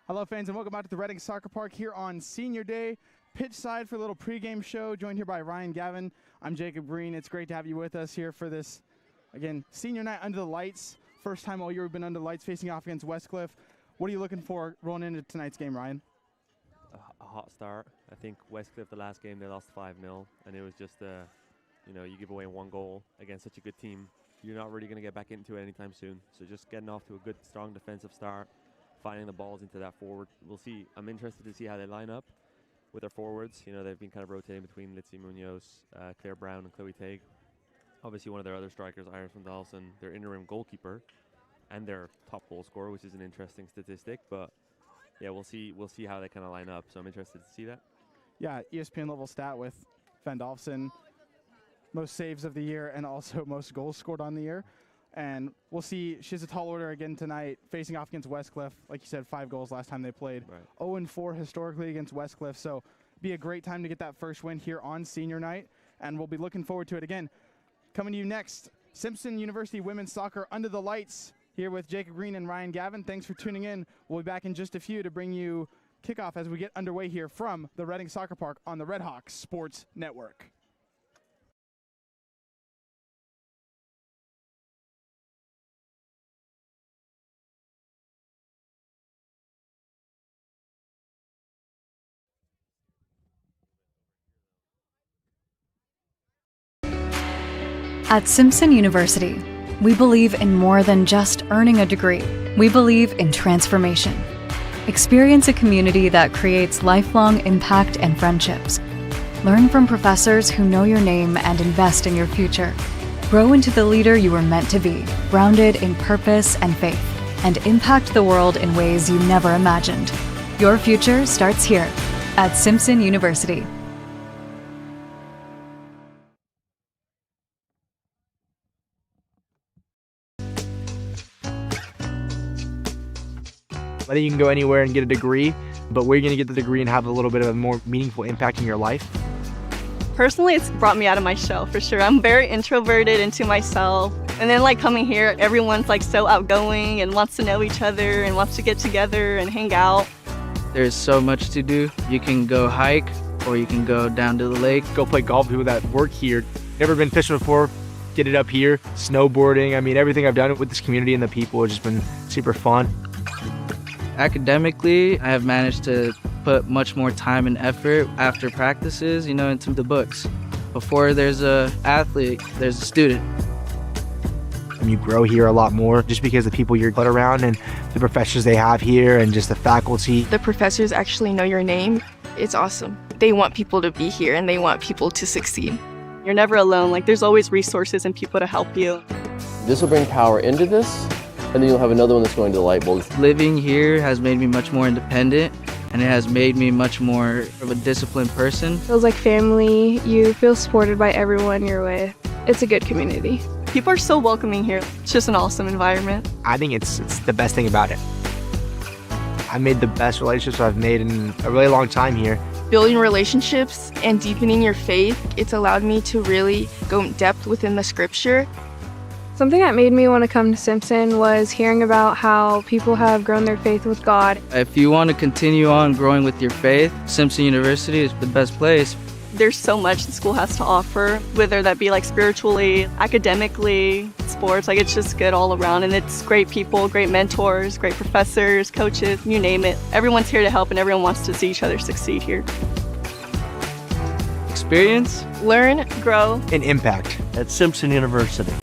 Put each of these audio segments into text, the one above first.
Hello, fans, and welcome out to the Reading Soccer Park here on Senior Day. Pitch side for a little pregame show, joined here by Ryan Gavin. I'm Jacob Green. It's great to have you with us here for this, again, senior night under the lights. First time all year we've been under the lights facing off against Westcliff. What are you looking for rolling into tonight's game, Ryan? A hot start. I think Westcliff, the last game, they lost 5-0, and it was just, you give away one goal against such a good team. You're not really going to get back into it anytime soon. So just getting off to a good, strong defensive start, finding the balls into that forward. We'll see. I'm interested to see how they line up with their forwards. You know, they've been kind of rotating between Litzy Munoz, Claire Brown, and Chloe Tague. Obviously, one of their other strikers, Iris van Dalsen, their interim goalkeeper, and their top goal scorer, which is an interesting statistic. But yeah, we'll see how they kind of line up. So I'm interested to see that. Yeah, ESPN level stat with Van Dalsen, most saves of the year and also most goals scored on the year. And we'll see. She's a tall order again tonight, facing off against Westcliff. Like you said, 5 goals last time they played. Right. 0-4 historically against Westcliff. So be a great time to get that first win here on senior night. And we'll be looking forward to it again. Coming to you next, Simpson University Women's Soccer Under the Lights here with Jacob Green and Ryan Gavin. Thanks for tuning in. We'll be back in just a few to bring you kickoff as we get underway here from the Reading Soccer Park on the Red Hawks Sports Network. At Simpson University, we believe in more than just earning a degree. We believe in transformation. Experience a community that creates lifelong impact and friendships. Learn from professors who know your name and invest in your future. Grow into the leader you were meant to be, grounded in purpose and faith, and impact the world in ways you never imagined. Your future starts here at Simpson University. I think you can go anywhere and get a degree, but where you're going to get the degree and have a little bit of a more meaningful impact in your life. Personally, it's brought me out of my shell for sure. I'm very introverted into myself. And then coming here, everyone's so outgoing and wants to know each other and wants to get together and hang out. There's so much to do. You can go hike or you can go down to the lake. Go play golf with people that work here. Never been fishing before, get it up here. Snowboarding, I mean, everything I've done with this community and the people has just been super fun. Academically, I have managed to put much more time and effort after practices, into the books. Before there's an athlete, there's a student. And you grow here a lot more just because the people you're put around and the professors they have here and just the faculty. The professors actually know your name. It's awesome. They want people to be here and they want people to succeed. You're never alone. There's always resources and people to help you. This will bring power into this, and then you'll have another one that's going to the light bulb. Living here has made me much more independent, and it has made me much more of a disciplined person. Feels like family. You feel supported by everyone you're with. It's a good community. People are so welcoming here. It's just an awesome environment. I think it's the best thing about it. I made the best relationships I've made in a really long time here. Building relationships and deepening your faith, it's allowed me to really go in depth within the scripture. Something that made me want to come to Simpson was hearing about how people have grown their faith with God. If you want to continue on growing with your faith, Simpson University is the best place. There's so much the school has to offer, whether that be spiritually, academically, sports. It's just good all around. And it's great people, great mentors, great professors, coaches, you name it. Everyone's here to help and everyone wants to see each other succeed here. Experience, learn, grow, and impact at Simpson University.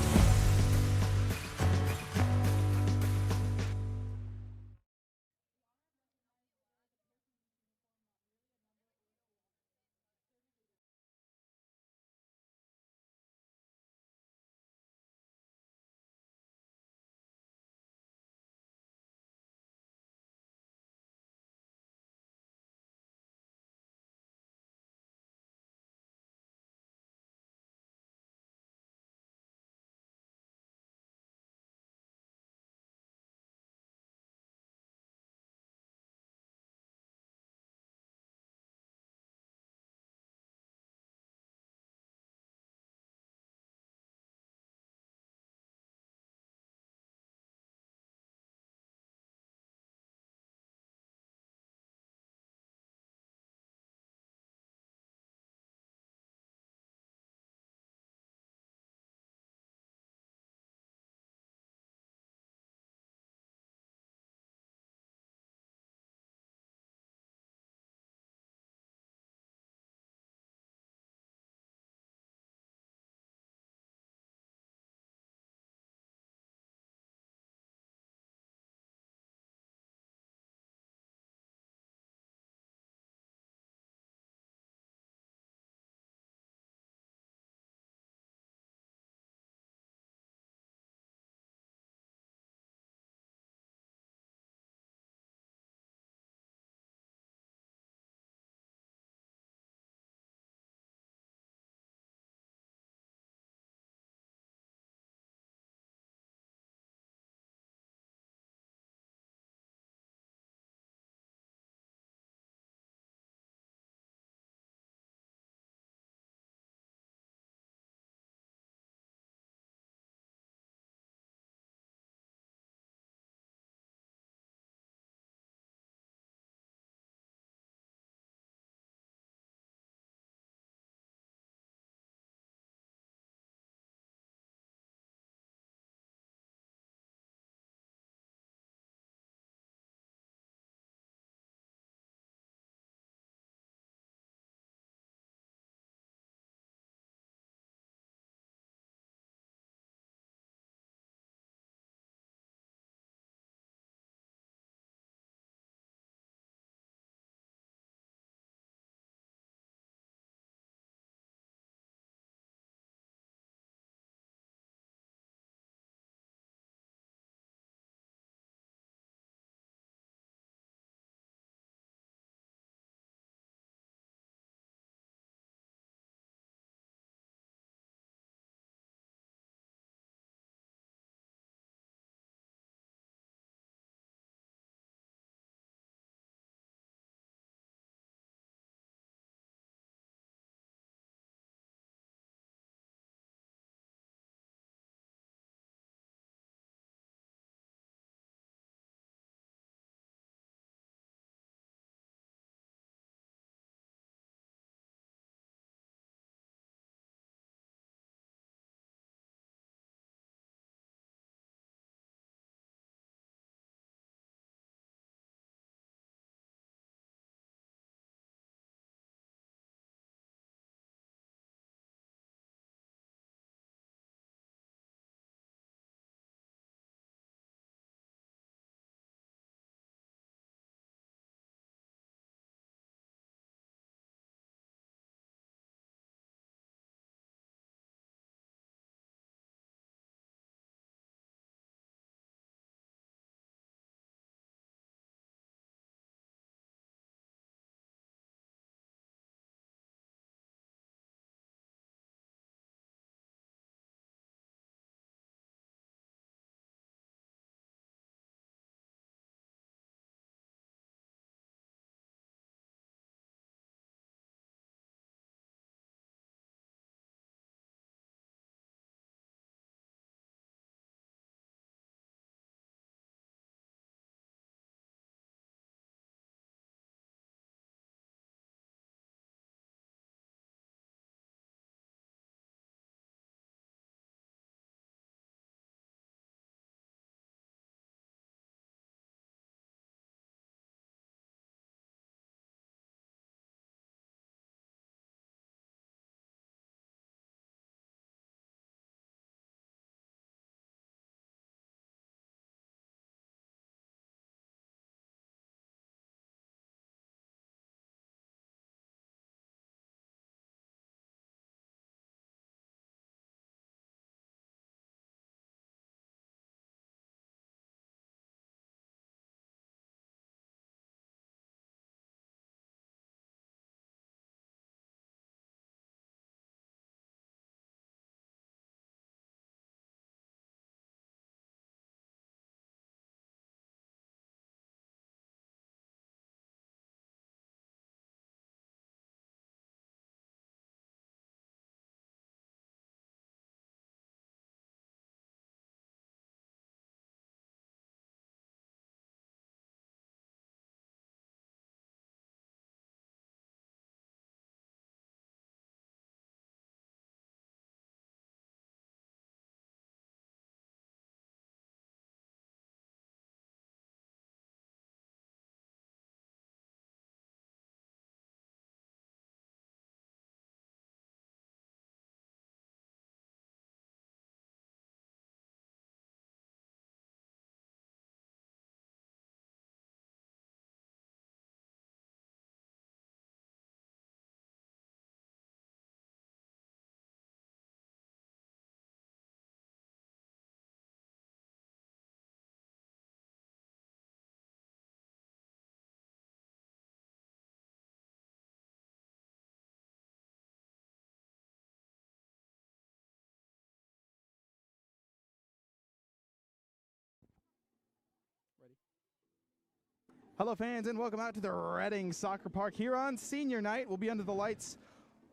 Hello, fans, and welcome out to the Reading Soccer Park here on senior night. We'll be under the lights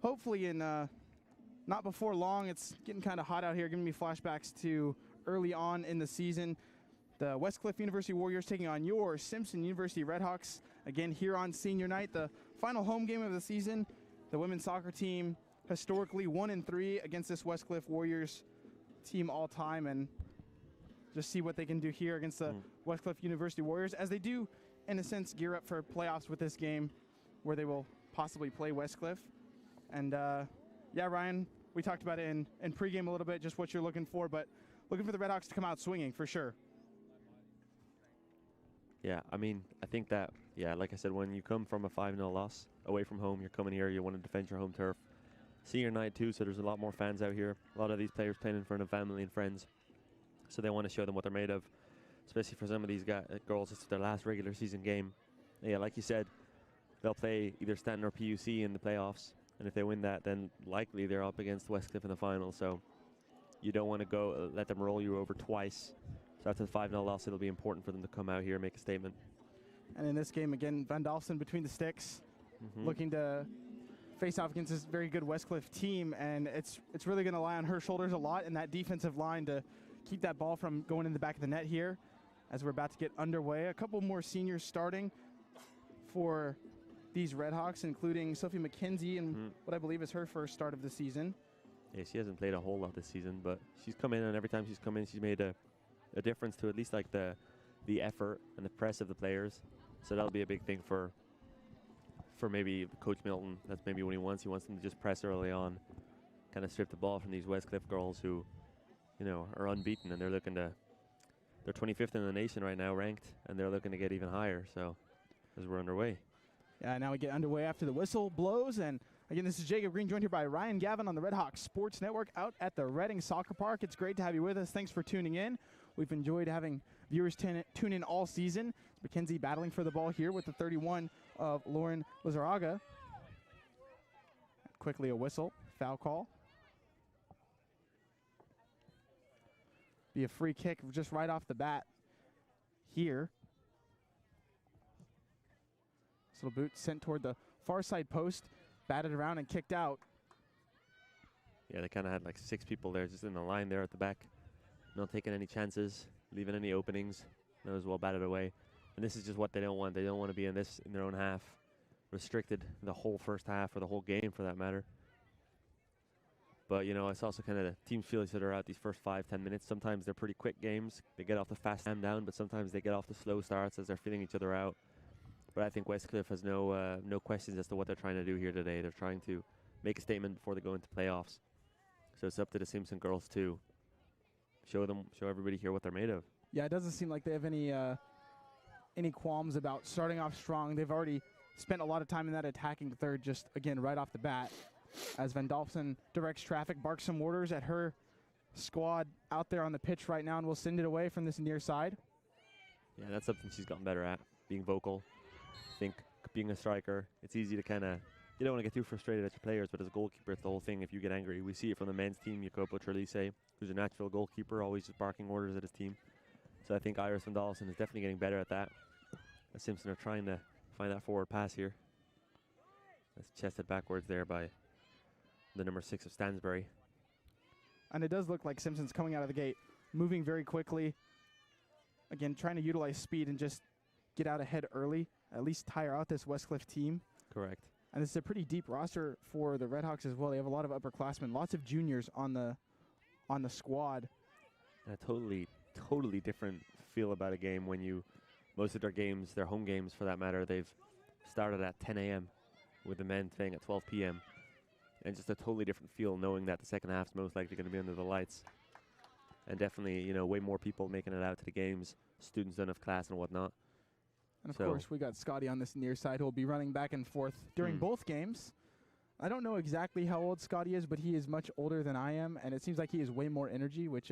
hopefully in not before long. It's getting kind of hot out here, giving me flashbacks to early on in the season. The Westcliff University Warriors taking on your Simpson University Redhawks again here on senior night, the final home game of the season. The women's soccer team historically 1-3 against this Westcliff Warriors team all time, and just see what they can do here against the Westcliff University Warriors as they do, in a sense, gear up for playoffs with this game where they will possibly play Westcliff. And yeah, Ryan, we talked about it in pregame a little bit, just what you're looking for, but looking for the Redhawks to come out swinging for sure. Yeah, I mean, I think that, yeah, like I said, when you come from a 5-0 loss away from home, you're coming here, you want to defend your home turf. Senior night too, so there's a lot more fans out here. A lot of these players playing in front of family and friends, so they want to show them what they're made of, especially for some of these girls. It's their last regular season game. Yeah, like you said, they'll play either Stanton or PUC in the playoffs, and if they win that, then likely they're up against Westcliff in the final, so you don't want to go let them roll you over twice. So after the 5-0 loss, it'll be important for them to come out here and make a statement. And in this game, again, Van Dolphin between the sticks, looking to face off against this very good Westcliff team, and it's really going to lie on her shoulders a lot in that defensive line to keep that ball from going in the back of the net here as we're about to get underway. A couple more seniors starting for these Redhawks, including Sophie McKenzie and what I believe is her first start of the season. Yeah, she hasn't played a whole lot this season, but she's come in, and every time she's come in, she's made a difference to at least like the effort and the press of the players. So that'll be a big thing for maybe Coach Milton. That's maybe what he wants. He wants them to just press early on, kind of strip the ball from these Westcliff girls who, you know, are unbeaten, and they're 25th in the nation right now ranked, and they're looking to get even higher. So as we're underway. Yeah, now we get underway after the whistle blows, and again, this is Jacob Green, joined here by Ryan Gavin on the Redhawks Sports Network out at the Reading Soccer Park. It's great to have you with us. Thanks for tuning in. We've enjoyed having viewers tune in all season. Mackenzie battling for the ball here with the 31 of Lauren Lizaraga. Quickly a whistle, foul call. Be a free kick just right off the bat here. This little boot sent toward the far side post, batted around and kicked out. Yeah, they kind of had like 6 people there just in the line there at the back. Not taking any chances, leaving any openings. That was well batted away. And this is just what they don't want. They don't want to be in their own half, restricted the whole first half or the whole game for that matter. But, you know, it's also kind of the teams feel each other out these first 5-10 minutes. Sometimes they're pretty quick games. They get off the fast ham down, but sometimes they get off the slow starts as they're feeling each other out. But I think Westcliff has no questions as to what they're trying to do here today. They're trying to make a statement before they go into playoffs. So it's up to the Simpson girls to show everybody here what they're made of. Yeah, it doesn't seem like they have any qualms about starting off strong. They've already spent a lot of time in that attacking third, just again right off the bat, as Van Dolphin directs traffic, barks some orders at her squad out there on the pitch right now, and will send it away from this near side. Yeah, that's something she's gotten better at, being vocal. I think being a striker, it's easy to kind of, you don't want to get too frustrated at your players, but as a goalkeeper, it's the whole thing. If you get angry, we see it from the men's team. Jacopo Trelise, who's a natural goalkeeper, always just barking orders at his team. So I think Iris Van Dolphin is definitely getting better at that. As Simpson are trying to find that forward pass here. That's chested backwards there by the number 6 of Stansbury. And it does look like Simpson's coming out of the gate, moving very quickly. Again, trying to utilize speed and just get out ahead early, at least tire out this Westcliff team. Correct. And this is a pretty deep roster for the Redhawks as well. They have a lot of upperclassmen, lots of juniors on the squad. And a totally different feel about a game when most of their games, their home games for that matter, they've started at 10 a.m. with the men playing at 12 p.m. And just a totally different feel knowing that the second half's most likely going to be under the lights. And definitely, you know, way more people making it out to the games, students don't have class and whatnot. And of course, we got Scotty on this near side who will be running back and forth during both games. I don't know exactly how old Scotty is, but he is much older than I am, and it seems like he has way more energy, which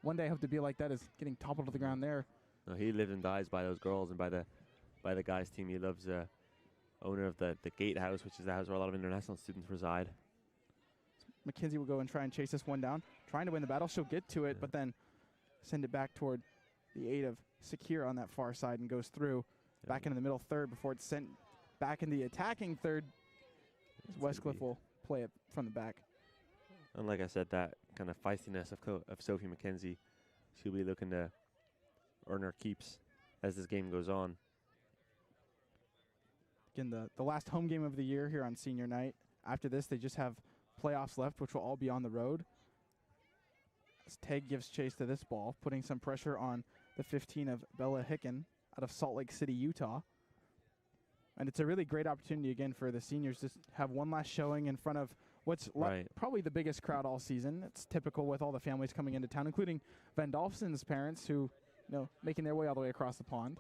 one day I hope to be like that, is getting toppled to the ground there. No, he lives and dies by those girls and by the guys' team. He loves owner of the Gatehouse, which is the house where a lot of international students reside. Mackenzie will go and try and chase this one down, trying to win the battle. She'll get to it, but then send it back toward the aid of Sakir on that far side and goes through. back into the middle third before it's sent back in the attacking third. Westcliff will play it from the back. And like I said, that kind of feistiness of Sophie McKenzie, she'll be looking to earn her keeps as this game goes on. Again, the last home game of the year here on senior night. After this, they just have playoffs left, which will all be on the road. As Teg gives chase to this ball, putting some pressure on the 15 of Bella Hicken out of Salt Lake City, Utah. And it's a really great opportunity, again, for the seniors to have one last showing in front of what's probably the biggest crowd all season. It's typical with all the families coming into town, including Van Dolfsen's parents who, making their way all the way across the pond.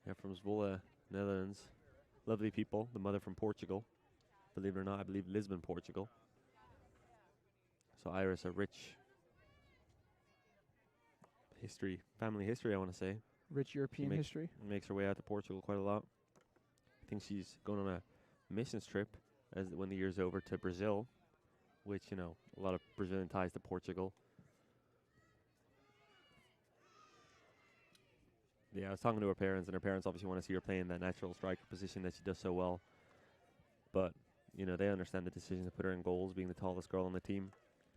Yeah, from Zwolle, Netherlands. Lovely people. The mother from Portugal. Believe it or not, I believe Lisbon, Portugal. So Iris, a rich family history, I want to say. Rich European history. Makes her way out to Portugal quite a lot. I think she's going on a missions trip when the year's over to Brazil, which, a lot of Brazilian ties to Portugal. Yeah, I was talking to her parents, and her parents obviously want to see her play in that natural striker position that she does so well. But, they understand the decision to put her in goals, being the tallest girl on the team.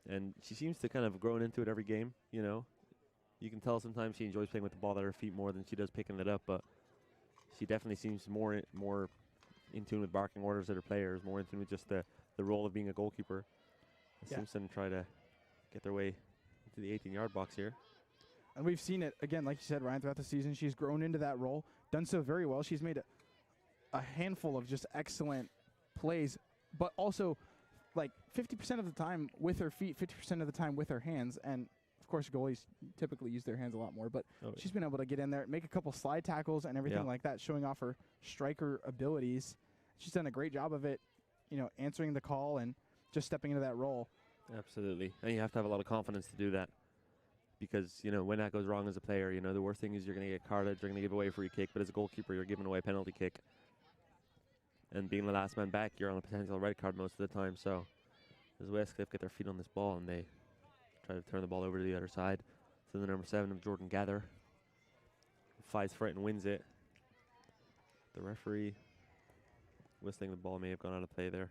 And she seems to kind of grown into it every game, You can tell sometimes she enjoys playing with the ball at her feet more than she does picking it up, but she definitely seems more in tune with barking orders at her players, more in tune with just the role of being a goalkeeper. Yeah. Simpson try to get their way into the 18-yard box here. And we've seen it, again, like you said, Ryan, throughout the season. She's grown into that role, done so very well. She's made a handful of just excellent plays, but also like 50% of the time with her feet, 50% of the time with her hands. And, of course, goalies typically use their hands a lot more, but she's been able to get in there, make a couple slide tackles and everything like that, showing off her striker abilities. She's done a great job of it, answering the call and just stepping into that role. Absolutely. And you have to have a lot of confidence to do that. Because, when that goes wrong as a player, the worst thing is you're going to get carded, you're going to give away a free kick, but as a goalkeeper, you're giving away a penalty kick. And being the last man back, you're on a potential red card most of the time. So, as Westcliff get their feet on this ball and they try to turn the ball over to the other side. So the number 7 of Jordan Gather fights for it and wins it. The referee whistling the ball may have gone out of play there.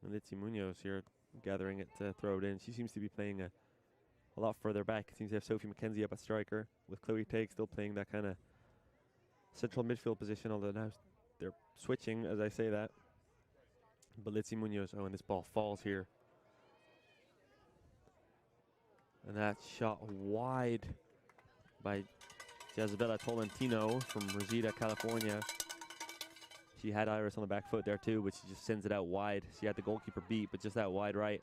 And Litzy Munoz here gathering it to throw it in. She seems to be playing a lot further back. It seems to have Sophie McKenzie up at striker, with Chloe Tague still playing that kind of central midfield position, although now they're switching as I say that. But Litzy Munoz, and this ball falls here. And that shot wide by Jazabella Tolentino from Rosita, California. She had Iris on the back foot there too, but she just sends it out wide. She had the goalkeeper beat, but just that wide right.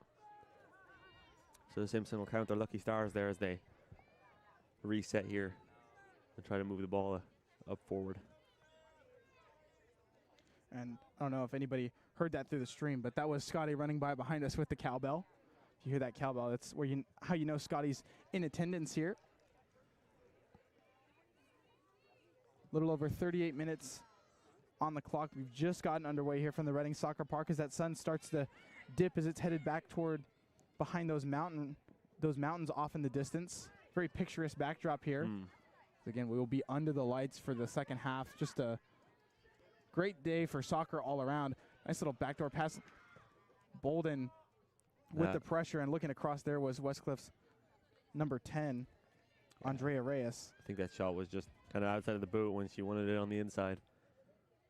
So Simpson will count their lucky stars there as they reset here and try to move the ball up forward. And I don't know if anybody heard that through the stream, but that was Scotty running by behind us with the cowbell. If you hear that cowbell, that's where how you know Scotty's in attendance here. A little over 38 minutes on the clock. We've just gotten underway here from the Reading Soccer Park as that sun starts to dip as it's headed back toward behind those mountains off in the distance. Very picturesque backdrop here. Again, we will be under the lights for the second half. Just a great day for soccer all around. Nice little backdoor pass. Bolden with the pressure, and looking across there was Westcliff's number 10, Andrea Reyes. I think that shot was just kind of outside of the boot when she wanted it on the inside.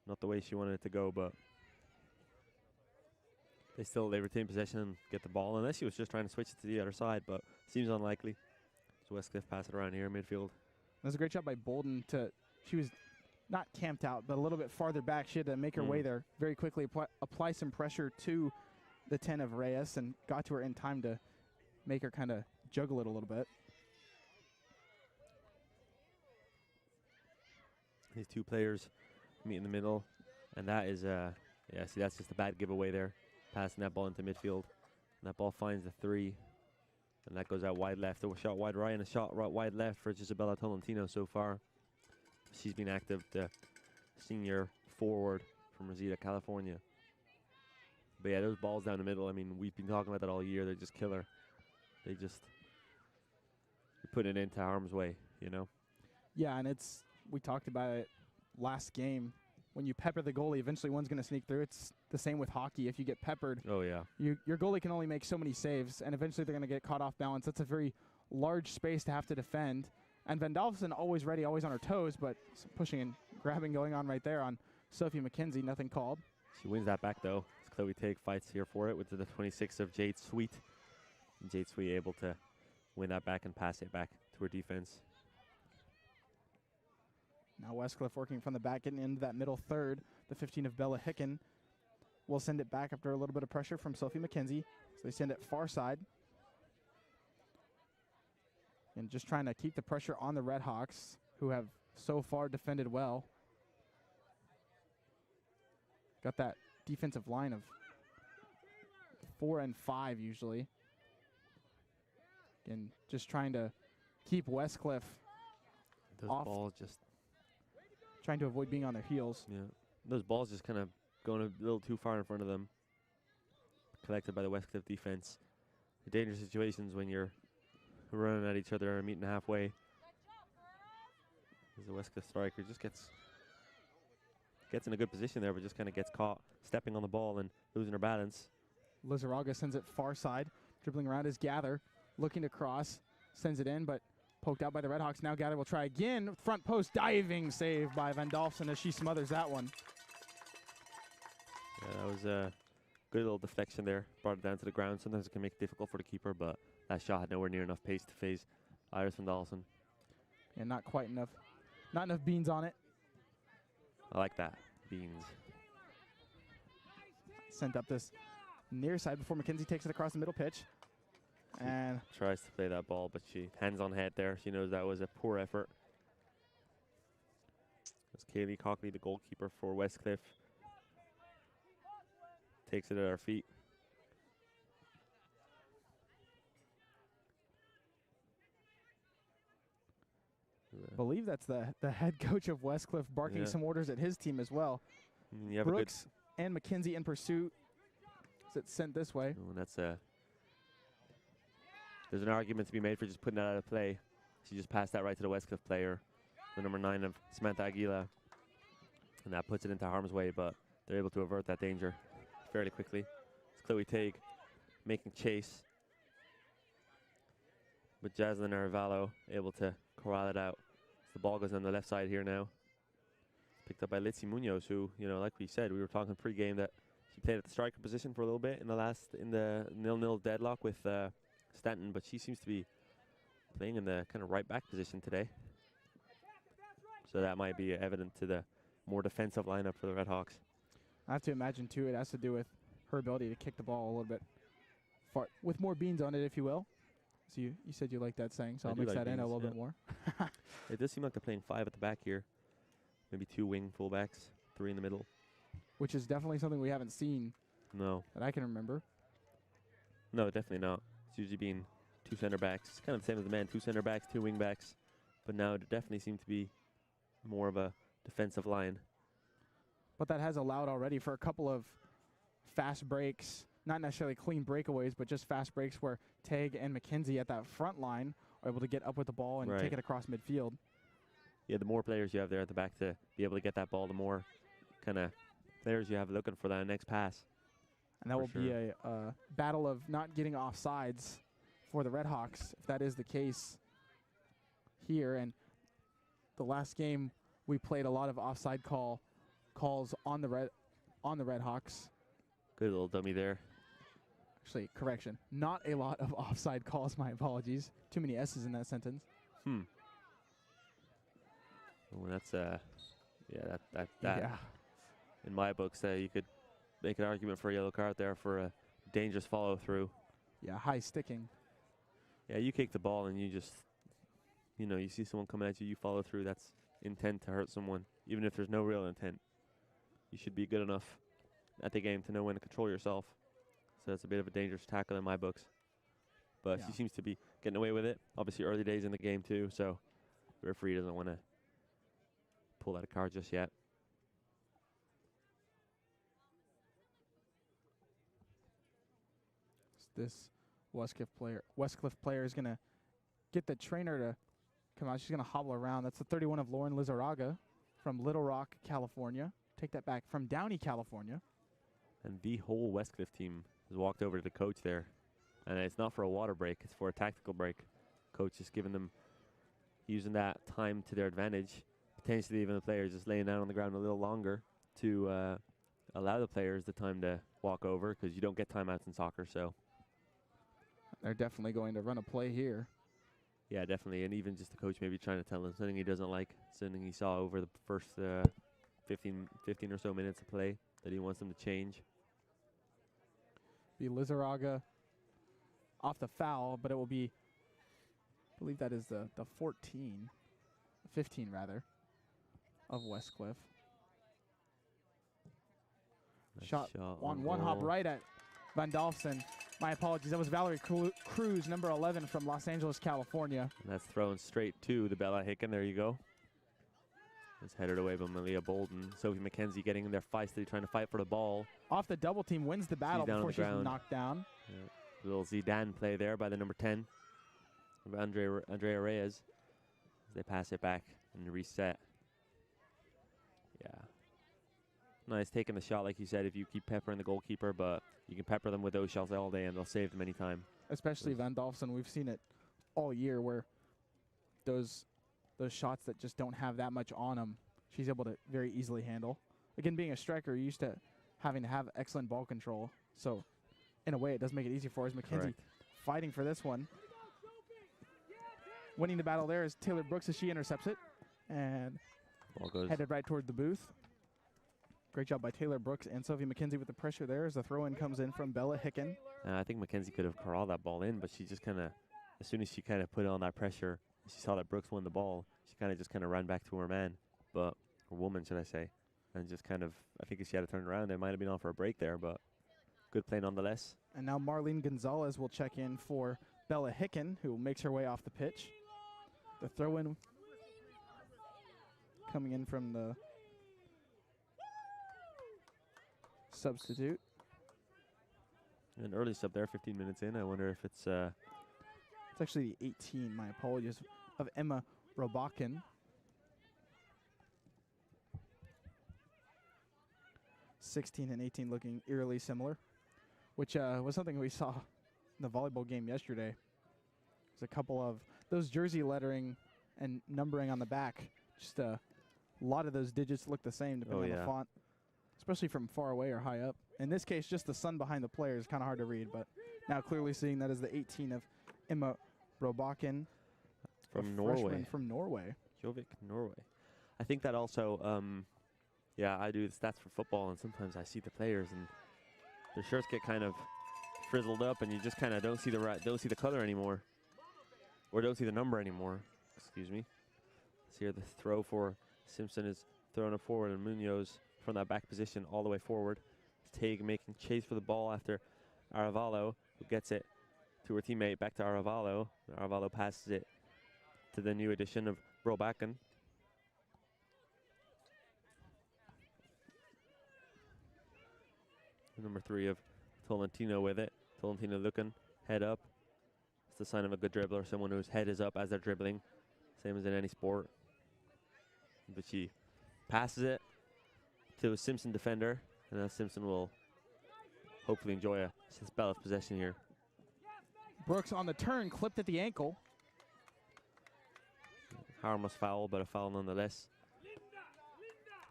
Not the way she wanted it to go, but they retain possession and get the ball, unless she was just trying to switch it to the other side, but seems unlikely. So Westcliff pass it around here, midfield. That was a great job by Bolden. She was not camped out, but a little bit farther back. She had to make her way there very quickly, apply some pressure to the 10 of Reyes, and got to her in time to make her kind of juggle it a little bit. These two players meet in the middle, and that is, see, that's just a bad giveaway there. Passing that ball into midfield, and that ball finds the 3, and that goes out wide left. A shot wide right and a shot wide left for Isabella Tolentino so far. She's been active, the senior forward from Rosita, California. But yeah, those balls down the middle, I mean, we've been talking about that all year. They're just killer. They putting it into harm's way, you know? Yeah, and we talked about it last game. When you pepper the goalie, eventually one's going to sneak through. It's the same with hockey. If you get peppered, Oh, yeah. your goalie can only make so many saves, and eventually they're going to get caught off balance. That's a very large space to have to defend. And Van Dalfsen always ready, always on her toes, but some pushing and grabbing going on right there on Sophie McKenzie. Nothing called. She wins that back, though. As Chloe Teague fights here for it with the 26 of Jade Sweet. And Jade Sweet able to win that back and pass it back to her defense. Now Westcliff working from the back, getting into that middle third. The 15 of Bella Hicken will send it back after a little bit of pressure from Sophie McKenzie. So they send it far side. And just trying to keep the pressure on the Redhawks, who have so far defended well. Got that defensive line of 4 and 5 usually. And just trying to keep Westcliff Those off. balls just, Trying to avoid being on their heels. yeah. Those balls just kind of going a little too far in front of them. Collected by the Westcliff defense. The dangerous situations when you're running at each other and meeting halfway. As the Westcliff striker just gets in a good position there, but just kind of gets caught stepping on the ball and losing her balance. Lizaraga sends it far side. Dribbling around is Gather. Looking to cross. Sends it in, but poked out by the Redhawks. Now Gather will try again. Front post diving save by Van Dalfsen as she smothers that one. Yeah, that was a good little deflection there. Brought it down to the ground. Sometimes it can make it difficult for the keeper, but that shot had nowhere near enough pace to phase Iris Van Dalfsen. And not quite enough. Not enough beans on it. I like that. Beans. Sent up this near side before McKenzie takes it across the middle pitch. And Tries to play that ball, but she hands on head there. She knows that was a poor effort. As Kaylee Cockley, the goalkeeper for Westcliff, takes it at her feet. I believe that's the head coach of Westcliff barking some orders at his team as well. You have Brooks and McKenzie in pursuit. Is it sent this way? Oh, that's a. There's an argument to be made for just putting that out of play. She just passed that right to the Westcliff player, the number 9 of Samantha Aguila, and that puts it into harm's way. But they're able to avert that danger fairly quickly. It's Chloe Teague making chase, but Jaslyn Arevalo able to corral it out. The ball goes on the left side here now. Picked up by Litzy Munoz, who, you know, like we said, we were talking pre-game that she played at the striker position for a little bit in the 0-0 deadlock with Stanton, but she seems to be playing in the kind of right back position today. So that might be evident to the more defensive lineup for the Redhawks. I have to imagine, too, it has to do with her ability to kick the ball a little bit far, with more beans on it, if you will. So you said you like that saying, so I'll mix that in a little bit more. It does seem like they're playing 5 at the back here. Maybe 2 wing fullbacks, 3 in the middle. Which is definitely something we haven't seen. No. That I can remember. No, definitely not. It's usually been 2 center backs. It's kind of the same as the men, 2 center backs, 2 wing backs. But now it definitely seems to be more of a defensive line. But that has allowed already for a couple of fast breaks, not necessarily clean breakaways, but just fast breaks where Teague and McKenzie at that front line are able to get up with the ball and take it across midfield. Yeah, the more players you have there at the back to be able to get that ball, the more kind of players you have looking for that next pass. And that will be a battle of not getting offsides for the Redhawks, if that is the case here. And the last game, we played a lot of offside calls on the Redhawks. Good little dummy there. Actually, correction, not a lot of offside calls. My apologies. Too many S's in that sentence. Well, that's that. In my books, you could make an argument for a yellow card there for a dangerous follow through. Yeah, high sticking. Yeah, you kick the ball and you just, you see someone coming at you, you follow through. That's intent to hurt someone, even if there's no real intent. You should be good enough at the game to know when to control yourself. So that's a bit of a dangerous tackle in my books. But she seems to be getting away with it. Obviously, early days in the game too, so the referee doesn't want to pull out a card just yet. This Westcliff player is going to get the trainer to come out. She's going to hobble around. That's the 31 of Lauren Lizarraga from Little Rock, California. Take that back, from Downey, California. And the whole Westcliff team has walked over to the coach there. And it's not for a water break, it's for a tactical break. Coach is giving them, using that time to their advantage, potentially even the players just laying down on the ground a little longer to allow the players the time to walk over, because you don't get timeouts in soccer. So they're definitely going to run a play here. yeah, definitely. And even just the coach maybe trying to tell him something he doesn't like, something he saw over the first 15 or so minutes of play that he wants them to change. Be Lizarraga off the foul, but it will be, I believe that is the 15 rather, of Westcliff. Shot on one hop right at Van Dolfsen. My apologies. That was Valerie Cruz, number 11 from Los Angeles, California. And that's thrown straight to the Bella Hicken. There you go. It's headed away by Malia Bolden. Sophie McKenzie getting in there feistily, trying to fight for the ball. Off the double team, wins the battle before she's knocked down. Yeah. Little Zidane play there by the number 10 of Andrea Reyes. As they pass it back and reset. Yeah. Nice taking the shot, like you said, if you keep peppering the goalkeeper, but you can pepper them with those shots all day and they'll save them anytime. Especially Van Dolfsen. We've seen it all year where those shots that just don't have that much on them, she's able to very easily handle. Again, being a striker, you're used to having to have excellent ball control. So, in a way, it does make it easy for us. McKenzie fighting for this one. Winning the battle there is Taylor Brooks as she intercepts it. And ball goes headed right toward the booth. Great job by Taylor Brooks and Sophie McKenzie with the pressure there as the throw-in comes in from Bella Hicken. I think McKenzie could have corralled that ball in, but she just kind of, as soon as she kind of put on that pressure, she saw that Brooks won the ball, she just kind of ran back to her man, or woman, should I say, and just kind of, I think if she had to turn around, they might have been on for a break there, but good play nonetheless. And now Marlene Gonzalez will check in for Bella Hicken, who makes her way off the pitch. The throw-in coming in from the substitute. An early sub there, 15 minutes in. I wonder if it's actually the 18, my apologies, of Emma Robakin. 16 and 18 looking eerily similar, which was something we saw in the volleyball game yesterday. There's a couple of those jersey lettering and numbering on the back. Just a lot of those digits look the same depending on the font, especially from far away or high up. In this case, just the sun behind the player is kind of hard to read, but now clearly seeing that is the 18 of Emma Robakin. From Norway. From Norway. Jovik, Norway. I think that also, I do the stats for football, and sometimes I see the players, and their shirts get kind of frizzled up, and you just kind of don't see the color anymore, or don't see the number anymore. Excuse me. So here the throw for Simpson is throwing it forward, and Munoz from that back position all the way forward. Teague making chase for the ball after Aravalo, who gets it to her teammate, back to Aravalo. Aravalo passes it to the new addition of Robakin. Number 3 of Tolentino with it. Tolentino looking, head up. It's the sign of a good dribbler, someone whose head is up as they're dribbling, same as in any sport. But she passes it to a Simpson defender, and now Simpson will hopefully enjoy a spell of possession here. Brooks on the turn, clipped at the ankle. Harmless foul, but a foul nonetheless.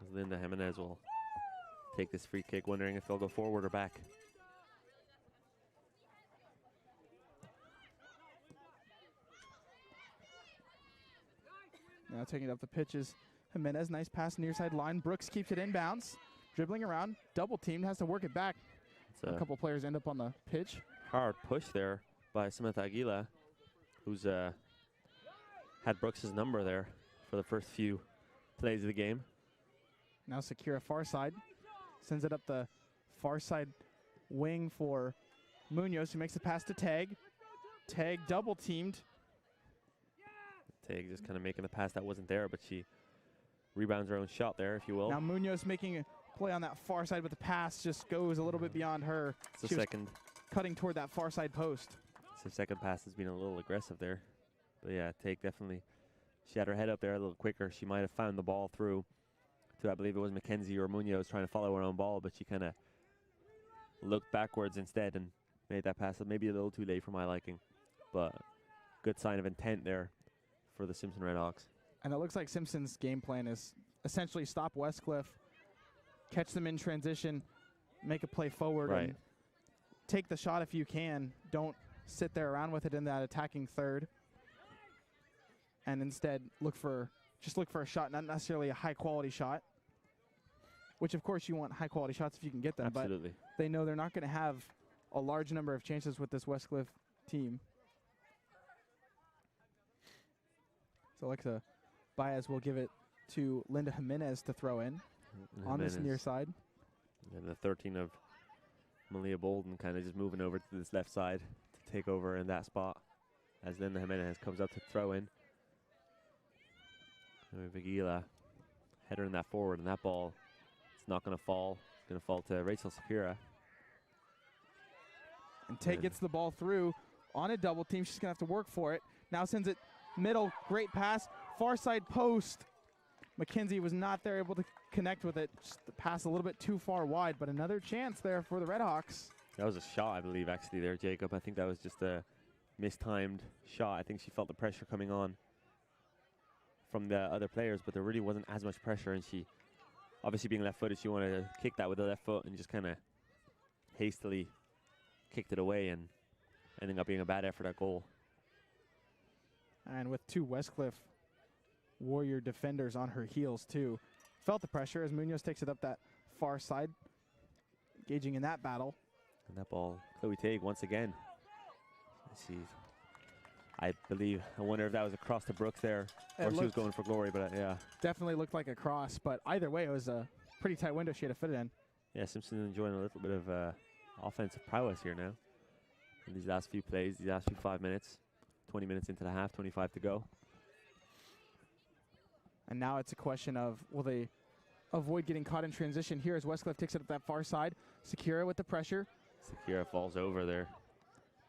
As Linda Jimenez will take this free kick, wondering if they'll go forward or back. Now taking it up the pitches. Jimenez, nice pass near side line. Brooks keeps it inbounds. Dribbling around, double teamed, has to work it back. A couple players end up on the pitch. Hard push there by Samantha Aguila, who's had Brooks' number there for the first few plays of the game. Now Sakira far side. Sends it up the far side wing for Munoz, who makes the pass to Tag. Tag double teamed. Tag just kind of making the pass that wasn't there, but she rebounds her own shot there, if you will. Now Munoz making a play on that far side, but the pass just goes a little bit beyond her. It's the second. Cutting toward that far side post. So second pass has been a little aggressive there. But yeah, Take definitely, she had her head up there a little quicker. She might have found the ball through to, I believe it was Mackenzie or Munoz trying to follow her own ball, but she kind of looked backwards instead and made that pass maybe a little too late for my liking. But good sign of intent there for the Simpson Redhawks. And it looks like Simpson's game plan is essentially stop Westcliff, catch them in transition, make a play forward, and take the shot if you can. Don't sit there around with it in that attacking third. And instead look for a shot, not necessarily a high-quality shot, which, of course, you want high-quality shots if you can get them. Absolutely. But they know they're not going to have a large number of chances with this Westcliff team. So Alexa Baez will give it to Linda Jimenez to throw in on this near side. And the 13 of Malia Bolden kind of just moving over to this left side to take over in that spot as Linda Jimenez comes up to throw in. Vigila headering that forward, and that ball, it's not going to fall. It's going to fall to Rachel Sakura. And Tate gets the ball through on a double team. She's going to have to work for it. Now sends it middle, great pass, far side post. McKenzie was not there, able to connect with it. Just the pass a little bit too far wide, but another chance there for the Redhawks. That was a shot, I believe, actually there, Jacob. I think that was just a mistimed shot. I think she felt the pressure coming on from the other players, but there really wasn't as much pressure, and she, obviously being left-footed, she wanted to kick that with the left foot and just kind of hastily kicked it away and ending up being a bad effort at goal. And with two Westcliff Warrior defenders on her heels too. Felt the pressure as Munoz takes it up that far side, engaging in that battle. And that ball, Chloe Tague once again. I wonder if that was across to Brooks there, or she was going for glory, but yeah. Definitely looked like a cross, but either way, it was a pretty tight window she had to fit it in. Yeah, Simpson enjoying a little bit of offensive prowess here now. In these last few plays, these last few 5 minutes. 20 minutes into the half, 25 to go. And now it's a question of, will they avoid getting caught in transition here as Westcliff takes it up that far side. Sakura with the pressure. Sakura falls over there.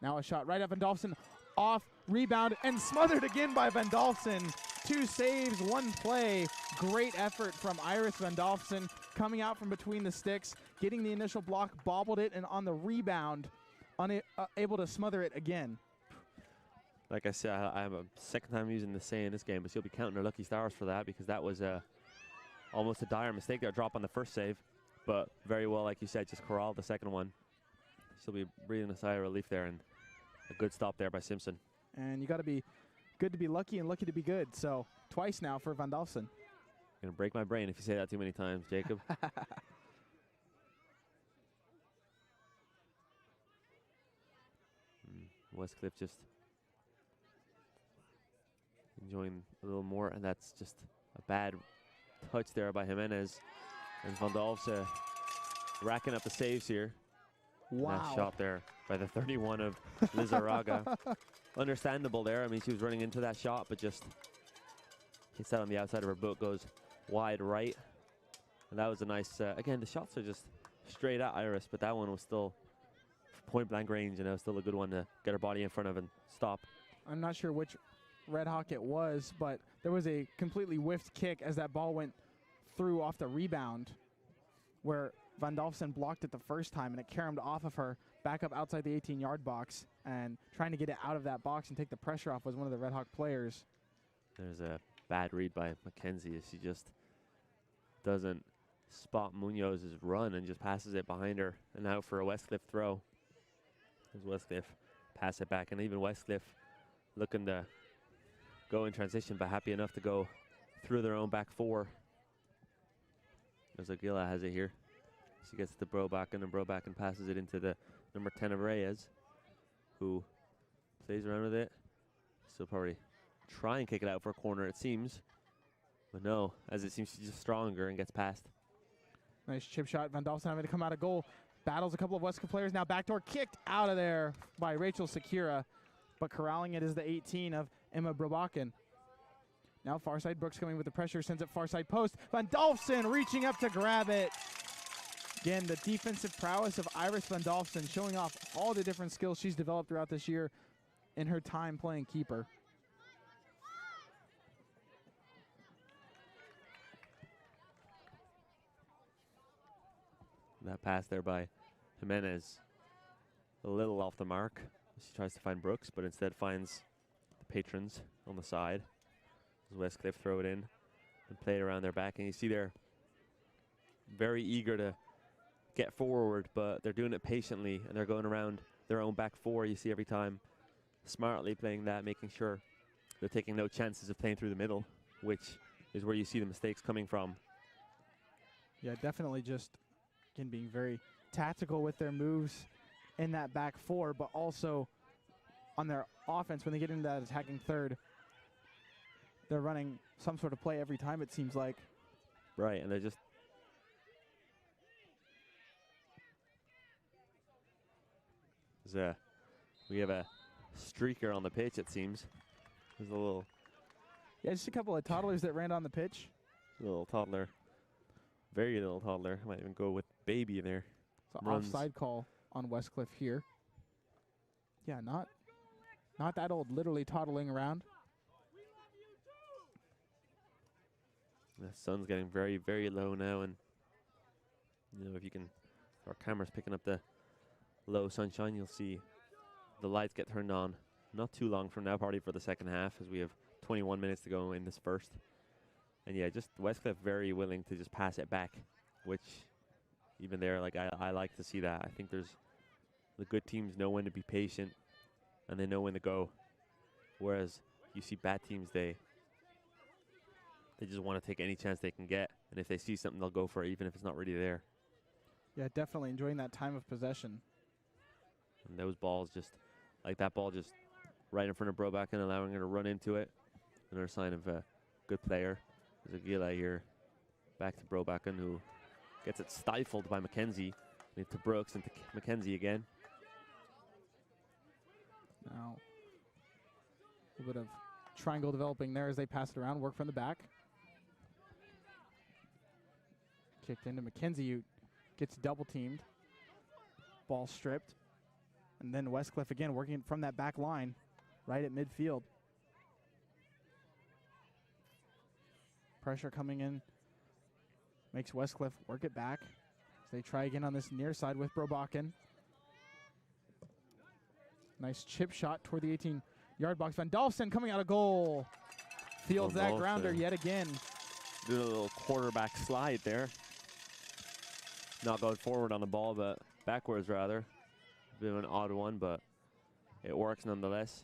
Now a shot right up Van Dolphin, off, rebound, and smothered again by Van Dolphin. 2 saves, 1 play. Great effort from Iris Van Dolphin coming out from between the sticks, getting the initial block, bobbled it, and on the rebound, able to smother it again. Like I said, I have a second time using the say in this game, but she'll be counting her lucky stars for that because that was almost a dire mistake there, drop on the first save. But very well, like you said, just corralled the second one. She'll be breathing a sigh of relief there, and a good stop there by Simpson. And you got to be good to be lucky and lucky to be good. So twice now for Van Dolphin. Gonna break my brain if you say that too many times, Jacob. Westcliff just enjoying a little more, and that's just a bad touch there by Jimenez. And Van Dolphin racking up the saves here. Wow. That shot there by the 31 of Lizarraga. Understandable there. I mean, she was running into that shot, but just hits that on the outside of her boot, goes wide right. And that was a nice, again, the shots are just straight at Iris, but that one was still point blank range, and it was still a good one to get her body in front of and stop. I'm not sure which Red Hawk it was, but there was a completely whiffed kick as that ball went through off the rebound where Van Dolphin blocked it the first time, and it caromed off of her back up outside the 18-yard box, and trying to get it out of that box and take the pressure off was one of the Red Hawk players. There's a bad read by Mackenzie as she just doesn't spot Munoz's run and just passes it behind her and out for a Westcliff throw. As Westcliff pass it back, and even Westcliff looking to go in transition, but happy enough to go through their own back four. As Aguila has it here. She gets the Broback, and then Broback and passes it into the number 10 of Reyes, who plays around with it. So probably try and kick it out for a corner, it seems. But no, as it seems she's just stronger and gets past. Nice chip shot. Van Dolphin having to come out of goal. Battles a couple of Westcliff players. Now backdoor kicked out of there by Rachel Sakura. But corralling it is the 18 of Emma Brobakken. Now far side, Brooks coming with the pressure, sends it far side post. Van Dolphin reaching up to grab it. Again, the defensive prowess of Iris Van Dolphin showing off all the different skills she's developed throughout this year in her time playing keeper. That pass there by Jimenez, a little off the mark. She tries to find Brooks, but instead finds the patrons on the side. As Westcliff throw it in and play it around their back. And you see they're very eager to get forward, but they're doing it patiently, and they're going around their own back four. You see every time, smartly playing that, making sure they're taking no chances of playing through the middle, which is where you see the mistakes coming from. Yeah, definitely just, again, being very tactical with their moves in that back four, but also on their offense, when they get into that attacking third, they're running some sort of play every time, it seems like. Right, and they're just... we have a streaker on the pitch, it seems. There's a little... Yeah, just a couple of toddlers that ran on the pitch. Little toddler. Very little toddler. Might even go with baby there. It's an offside call on Westcliff here. Yeah, not that old, literally toddling around. The sun's getting very, very low now, and you know, if you can, our camera's picking up the low sunshine, you'll see the lights get turned on not too long from now, probably for the second half, as we have 21 minutes to go in this first. And yeah, just Westcliff very willing to just pass it back, which even there, like I like to see that. I think there's the good teams know when to be patient and they know when to go, whereas you see bad teams, they just want to take any chance they can get, and if they see something, they'll go for it, even if it's not really there. Yeah, definitely enjoying that time of possession. And those balls just, like that ball just right in front of Broback and allowing her to run into it. Another sign of a good player. There's Aguila here. Back to Brobacken, who gets it stifled by McKenzie. Into Brooks, into McKenzie again. Now, a little bit of triangle developing there as they pass it around, work from the back. Kicked into McKenzie, who gets double teamed. Ball stripped. And then Westcliff again working from that back line, right at midfield. Pressure coming in, makes Westcliff work it back. As they try again on this near side with Brobacken. Nice chip shot toward the 18-yard box. Van Dalfsen coming out of goal. Fields that grounder yet again. Doing a little quarterback slide there. Not going forward on the ball, but backwards rather. A bit of an odd one, but it works nonetheless.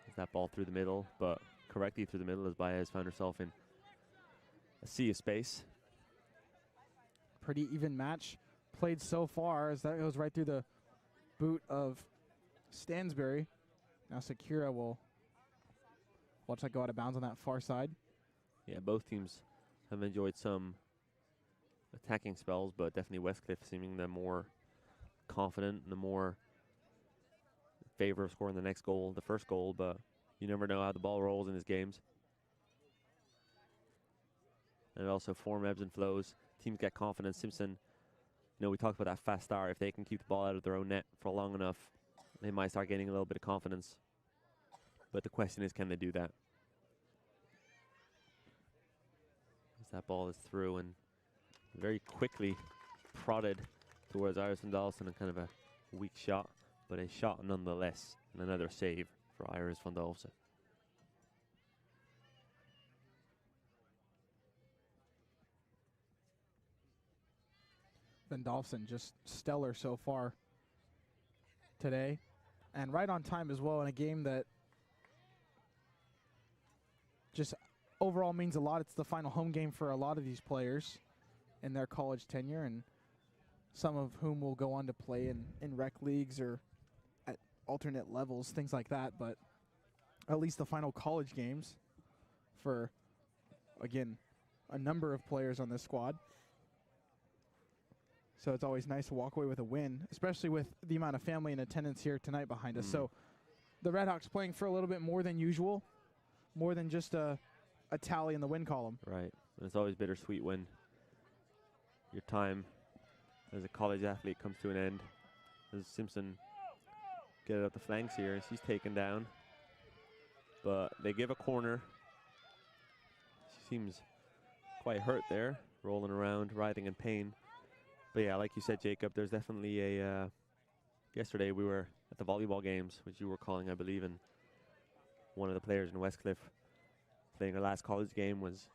Gets that ball through the middle, but correctly through the middle as Baez found herself in a sea of space. Pretty even match played so far, as that goes right through the boot of Stansbury. Now Sakura will watch that go out of bounds on that far side. Yeah, both teams have enjoyed some attacking spells, but definitely Westcliff seeming the more confident and the more in favor of scoring the next goal, the first goal, but you never know how the ball rolls in these games. And also form ebbs and flows. Teams get confidence. Simpson, you know, we talked about that fast start. If they can keep the ball out of their own net for long enough, they might start getting a little bit of confidence. But the question is, can they do that? As that ball is through and very quickly prodded towards Iris Van Dalfsen, and kind of a weak shot, but a shot nonetheless, and another save for Iris Van Dalfsen. Van Dalfsen just stellar so far today, and right on time as well in a game that just overall means a lot. It's the final home game for a lot of these players in their college tenure, and some of whom will go on to play in rec leagues or at alternate levels, things like that, but at least the final college games for, again, a number of players on this squad. So it's always nice to walk away with a win, especially with the amount of family and attendance here tonight behind us. So the Redhawks playing for a little bit more than usual, more than just a tally in the win column. Right. And it's always bittersweet when your time as a college athlete comes to an end. As Simpson get it up the flanks here, and she's taken down. But they give a corner. She seems quite hurt there, rolling around, writhing in pain. But yeah, like you said, Jacob, there's definitely a. Yesterday we were at the volleyball games, which you were calling, I believe, and one of the players in Westcliff playing her last college game was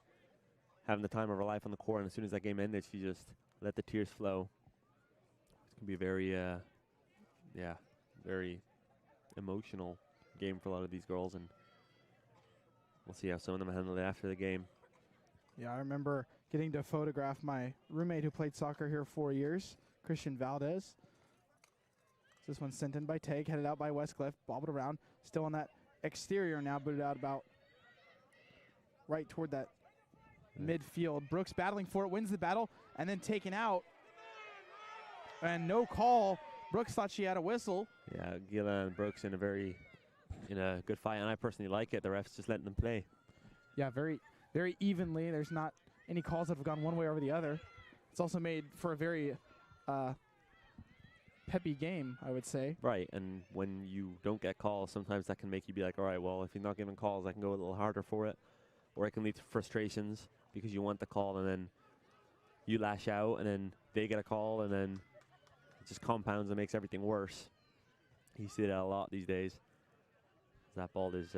having the time of her life on the court, and as soon as that game ended, she just let the tears flow. It's going to be very, very emotional game for a lot of these girls, and we'll see how some of them handle it after the game. Yeah, I remember getting to photograph my roommate who played soccer here 4 years, Christian Valdez. This one's sent in by Tag, headed out by Westcliff, bobbled around, still on that exterior now, booted out about right toward that midfield. Brooks battling for it, wins the battle, and then taken out. And no call. Brooks thought she had a whistle. Yeah, Gila and Brooks in a good fight, and I personally like it. The refs just letting them play. Yeah, very, very evenly. There's not any calls that have gone one way or the other. It's also made for a very peppy game, I would say. Right, and when you don't get calls, sometimes that can make you be like, all right, well, if you're not giving calls, I can go a little harder for it. Or it can lead to frustrations because you want the call and then you lash out and then they get a call and then it just compounds and makes everything worse. You see that a lot these days. That ball is...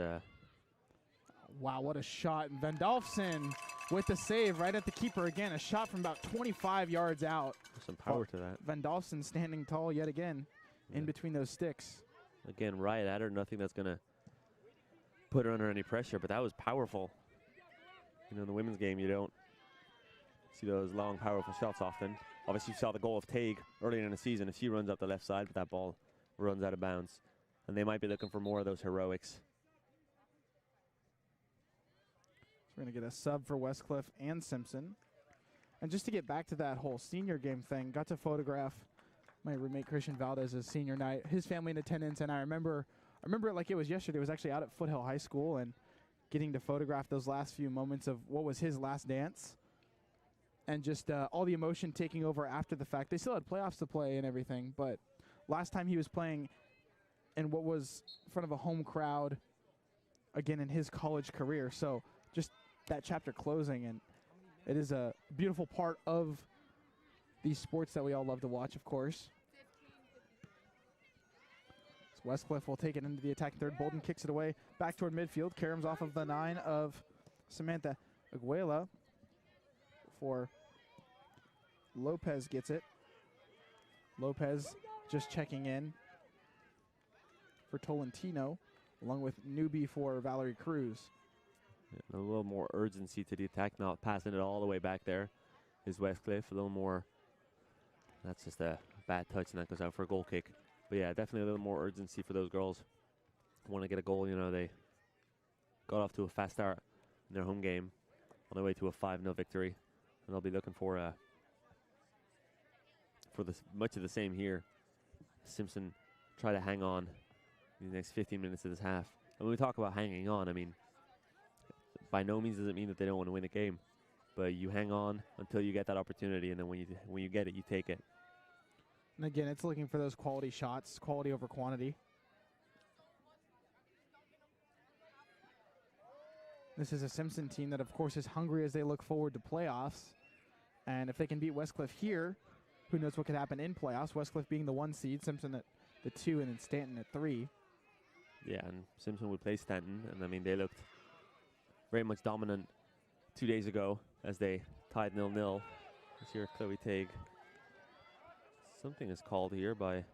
Wow, what a shot. And Van Dolfsen with the save right at the keeper again. A shot from about 25 yards out. Some power to that. Van Dolfsen standing tall yet again in between those sticks. Again, right at her. Nothing that's going to put her under any pressure, but that was powerful. You know, in the women's game, you don't see those long, powerful shots often. Obviously, you saw the goal of Tague earlier in the season. If she runs up the left side, but that ball runs out of bounds. And they might be looking for more of those heroics. We're going to get a sub for Westcliff and Simpson. And just to get back to that whole senior game thing, got to photograph my roommate Christian Valdez's senior night, his family in attendance, and I remember it like it was yesterday. It was actually out at Foothill High School and getting to photograph those last few moments of what was his last dance. And just all the emotion taking over after the fact. They still had playoffs to play and everything, but last time he was playing in what was in front of a home crowd, again, in his college career. So just that chapter closing, and it is a beautiful part of these sports that we all love to watch, of course. So Westcliff will take it into the attack third. Bolden kicks it away back toward midfield. Karam's off of the 9 of Samantha Aguela for Lopez gets it. Lopez just checking in for Tolentino, along with newbie for Valerie Cruz. A little more urgency to the attack, not passing it all the way back there is Westcliff. A little more, that's just a bad touch and that goes out for a goal kick. But yeah, definitely a little more urgency for those girls. Want to get a goal, you know, they got off to a fast start in their home game on their way to a 5-0 victory. And they'll be looking for this much of the same here. Simpson try to hang on in the next 15 minutes of this half. And when we talk about hanging on, I mean, by no means does it mean that they don't want to win a game, but you hang on until you get that opportunity, and then when you get it, you take it. And again, it's looking for those quality shots, quality over quantity. This is a Simpson team that, of course, is hungry as they look forward to playoffs. And if they can beat Westcliff here, who knows what could happen in playoffs. Westcliff being the 1 seed, Simpson at the 2, and then Stanton at 3. Yeah, and Simpson would play Stanton, and I mean, they looked very much dominant 2 days ago as they tied 0-0. This year, Chloe Tague. Something is called here by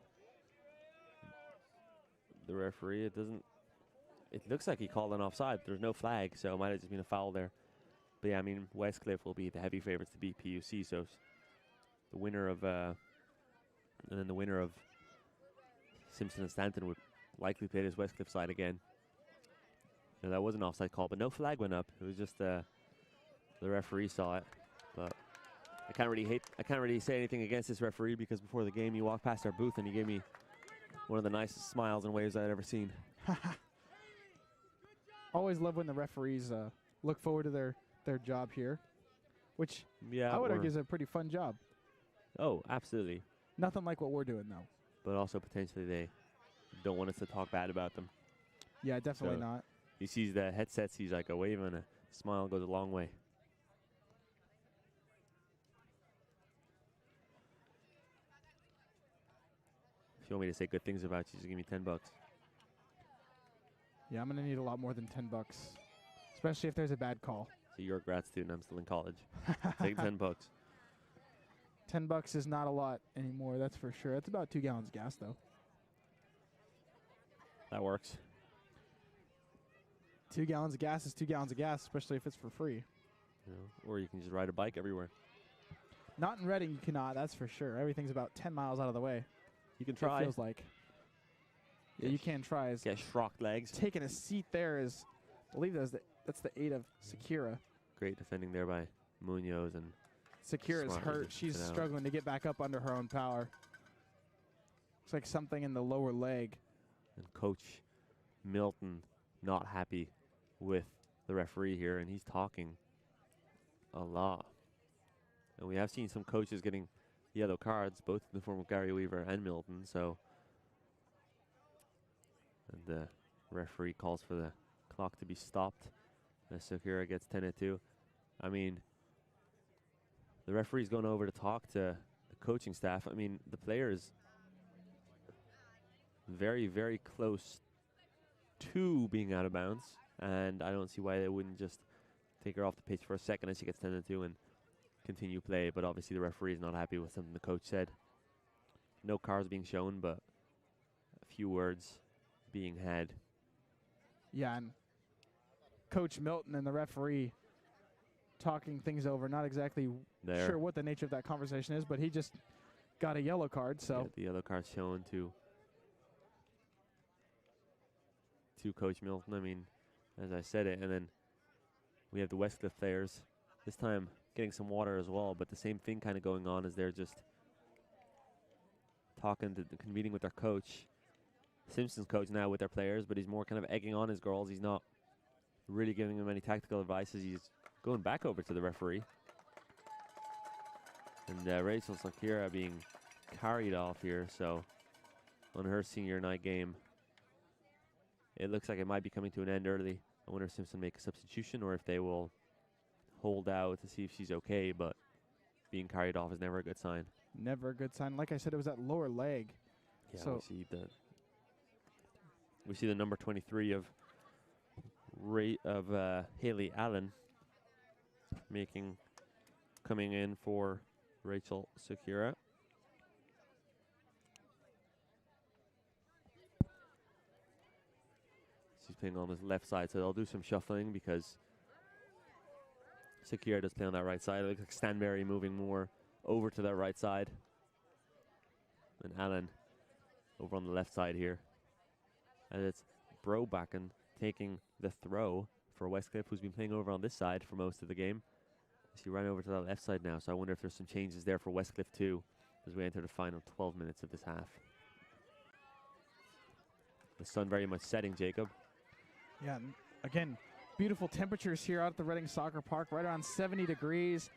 the referee. It looks like he called an offside. There's no flag, so it might have just been a foul there. But yeah, I mean, Westcliff will be the heavy favorites to beat PUC, so the winner of, and then the winner of Simpson and Stanton would likely play this Westcliff side again. No, that was an offside call, but no flag went up. It was just the referee saw it. But I can't really say anything against this referee because before the game, you walked past our booth and he gave me one of the nicest smiles and waves I'd ever seen. Always love when the referees look forward to their job here, which yeah, I would argue is a pretty fun job. Oh, absolutely. Nothing like what we're doing, though. But also potentially they don't want us to talk bad about them. Yeah, definitely not. He sees the headsets, he's like a wave and a smile goes a long way. you want me to say good things about you, just give me $10. Yeah, I'm gonna need a lot more than $10, especially if there's a bad call. So you're a grad student. I'm still in college. Take $10. $10 is not a lot anymore, that's for sure. It's about 2 gallons of gas, though. That works. 2 gallons of gas is 2 gallons of gas, especially if it's for free. You know, or you can just ride a bike everywhere. Not in Reading, you cannot, that's for sure. Everything's about 10 miles out of the way. You can try. It feels like. Yeah, you can try. Get shrocked legs. Taking a seat there is, I believe that's the 8 of Sakura. Great defending there by Munoz. And Sakura's Smart hurt. to She's get out. struggling to get back up under her own power. Looks like something in the lower leg. And Coach Milton not happy with the referee here, and he's talking a lot. And we have seen some coaches getting yellow cards, both in the form of Gary Weaver and Milton. So, and the referee calls for the clock to be stopped. As Sakura gets 10-2. I mean, the referee's going over to talk to the coaching staff. I mean, the players very, very close to being out of bounds, and I don't see why they wouldn't just take her off the pitch for a second as she gets 10-2 and continue play. But obviously the referee is not happy with something the coach said. No cards being shown, but a few words being had. Yeah, and Coach Milton and the referee talking things over. Not exactly sure what the nature of that conversation is, but he just got a yellow card. So yeah, the yellow card shown to Coach Milton. I mean, as I said it, and then we have the Westcliff players this time getting some water as well, but the same thing kind of going on as they're just talking to convening with their coach. Simpson's coach now with their players, but he's more kind of egging on his girls. He's not really giving them any tactical advice as he's going back over to the referee. And Rachel Sakura being carried off here, so on her senior night game. It looks like it might be coming to an end early. I wonder if Simpson make a substitution or if they will hold out to see if she's okay, but being carried off is never a good sign. Never a good sign. Like I said, it was that lower leg. Yeah, so we see the number 23 of Haley Allen coming in for Rachel Sakura. She's playing on his left side, so they'll do some shuffling because Sakura does play on that right side. It looks like Stanberry moving more over to that right side. And Allen over on the left side here. And it's Brobacken taking the throw for Westcliff, who's been playing over on this side for most of the game. She ran over to the left side now, so I wonder if there's some changes there for Westcliff too as we enter the final 12 minutes of this half. The sun very much setting, Jacob. Yeah, and again, beautiful temperatures here out at the Reading Soccer Park, right around 70 degrees.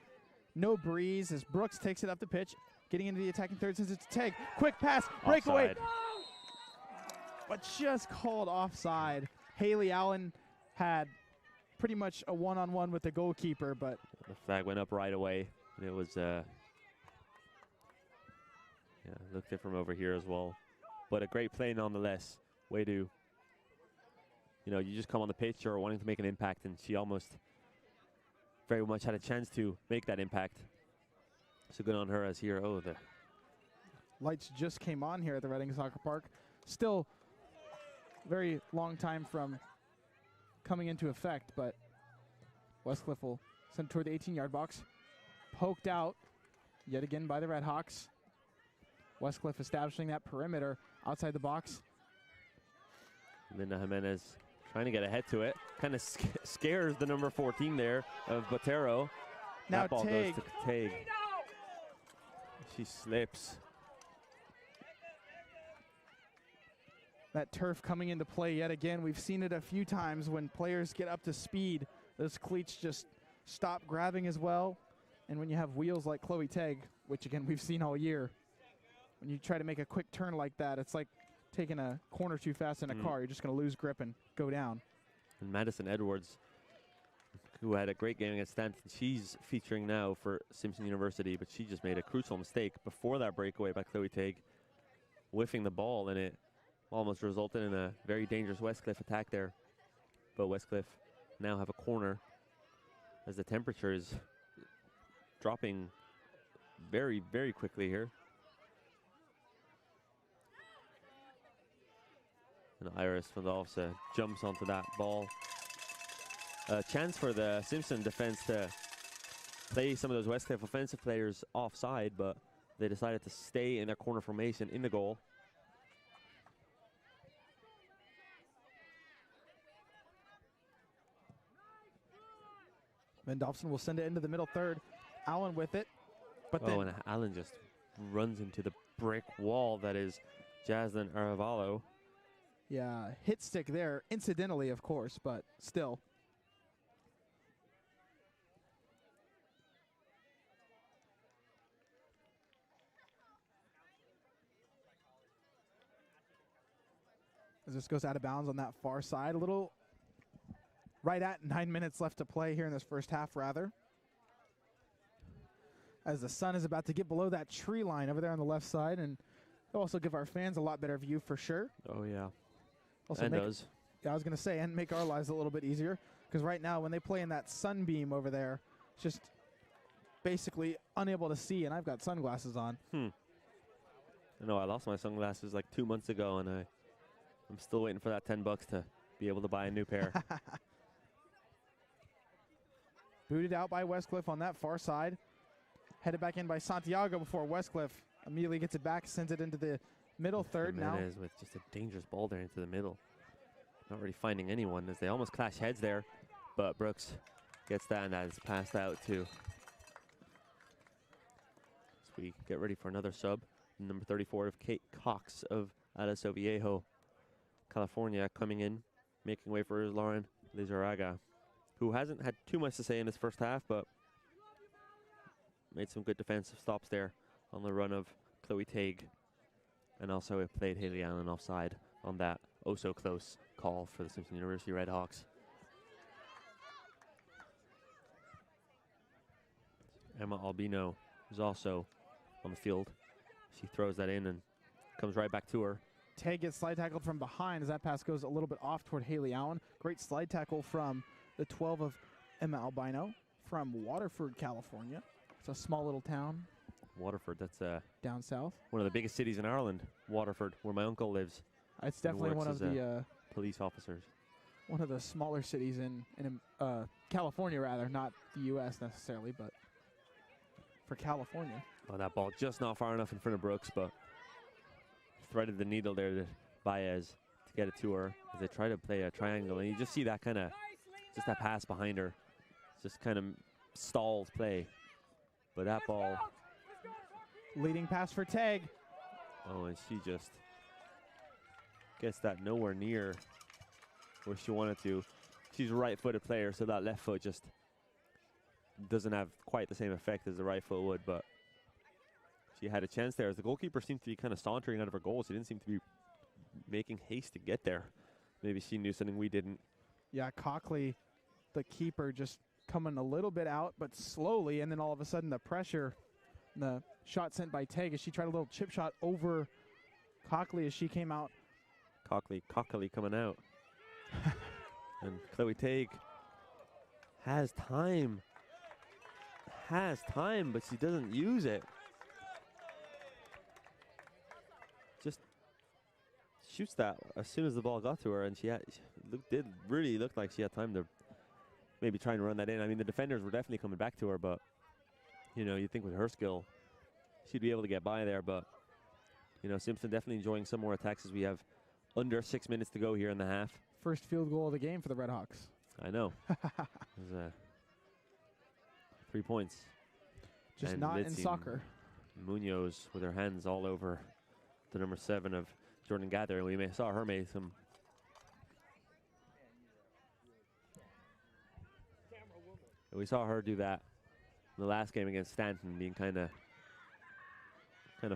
No breeze as Brooks takes it up the pitch, getting into the attacking third since it's a tag. Quick pass, breakaway. Offside. But just called offside. Haley Allen had pretty much a one-on-one with the goalkeeper, but the flag went up right away, and it was looked it from over here as well. But a great play nonetheless. Way to, you just come on the pitch or wanting to make an impact, and she almost very much had a chance to make that impact. So good on her as here. Oh, the lights just came on here at the Reading Soccer Park. Still very long time from coming into effect, but Westcliff will send toward the 18-yard box. Poked out yet again by the Redhawks. Westcliff establishing that perimeter outside the box. Linda Jimenez trying to get ahead to it. Kind of scares the number 14 there of Botero. Now that ball Tague. goes to Tague. She slips. That turf coming into play yet again. We've seen it a few times when players get up to speed. Those cleats just stop grabbing as well. And when you have wheels like Chloe Tague, which again we've seen all year, when you try to make a quick turn like that, it's like taking a corner too fast in a car. You're just going to lose grip and go down. And Madison Edwards, who had a great game against Stanton, she's featuring now for Simpson University, but she just made a crucial mistake before that breakaway by Chloe Tague. whiffing the ball, and it almost resulted in a very dangerous Westcliff attack there. But Westcliff now have a corner as the temperature is dropping very, very quickly here. And Iris Vandalfse jumps onto that ball. A chance for the Simpson defense to play some of those Westcliff offensive players offside, but they decided to stay in their corner formation in the goal. Vandalfsen will send it into the middle third. Allen with it. But then and Allen just runs into the brick wall that is Jaslyn Arevalo. yeah, hit stick there, incidentally, of course, but still. As this goes out of bounds on that far side, a little right at 9 minutes left to play here in this first half, rather. As the sun is about to get below that tree line over there on the left side, and it'll also give our fans a lot better view for sure. Oh, yeah. Also And does. Yeah, I was going to say, and make our lives a little bit easier, because right now when they play in that sunbeam over there, it's just basically unable to see, and I've got sunglasses on. I know I lost my sunglasses like 2 months ago, and I'm still waiting for that $10 to be able to buy a new pair. Booted out by Westcliff on that far side. Headed back in by Santiago before Westcliff immediately gets it back, sends it into the middle third now. Jimenez with just a dangerous ball there into the middle. Not really finding anyone as they almost clash heads there, but Brooks gets that and that is passed out too. So we get ready for another sub. Number 34 of Kate Cox of Aliso Viejo, California, coming in, making way for Lauren Lizarraga, who hasn't had too much to say in this first half, but made some good defensive stops there on the run of Chloe Tague. And also it played Haley Allen offside on that oh-so-close call for the Simpson University Redhawks. Emma Albino is also on the field. She throws that in and comes right back to her. Tay gets slide tackled from behind as that pass goes a little bit off toward Haley Allen. Great slide tackle from the 12 of Emma Albino from Waterford, California. It's a small little town. Waterford, that's down south. one of the biggest cities in Ireland, Waterford, where my uncle lives. It's definitely one of the police officers. one of the smaller cities in California, rather, not the U.S. necessarily, but for California. Oh, that ball just not far enough in front of Brooks, but threaded the needle there to Baez to get it to her as they try to play a triangle. And you just see that kind of, just that pass behind her. Just kind of stalls play. But that ball. Leading pass for Tag. Oh, and she just gets that nowhere near where she wanted to. She's a right-footed player, so that left foot just doesn't have quite the same effect as the right foot would, but she had a chance there. As the goalkeeper seemed to be kind of sauntering out of her goal, she didn't seem to be making haste to get there. Maybe she knew something we didn't. Yeah, Cockley, the keeper, just coming a little bit out, but slowly, and then all of a sudden the pressure, the shot sent by Tag as she tried a little chip shot over Cockley as she came out. Cockley coming out. And Chloe Tague has time, but she doesn't use it. Just shoots that as soon as the ball got to her, and she did really look like she had time to maybe try and run that in. I mean, the defenders were definitely coming back to her, but you know, you think with her skill, she'd be able to get by there. But you know, Simpson definitely enjoying some more attacks as we have under 6 minutes to go here in the half. First field goal of the game for the Redhawks. I know. There's 3 points. Just and not in Litzy soccer. Munoz with her hands all over the number 7 of Jordan Gather. And we saw her make some. We saw her do that in the last game against Stanton, being kind of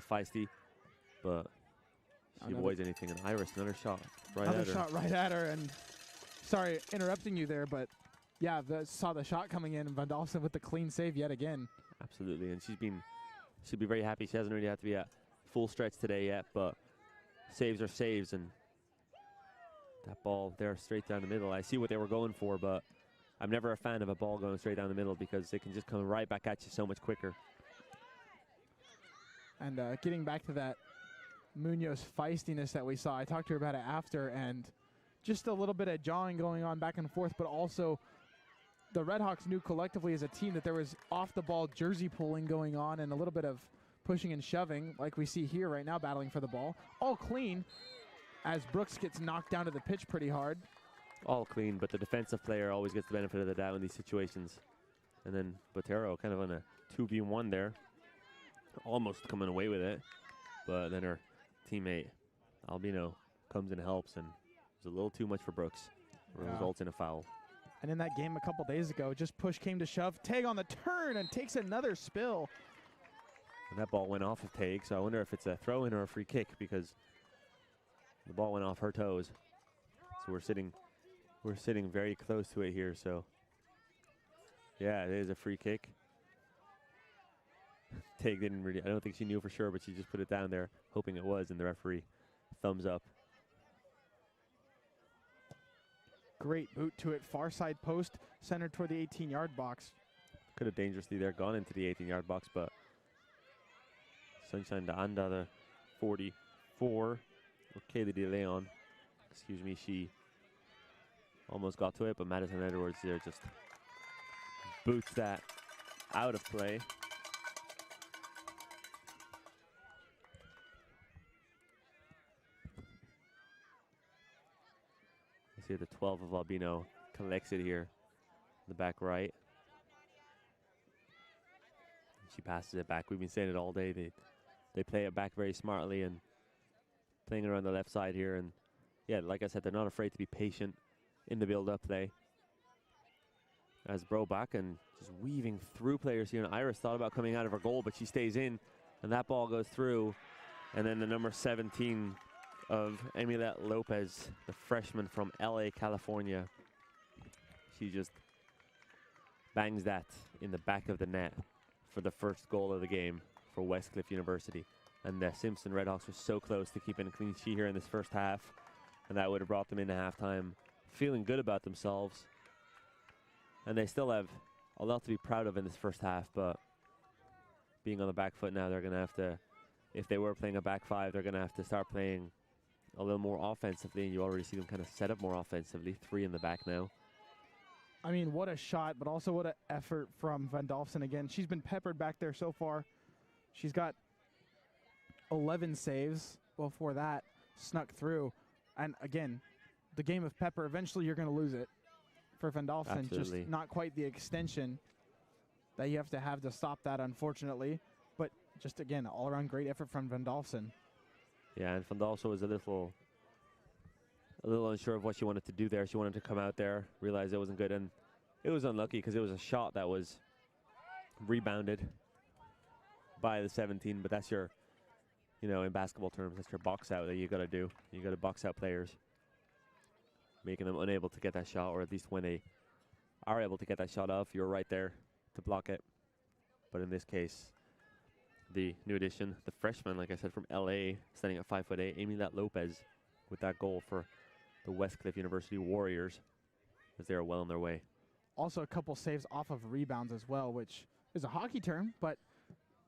feisty, but she avoids anything. And Iris, another shot right at her. Another shot right at her, and sorry, interrupting you there, but yeah, saw the shot coming in, and Vandalfsen with the clean save yet again. Absolutely, and she'd be very happy. She hasn't really had to be at full stretch today yet, but saves are saves, and that ball there straight down the middle. I see what they were going for, but I'm never a fan of a ball going straight down the middle because it can just come right back at you so much quicker. And getting back to that Munoz feistiness that we saw, I talked to her about it after, and just a little bit of jawing going on back and forth, but also the Redhawks knew collectively as a team that there was off-the-ball jersey pulling going on and a little bit of pushing and shoving like we see here right now, battling for the ball. All clean as Brooks gets knocked down to the pitch pretty hard. All clean, but the defensive player always gets the benefit of the doubt in these situations. And then Botero kind of on a 2v1 there, almost coming away with it, but then her teammate Albino comes and helps, and it was a little too much for Brooks. Results in a foul. And in that game a couple days ago, just push came to shove. Tag on the turn and takes another spill. And that ball went off of Tague, so I wonder if it's a throw-in or a free kick because the ball went off her toes. So we're sitting very close to it here. So yeah, it is a free kick. Tague didn't really, I don't think she knew for sure, but she just put it down there, hoping it was, and the referee thumbs up. Great boot to it, far side post, centered toward the 18-yard box. Could have dangerously there gone into the 18-yard box, but Sunshine de Anda, the 44, Kaylee De Leon, excuse me, she almost got to it, but Madison Edwards there just boots that out of play. See the 12 of Albino collects it here in the back right. She passes it back. We've been saying it all day. They play it back very smartly and playing around the left side here. And yeah, like I said, they're not afraid to be patient in the build-up play. As Broback and just weaving through players here. And Iris thought about coming out of her goal, but she stays in. And that ball goes through. And then the number 17 of Emilette Lopez, the freshman from LA, California. She just bangs that in the back of the net for the first goal of the game for Westcliff University. And the Simpson Redhawks were so close to keeping a clean sheet here in this first half, and that would have brought them into halftime feeling good about themselves. And they still have a lot to be proud of in this first half, but being on the back foot now, they're going to have to, if they were playing a back five, they're going to have to start playing a little more offensively, and you already see them kind of set up more offensively. 3 in the back now. I mean, what a shot, but also what an effort from Van Dolfsen again. She's been peppered back there so far. She's got 11 saves before that, snuck through. And again, the game of pepper, eventually you're going to lose it. For Van Dolfsen, Absolutely. just not quite the extension that you have to stop that, unfortunately. But just, again, all-around great effort from Van Dolfsen. Yeah, and Van Dolfsen was a little unsure of what she wanted to do there. She wanted to come out there, realize it wasn't good, and it was unlucky because it was a shot that was rebounded by the 17, but that's your, in basketball terms, that's your box out that you got to do. You got to box out players, making them unable to get that shot, or at least when they are able to get that shot off, you're right there to block it. But in this case, the new addition, the freshman, like I said, from LA, standing at 5'8", Emilette Lopez, with that goal for the Westcliff University Warriors, as they are well on their way. Also a couple saves off of rebounds as well, which is a hockey term, but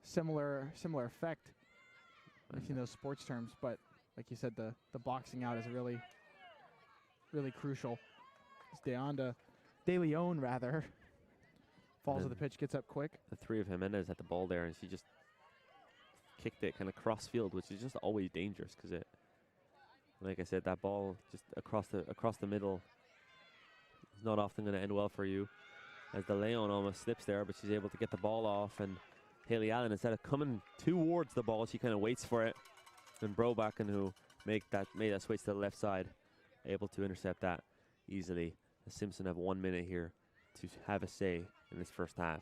similar effect. I've seen those sports terms, but like you said, the boxing out is really, really crucial. It's De Leon, rather, falls to the pitch, gets up quick. The 3 of Jimenez at the ball there, and she just kicked it kind of cross field, which is just always dangerous because it, like I said, that ball just across the middle is not often going to end well for you. As De Leon almost slips there, but she's able to get the ball off, and Haley Allen, instead of coming towards the ball, she kind of waits for it. And Brobacken, who made that switch to the left side, able to intercept that easily. The Simpson have 1 minute here to have a say in this first half.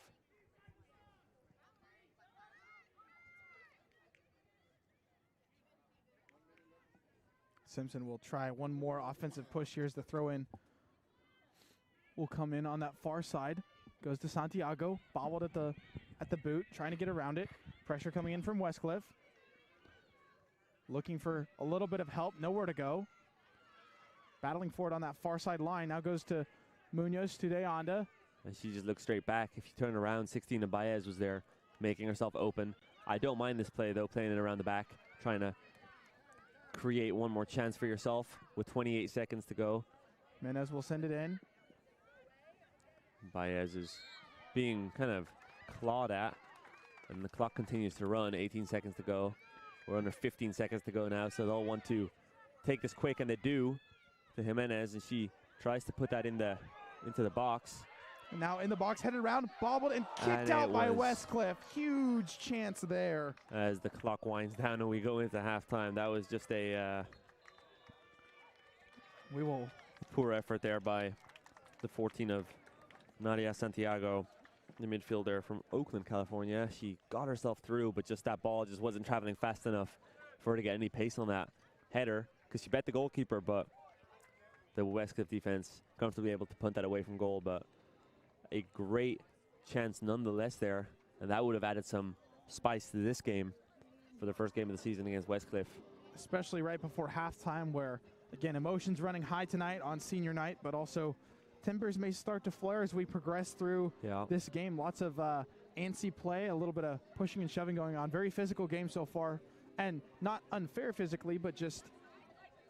Simpson will try one more offensive push. Here's the throw in. Will come in on that far side. Goes to Santiago. Bobbled at the boot, trying to get around it. Pressure coming in from Westcliff. looking for a little bit of help, nowhere to go. Battling for it on that far side line. Now goes to Munoz, to Deanda. And she just looked straight back. If you turn around, 16 Baez was there, making herself open. I don't mind this play, though, playing it around the back, trying to create one more chance for yourself with 28 seconds to go. Menez will send it in. Baez is being kind of clawed at, and the clock continues to run. 18 seconds to go. We're under 15 seconds to go now, so they'll want to take this quick, and they do, to Jimenez, and she tries to put that into the box. Now in the box, headed around, bobbled, and kicked out by Westcliff. Huge chance there. As the clock winds down and we go into halftime, that was just a poor effort there by the 14 of Nadia Santiago, the midfielder from Oakland, California. She got herself through, but just that ball just wasn't traveling fast enough for her to get any pace on that header, because she bet the goalkeeper, but the Westcliff defense comfortably able to punt that away from goal. But a great chance nonetheless there, and that would have added some spice to this game for the first game of the season against Westcliff. Especially right before halftime, where, again, emotions running high tonight on senior night, but also tempers may start to flare as we progress through this game. Lots of antsy play, a little bit of pushing and shoving going on. Very physical game so far, and not unfair physically, but just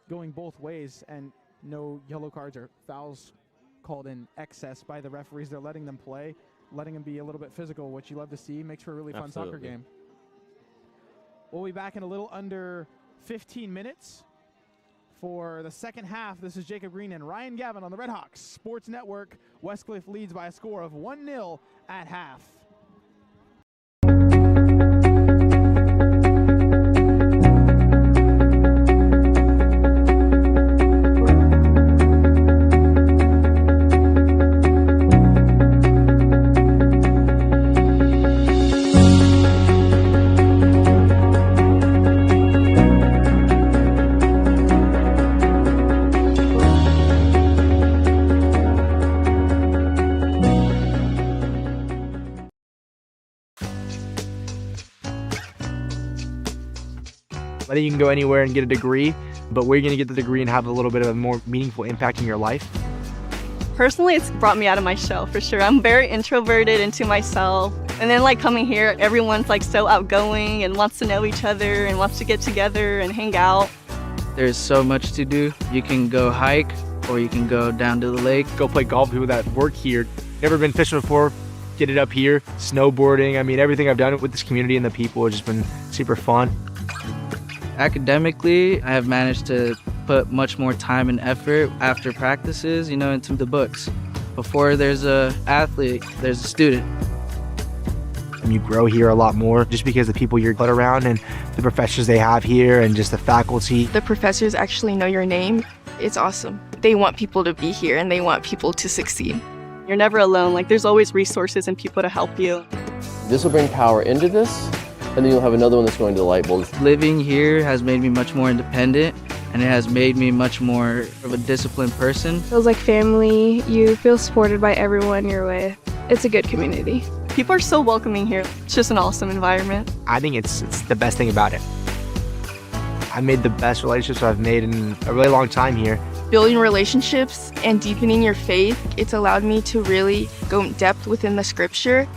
going both ways, and no yellow cards or fouls called in excess by the referees. They're letting them play, letting them be a little bit physical, which you love to see. Makes for a really fun soccer game. We'll be back in a little under 15 minutes for the second half. This is Jacob Green and Ryan Gavin on the Red Hawks Sports Network. Westcliff leads by a score of 1-0 at half. I think you can go anywhere and get a degree, but where you're going to get the degree and have a little bit of a more meaningful impact in your life. Personally, it's brought me out of my shell for sure. I'm very introverted into myself. And then like coming here, everyone's like so outgoing and wants to know each other and wants to get together and hang out. There's so much to do. You can go hike or you can go down to the lake. Go play golf. People that work here, never been fishing before, get it up here. Snowboarding. I mean, everything I've done with this community and the people has just been super fun. Academically, I have managed to put much more time and effort after practices, into the books. Before there's an athlete, there's a student. And you grow here a lot more just because the people you're put around and the professors they have here and just the faculty. The professors actually know your name. It's awesome. They want people to be here and they want people to succeed. You're never alone. Like there's always resources and people to help you. This will bring power into this, and then you'll have another one that's going to the light bulb. Living here has made me much more independent, and it has made me much more of a disciplined person. Feels like family. You feel supported by everyone you're with. It's a good community. People are so welcoming here. It's just an awesome environment. I think it's the best thing about it. I made the best relationships I've made in a really long time here. Building relationships and deepening your faith, it's allowed me to really go in depth within the scripture.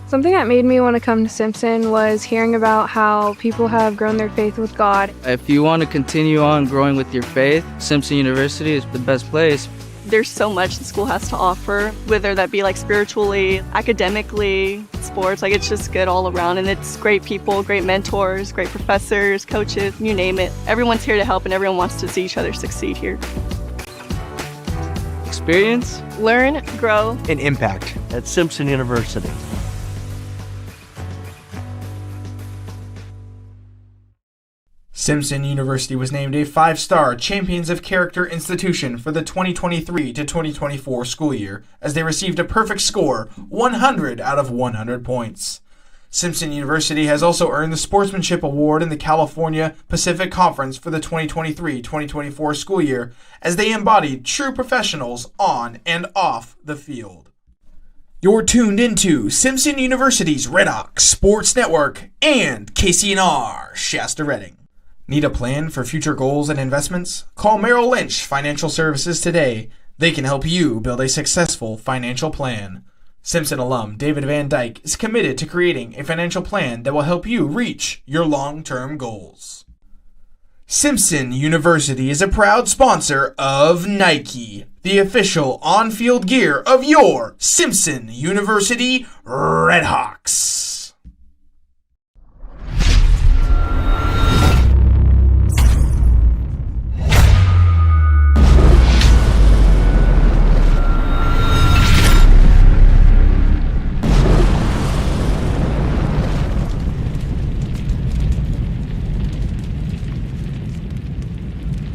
Something that made me want to come to Simpson was hearing about how people have grown their faith with God. If you want to continue on growing with your faith, Simpson University is the best place. There's so much the school has to offer, whether that be like spiritually, academically, sports. Like it's just good all around, and it's great people, great mentors, great professors, coaches, you name it. Everyone's here to help and everyone wants to see each other succeed here. Experience, learn, grow, and impact at Simpson University. Simpson University was named a 5-star Champions of Character institution for the 2023 to 2024 school year, as they received a perfect score, 100 out of 100 points. Simpson University has also earned the Sportsmanship Award in the California Pacific Conference for the 2023-2024 school year, as they embodied true professionals on and off the field. You're tuned into Simpson University's Red Hawks Sports Network and KCNR Shasta Redding. Need a plan for future goals and investments? Call Merrill Lynch Financial Services today. They can help you build a successful financial plan. Simpson alum David Van Dyke is committed to creating a financial plan that will help you reach your long-term goals. Simpson University is a proud sponsor of Nike, the official on-field gear of your Simpson University Redhawks.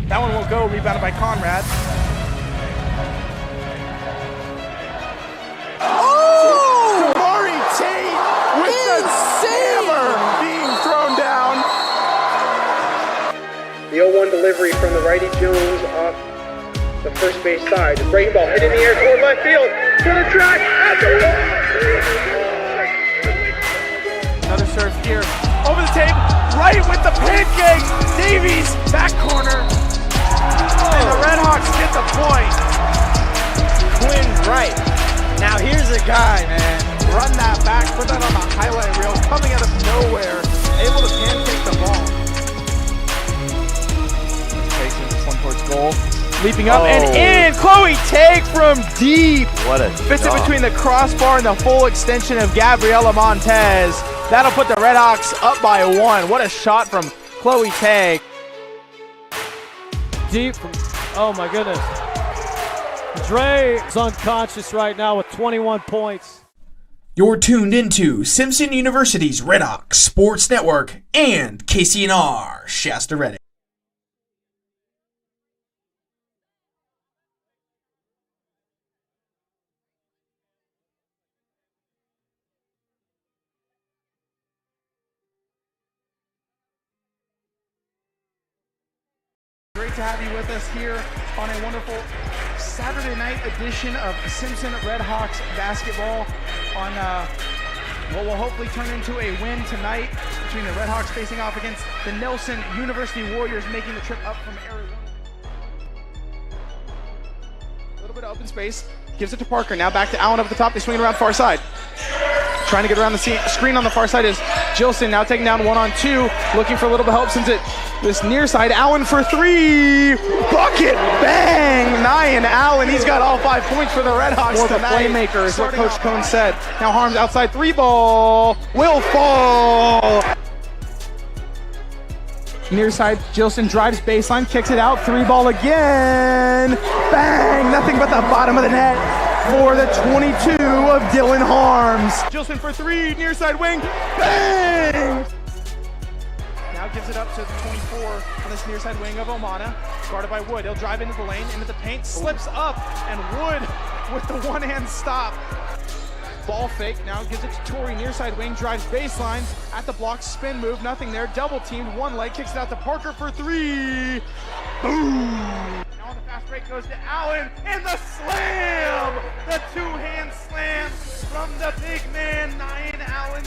That one will go, rebounded by Conrad. Oh! Maury Tate with the hammer being thrown down. The 0-1 delivery from the righty Jones off the first base side. Breaking ball hit in the air toward left field. To the track at the wall. Another serve here. Over the tape, right with the pancake. Davies, back corner. And the Redhawks get the point. Quinn Wright. Now here's a guy, man. Run that back, put that on the highlight reel, coming out of nowhere, able to pancake the ball. Takes this one towards goal. Leaping up and in. Chloe Take from deep. What a fits it between the crossbar and the full extension of Gabriela Montez. That'll put the Redhawks up by 1. What a shot from Chloe Take. Deep from, oh my goodness. Dre is unconscious right now with 21 points. You're tuned into Simpson University's Redhawks Sports Network and KCNR Shasta Reddick. Great to have you with us here on a wonderful Saturday night edition of Simpson Redhawks basketball on what will hopefully turn into a win tonight between the Redhawks facing off against the Nelson University Warriors, making the trip up from Arizona. A little bit of open space, gives it to Parker. Now back to Allen up at the top. They swing it around far side. Trying to get around the screen on the far side is Jilson, now taking down 1-on-2, looking for a little bit of help, sends it this near side. Allen for 3, bucket, bang! Nyan Allen, he's got all 5 points for the Redhawks tonight. More of a playmaker is what Coach Cohn said. Now Harms outside, 3 ball, will fall. Near side, Jilson drives baseline, kicks it out, 3 ball again, bang! Nothing but the bottom of the net for the 22 of Dylan Harms. Jilson for 3, near side wing, bang! Now gives it up to the 24 on this near side wing of Omana, guarded by Wood. He'll drive into the lane, into the paint, slips up, and Wood with the one-hand stop. Ball fake, now gives it to Torrey, near side wing, drives baseline, at the block, spin move, nothing there, double teamed, one leg, kicks it out to Parker for 3, boom! Now on the fast break goes to Allen, and the slam! The two-hand slam from the big man, Nyan Allen.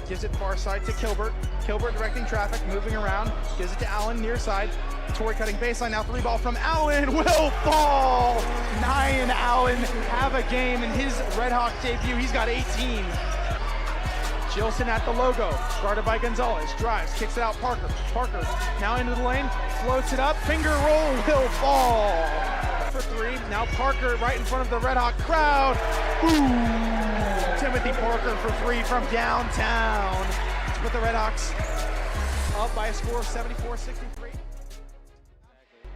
Gives it far side to Kilbert. Kilbert directing traffic, moving around. Gives it to Allen, near side. Torrey cutting baseline, now 3 ball from Allen. Will fall! Nyan Allen have a game in his Redhawk debut. He's got 18. Jilson at the logo, guarded by Gonzalez. Drives, kicks it out, Parker. Parker now into the lane, floats it up. Finger roll, will fall. For 3, now Parker right in front of the Redhawk crowd. Boom! Timothy Parker for 3 from downtown to put the Redhawks up by a score of 74-63.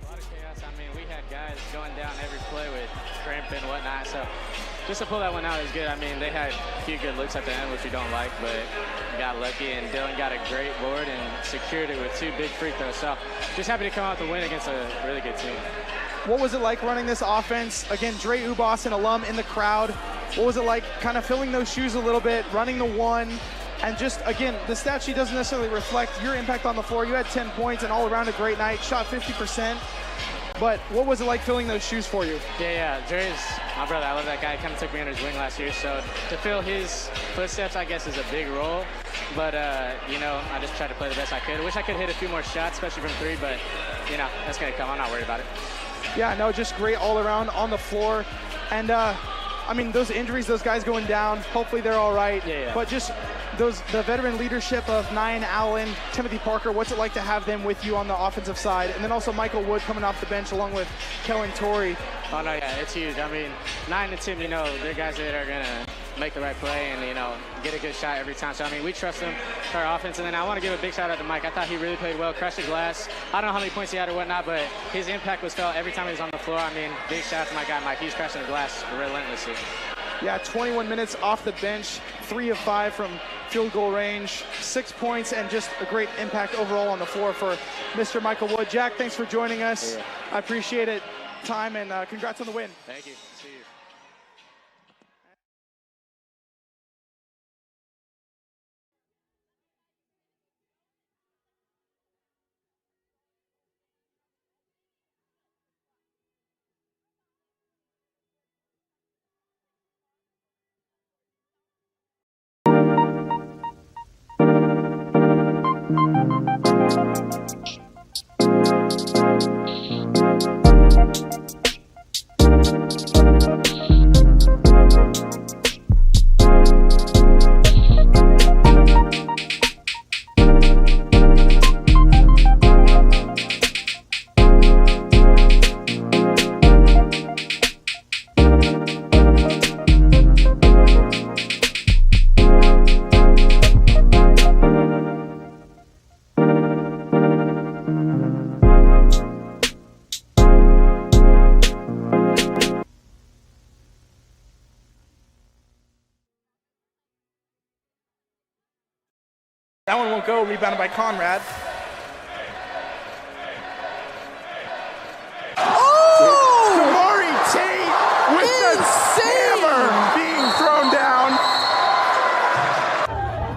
A lot of chaos. I mean, we had guys going down every play with cramp and whatnot, so just to pull that one out is good. I mean, they had a few good looks at the end, which we don't like, but we got lucky, and Dylan got a great board and secured it with 2 big free throws. So just happy to come out to win against a really good team. What was it like running this offense? Again, Dre Ubas, an alum in the crowd. What was it like kind of filling those shoes a little bit, running the 1, and just, again, the stat sheet doesn't necessarily reflect your impact on the floor. You had 10 points and all around a great night, shot 50%. But what was it like filling those shoes for you? Yeah, Dre's my brother. I love that guy. Kind of took me under his wing last year, so to fill his footsteps, I guess, is a big role. But, you know, I just tried to play the best I could. Wish I could hit a few more shots, especially from three, but, you know, that's going to come. I'm not worried about it. Yeah, no, just great all around on the floor. And, I mean, those injuries, those guys going down, hopefully they're all right. Yeah. But just the veteran leadership of Nyan Allen, Timothy Parker, what's it like to have them with you on the offensive side? And then also Michael Wood coming off the bench along with Kellen Torrey. Oh, no, yeah, it's huge. I mean, Nyan and Tim, you know, they're guys that are going to make the right play and, you know, get a good shot every time. So, I mean, we trust them for our offense. And then I want to give a big shout out to Mike. I thought he really played well, crushed the glass. I don't know how many points he had or whatnot, but his impact was felt every time he was on the floor. I mean, big shout out to my guy, Mike. He's crushing the glass relentlessly. Yeah, 21 minutes off the bench, 3 of 5 from field goal range, 6 points, and just a great impact overall on the floor for Mr. Michael Wood. Jack, thanks for joining us. I appreciate it. Time, and congrats on the win. Thank you. See you. That one won't go, rebounded by Conrad. Kamari Tate with the hammer being thrown down.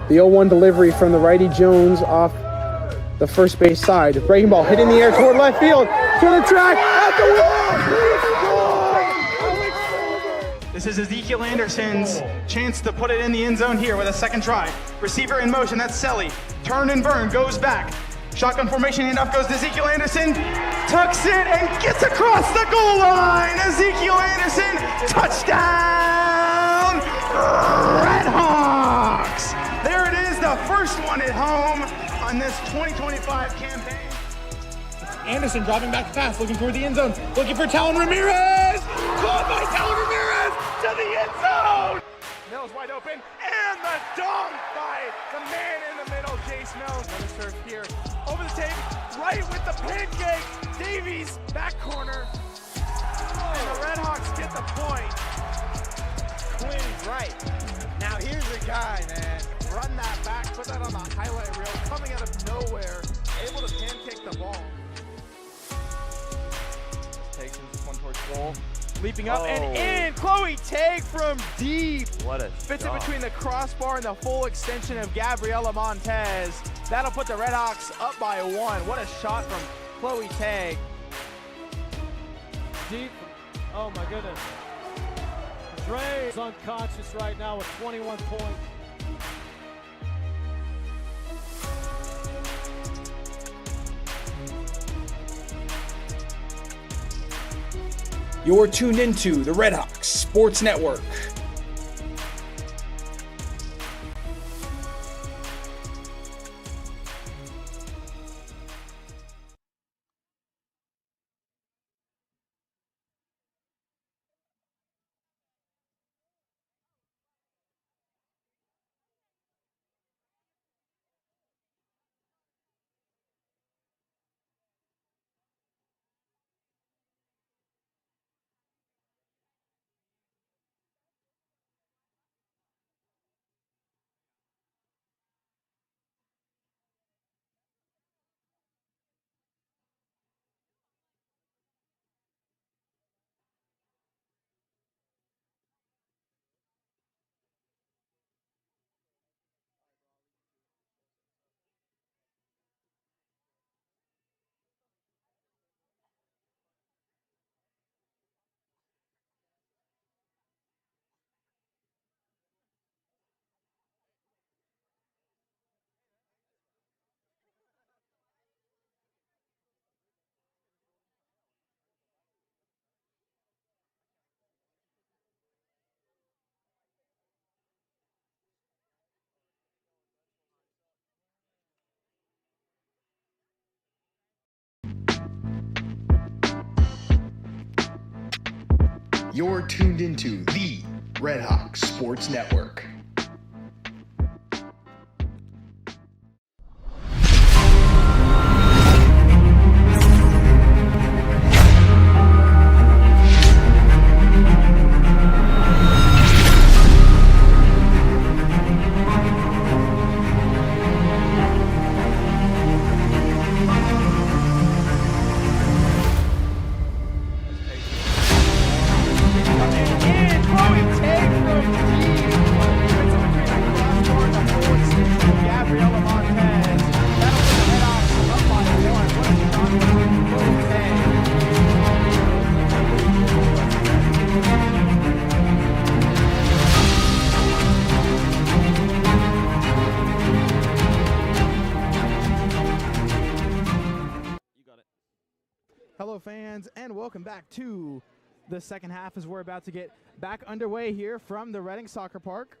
The 0-1 delivery from the righty Jones off the first base side. Breaking ball hit in the air toward left field. To the track, at the wall. This is Ezekiel Anderson's chance to put it in the end zone here with a second try. Receiver in motion, that's Selly. Turn and burn, goes back. Shotgun formation, handoff goes to Ezekiel Anderson. Tucks it and gets across the goal line. Ezekiel Anderson, touchdown, Red Hawks. There it is, the first one at home on this 2025 campaign. Anderson dropping back fast, looking toward the end zone, looking for Talon Ramirez. Caught by Talon Ramirez to the end zone. Mills wide open, and the dunk by the man in the middle, Jace Mills. Another serve here, over the tape, right with the pancake. Davies, back corner, and the Red Hawks get the point. Quinn right. Now here's a guy, man. Run that back, put that on the highlight reel, coming out of nowhere, able to pancake the ball. Takes him just one towards goal. Leaping up and in. Chloe Tague from deep. What a Fits shot. it between the crossbar and the full extension of Gabriela Montez. That'll put the Red Hawks up by 1. What a shot from Chloe Tague. Deep. Oh my goodness. Dre is unconscious right now with 21 points. You're tuned into the Red Hawks Sports Network. You're tuned into the Red Hawk Sports Network. Hello, fans, and welcome back to the second half as we're about to get back underway here from the Reading Soccer Park.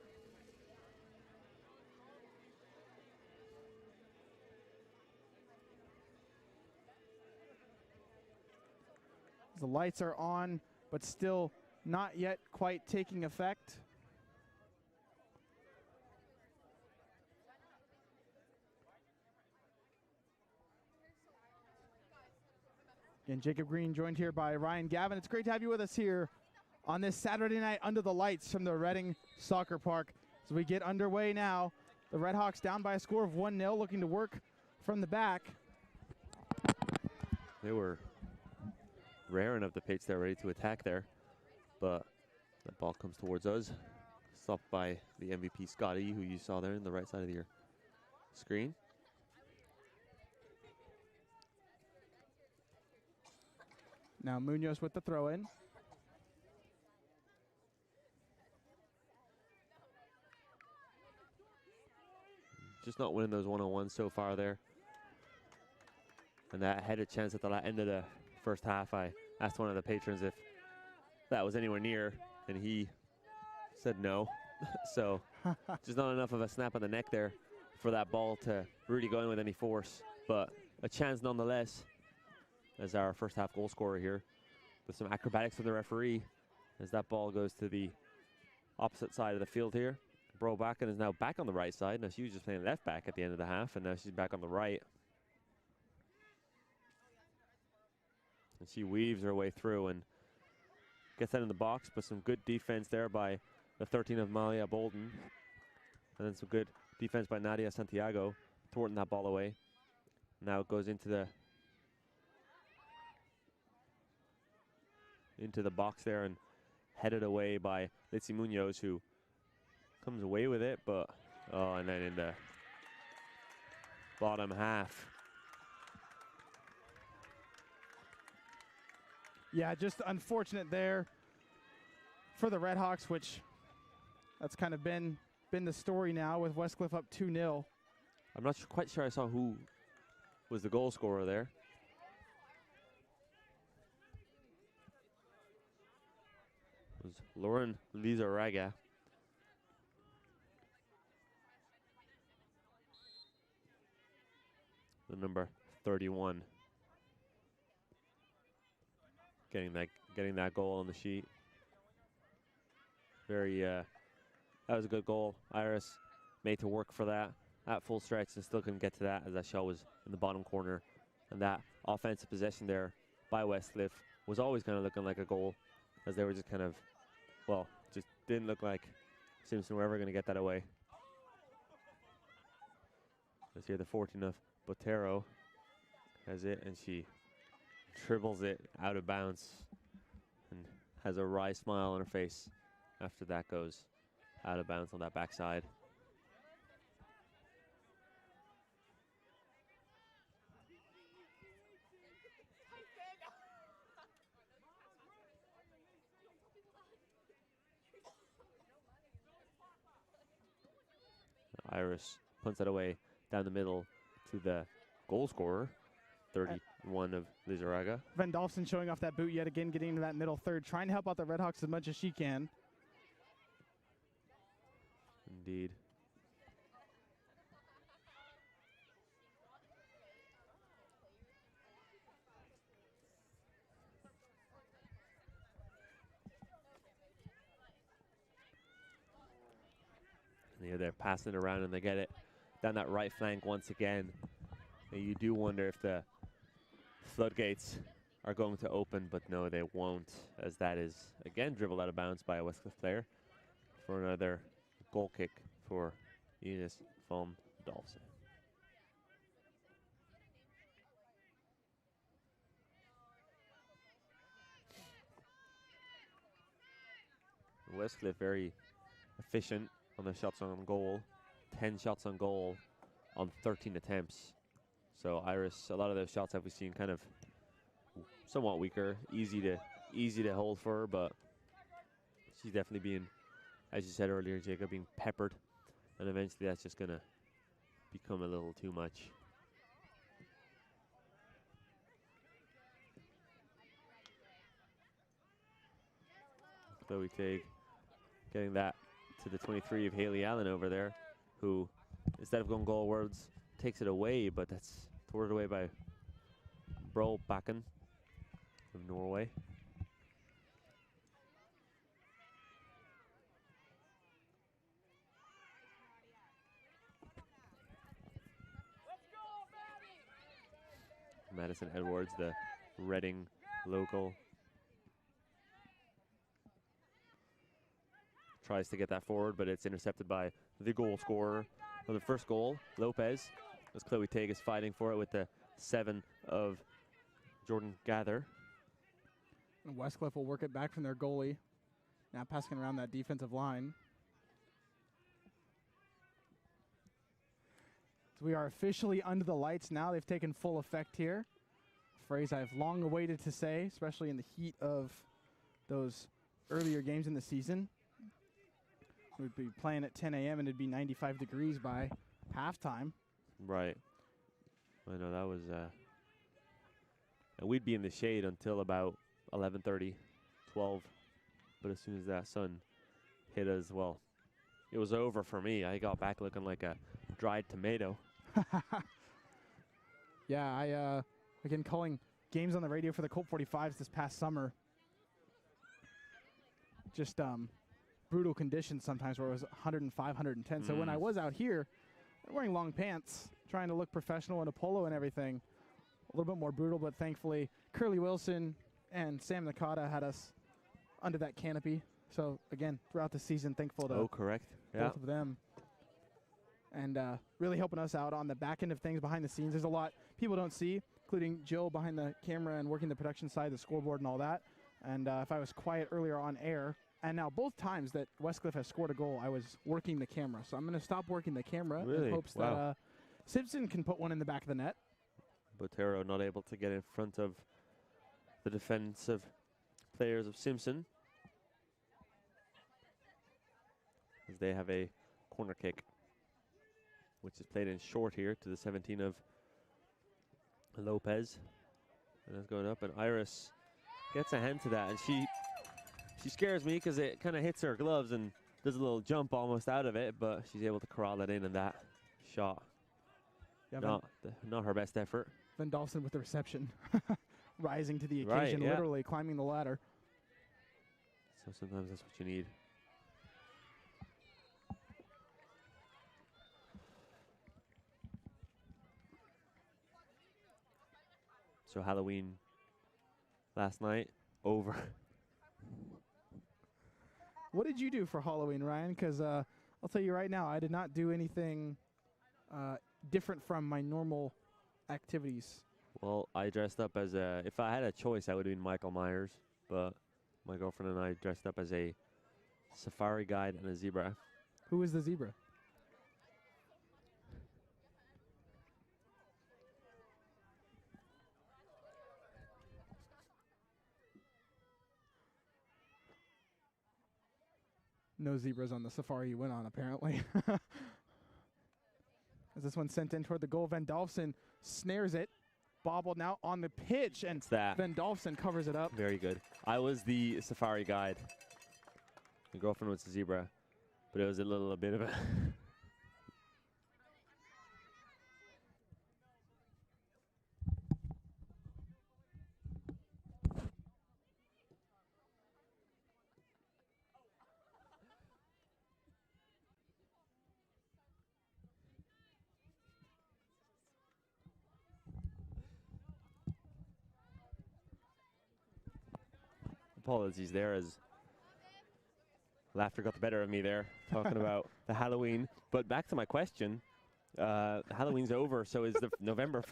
The lights are on, but still not yet quite taking effect. Again, Jacob Green joined here by Ryan Gavin. It's great to have you with us here on this Saturday night under the lights from the Reading Soccer Park. As we get underway now, the Red Hawks down by a score of 1-0, looking to work from the back. They were raring up the pitch there, ready to attack there, but the ball comes towards us, stopped by the MVP Scotty, who you saw there in the right side of your screen. Now Munoz with the throw in. Just not winning those one-on-ones so far there. And that headed chance at the end of the first half, I asked one of the patrons if that was anywhere near, and he said no. So just not enough of a snap on the neck there for that ball to really go in with any force, but a chance nonetheless as our first half goal scorer here, with some acrobatics from the referee as that ball goes to the opposite side of the field here. Bro Backen is now back on the right side. Now she was just playing left back at the end of the half, and now she's back on the right. And she weaves her way through and gets that in the box, but some good defense there by the 13 of Malia Bolden. And then some good defense by Nadia Santiago, thwarting that ball away. Now it goes into the box there and headed away by Litzy Munoz, who comes away with it, but and then in the bottom half. Yeah, just unfortunate there for the Red Hawks, which that's kind of been the story now with Westcliff up 2-0. I'm not quite sure I saw who was the goal scorer there. It was Lauren Lizarraga. The number 31. Getting that goal on the sheet. That was a good goal. Iris made to work for that at full stretch and still couldn't get to that as that shot was in the bottom corner. And that offensive possession there by Westcliff was always kind of looking like a goal, as they were just kind of, well, just didn't look like Simpson were ever going to get that away. Let's hear the 14 of Botero has it, and she dribbles it out of bounds and has a wry smile on her face after that goes out of bounds on that backside. Iris punts it away down the middle to the goal scorer, 31 of Lizarraga. Van Dolfsen showing off that boot yet again, getting into that middle third, trying to help out the Red Hawks as much as she can. Indeed. they're passing it around and they get it down that right flank once again. And you do wonder if the floodgates are going to open, but no, they won't, as that is again dribbled out of bounds by a Westcliff player for another goal kick for Eunice von Dolphin. Westcliff very efficient on their shots on goal. 10 shots on goal on 13 attempts. So Iris, a lot of those shots have we seen kind of somewhat weaker, easy to hold for her, but she's definitely being, as you said earlier, Jacob, being peppered, and eventually that's just gonna become a little too much. Chloe Teague getting that to the 23 of Haley Allen over there, who, instead of going goalwards, takes it away, but that's thwarted away by Bro Bakken of Norway. Madison Edwards, the Reading local, tries to get that forward, but it's intercepted by the goal scorer of the first goal, Lopez, as Chloe Teague is fighting for it with the 7 of Jordan Gather. And Westcliff will work it back from their goalie. Now passing around that defensive line. So we are officially under the lights now. They've taken full effect here. A phrase I've long awaited to say, especially in the heat of those earlier games in the season. We'd be playing at 10 a.m. and it'd be 95 degrees by halftime. Right. I know that was, and we'd be in the shade until about 11:30, 12. But as soon as that sun hit us, well, it was over for me. I got back looking like a dried tomato. Yeah, I again calling games on the radio for the Colt 45s this past summer. Just brutal conditions sometimes where it was 105, 110. So when I was out here wearing long pants, trying to look professional in a polo and everything, a little bit more brutal, but thankfully Curly Wilson and Sam Nakata had us under that canopy. So again, throughout the season, thankful to both of them. And really helping us out on the back end of things behind the scenes. There's a lot people don't see, including Jill behind the camera and working the production side, the scoreboard and all that. And if I was quiet earlier on air, and now both times that Westcliff has scored a goal, I was working the camera. So I'm going to stop working the camera in hopes that Simpson can put one in the back of the net. Botero not able to get in front of the defensive players of Simpson, as they have a corner kick, which is played in short here to the 17 of Lopez. And that's going up, and Iris gets a hand to that, and she scares me because it kind of hits her gloves and does a little jump almost out of it, but she's able to corral that in, and that shot, not her best effort. Van Dalston with the reception, rising to the occasion, literally climbing the ladder. So sometimes that's what you need. So Halloween last night, over. What did you do for Halloween, Ryan? Because I'll tell you right now, I did not do anything different from my normal activities. Well, I dressed up as a, if I had a choice, I would have been Michael Myers, but my girlfriend and I dressed up as a safari guide and a zebra. Who is the zebra? No zebras on the safari you went on, apparently. As this one sent in toward the goal, Van Dolphin snares it. Bobbled now on the pitch, and Van Dolphin covers it up. Very good. I was the safari guide. My girlfriend was the zebra, but it was a bit of a apologies there as laughter got the better of me there, talking about the Halloween. But back to my question. Halloween's over, so is the November.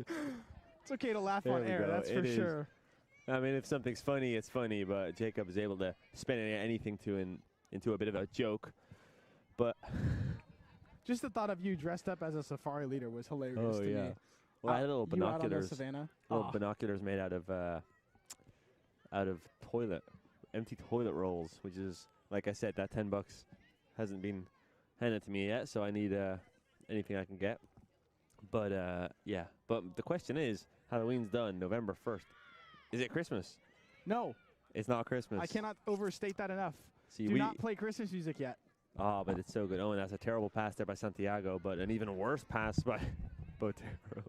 It's okay to laugh There on we air, go. that's for It is. sure. I mean, if something's funny, it's funny, but Jacob is able to spin anything into a bit of a joke. But just the thought of you dressed up as a safari leader was hilarious to me. Well, I had little You out on the binoculars. savannah? Little Aw. binoculars made out of empty toilet rolls, which is, like I said, that $10 hasn't been handed to me yet, so I need anything I can get. But yeah, but the question is, Halloween's done, November 1st. Is it Christmas? No. It's not Christmas. I cannot overstate that enough. See, Do not play Christmas music yet. Oh, but it's so good. Oh, and that's a terrible pass there by Santiago, but an even worse pass by Botero.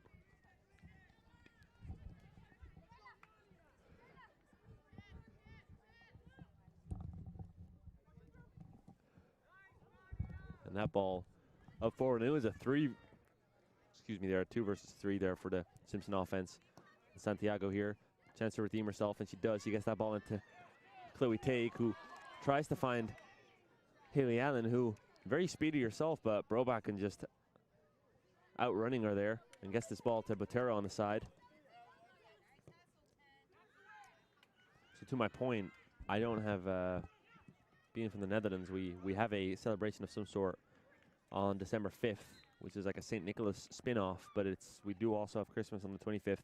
And that ball up forward. And it was a 2 versus 3 there for the Simpson offense. And Santiago here, chance to redeem herself, and she does. She gets that ball into Chloe Tague, who tries to find Haley Allen, who very speedy herself, but Brobacken just outrunning her there and gets this ball to Botero on the side. So to my point, I don't have, being from the Netherlands, we have a celebration of some sort on December 5th, which is like a St. Nicholas spin-off, but we do also have Christmas on the 25th.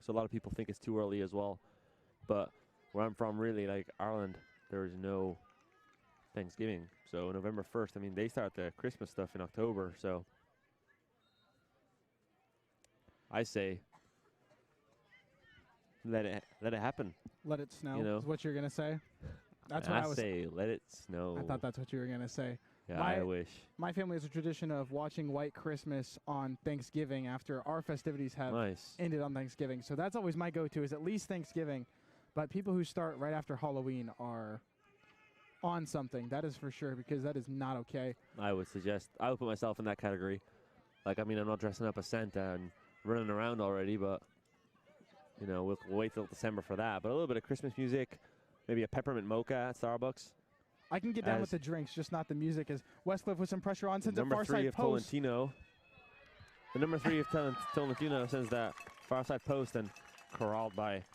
So a lot of people think it's too early as well. But where I'm from, really, like Ireland, there is no Thanksgiving. So November 1st, I mean, they start the Christmas stuff in October. So I say, let it happen. Let it snow, You know? is what you're going to say? That's what I was say, let it snow. I thought that's what you were going to say. Yeah, I wish. My family has a tradition of watching White Christmas on Thanksgiving after our festivities have ended on Thanksgiving. So that's always my go-to, is at least Thanksgiving. But people who start right after Halloween are on something. That is for sure, because that is not okay. I would put myself in that category. Like, I mean, I'm not dressing up as Santa and running around already, but, you know, we'll wait till December for that. But a little bit of Christmas music, maybe a peppermint mocha at Starbucks. I can get down with the drinks, just not the music. As Westcliff with some pressure on, sends a Number far 3 side of post. Tolentino. The number 3 of Tolentino sends that far side post and corralled by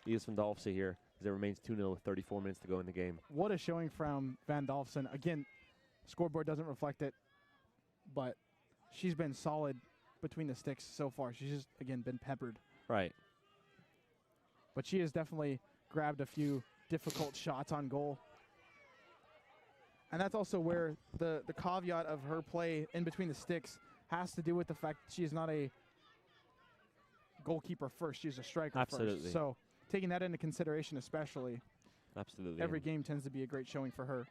Iris van Dalfsen here as it remains 2-0 with 34 minutes to go in the game. What a showing from Van Dalfsen. Again, scoreboard doesn't reflect it, but she's been solid between the sticks so far. She's just, again, been peppered. Right. But she has definitely grabbed a few difficult shots on goal. And that's also where the caveat of her play in between the sticks has to do with the fact that she is not a goalkeeper first. She's a striker first. So taking that into consideration especially. Absolutely. Every game tends to be a great showing for her.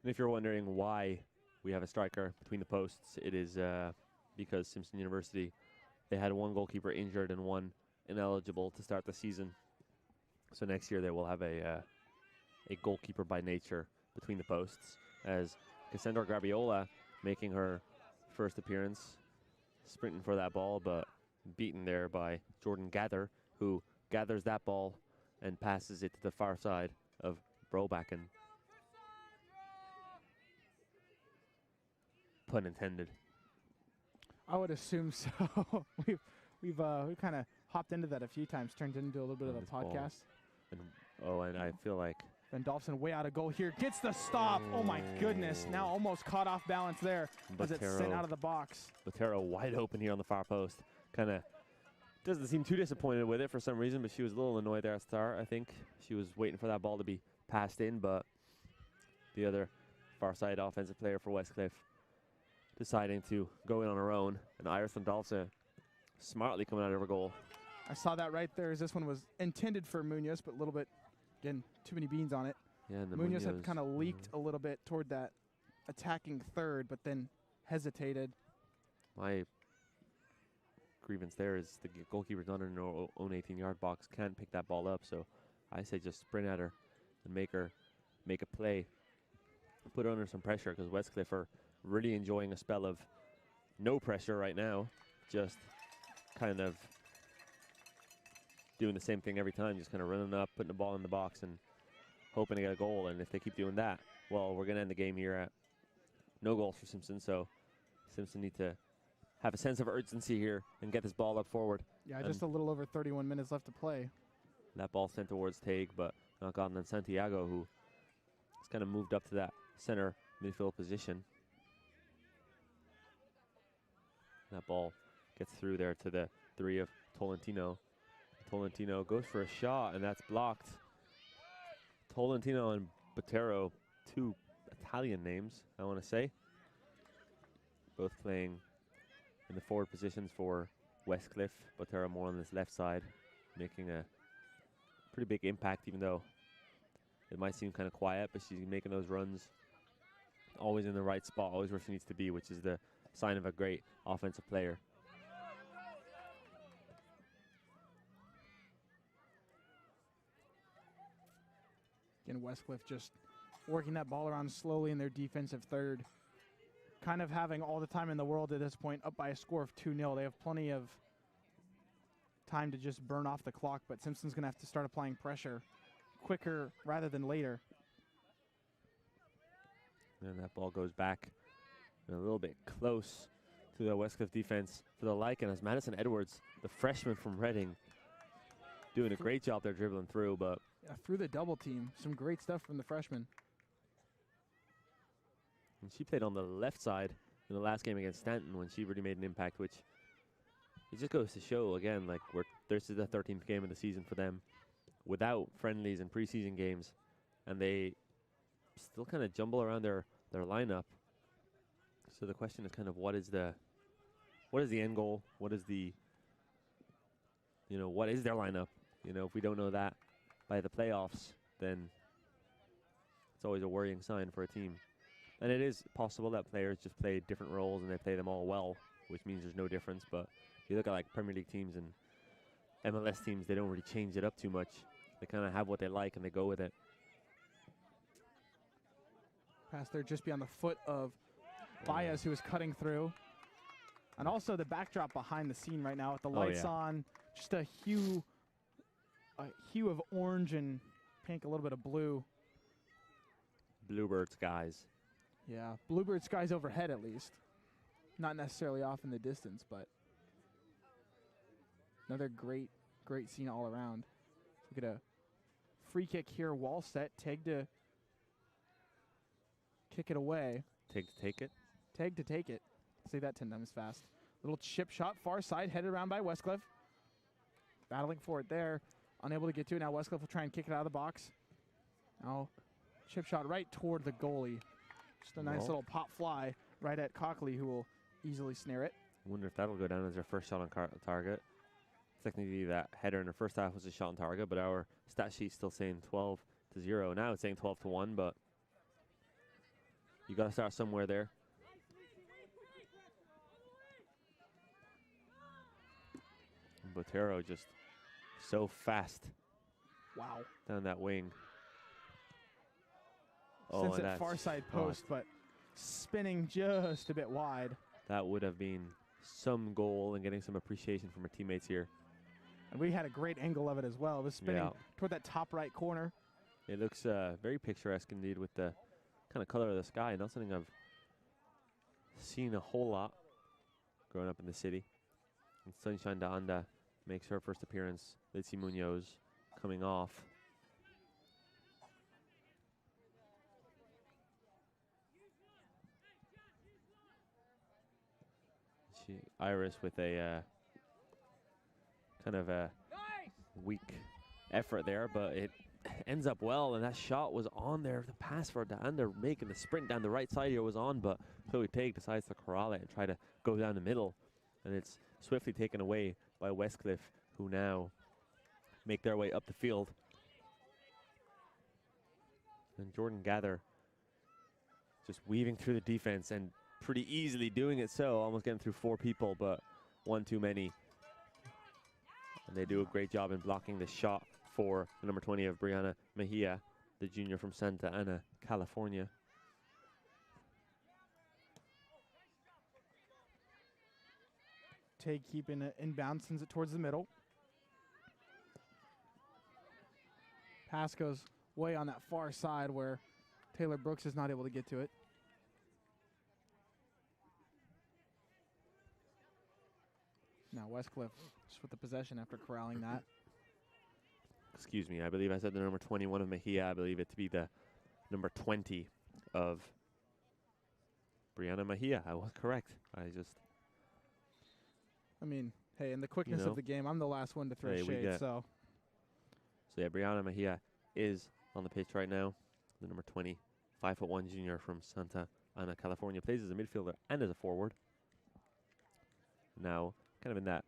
And if you're wondering why we have a striker between the posts, it is because Simpson University, they had one goalkeeper injured and one ineligible to start the season. So next year they will have a goalkeeper by nature between the posts, as Cassandra Graviola making her first appearance, sprinting for that ball, but beaten there by Jordan Gather, who gathers that ball and passes it to the far side of Brobacken. Pun intended. I would assume so. we've kind of hopped into that a few times, turned it into a little bit of a podcast. And I feel like Van Dalfsen way out of goal here, gets the stop. Oh my goodness! Now almost caught off balance there as it's sent out of the box. Botero wide open here on the far post. Kind of doesn't seem too disappointed with it for some reason, but she was a little annoyed there at the start. I think she was waiting for that ball to be passed in, but the other far side offensive player for Westcliff deciding to go in on her own, and Iris van Dalfsen smartly coming out of her goal. I saw that right there as this one was intended for Munoz, but a little bit, again, too many beans on it. Yeah, and Munoz had kind of leaked a little bit toward that attacking third, but then hesitated. My grievance there is the goalkeeper's not in her own 18-yard box, can't pick that ball up, so I say just sprint at her and make a play. Put her under some pressure, because Westcliff are really enjoying a spell of no pressure right now, just kind of doing the same thing every time, just kind of running up, putting the ball in the box, and hoping to get a goal. And if they keep doing that, well, we're going to end the game here at no goals for Simpson. So Simpson need to have a sense of urgency here and get this ball up forward. Yeah, just a little over 31 minutes left to play. That ball sent towards Tague, but not gotten on Santiago, who has kind of moved up to that center midfield position. That ball gets through there to the 3 of Tolentino. Tolentino goes for a shot, and that's blocked. Tolentino and Botero, 2 Italian names, I want to say. Both playing in the forward positions for Westcliff. Botero more on this left side, making a pretty big impact, even though it might seem kind of quiet, but she's making those runs always in the right spot, always where she needs to be, which is the sign of a great offensive player. Again, Westcliff just working that ball around slowly in their defensive third. Kind of having all the time in the world at this point, up by a score of 2-0. They have plenty of time to just burn off the clock, but Simpson's going to have to start applying pressure quicker rather than later. And that ball goes back a little bit close to the Westcliff defense for the Lycan, as Madison Edwards, the freshman from Reading, doing a great job there dribbling through, but yeah, through the double team. Some great stuff from the freshman. and she played on the left side in the last game against Stanton when she really made an impact, which it just goes to show, again, like this is the 13th game of the season for them without friendlies and preseason games, and they still kind of jumble around their lineup. So the question is kind of what is the end goal? What is the, what is their lineup? If we don't know that by the playoffs, then it's always a worrying sign for a team. And it is possible that players just play different roles and they play them all well, which means there's no difference. But if you look at like Premier League teams and MLS teams, they don't really change it up too much. They kind of have what they like and they go with it. Pass there just beyond the foot of Baez, who is cutting through. And also the backdrop behind the scene right now with the lights on, just a hue of orange and pink, a little bit of blue. Bluebird skies. Yeah, bluebird skies overhead at least. Not necessarily off in the distance, but another great scene all around. Look at a free kick here, wall set. Tague to kick it away. Tague to take it? Tague to take it. Say that 10 times fast. Little chip shot, far side, headed around by Westcliff. Battling for it there. Unable to get to it. Now Westcliff will try and kick it out of the box. Now chip shot right toward the goalie. Just a nice little pop fly right at Cockley, who will easily snare it. I wonder if that'll go down as their first shot on target. Technically, that header in the first half was a shot on target, but our stat sheet's still saying 12-0. Now it's saying 12-1, but you got to start somewhere there. And Botero just so fast. Wow. Down that wing. Sends it far side post, but spinning just a bit wide. That would have been some goal and getting some appreciation from our teammates here. And we had a great angle of it as well. It was spinning toward that top right corner. It looks very picturesque indeed with the kind of color of the sky. Not something I've seen a whole lot growing up in the city. And Sunshine de Anda makes her first appearance. Litzy Munoz coming off. Iris with a kind of a weak effort there, but it ends up well, and that shot was on there. The pass for D'Anda making the sprint down the right side here was on, but Chloe Tague decides to corral it and try to go down the middle, and it's swiftly taken away by Westcliff, who now make their way up the field. And Jordan Gather just weaving through the defense and pretty easily doing it so, almost getting through 4 people, but one too many. And they do a great job in blocking the shot for the number 20 of Brianna Mejia, the junior from Santa Ana, California. Teague keeping it inbound, sends it towards the middle. Pass goes way on that far side where Taylor Brooks is not able to get to it. Now Westcliff just with the possession after corralling that. Excuse me, I believe I said the number 21 of Mejia. I believe it to be the number 20 of Brianna Mejia. I was correct. I mean, hey, in the quickness of the game, I'm the last one to throw shade, so. So yeah, Brianna Mejia is on the pitch right now. The number 20, 5'1" junior from Santa Ana, California, plays as a midfielder and as a forward. Now, kind of in that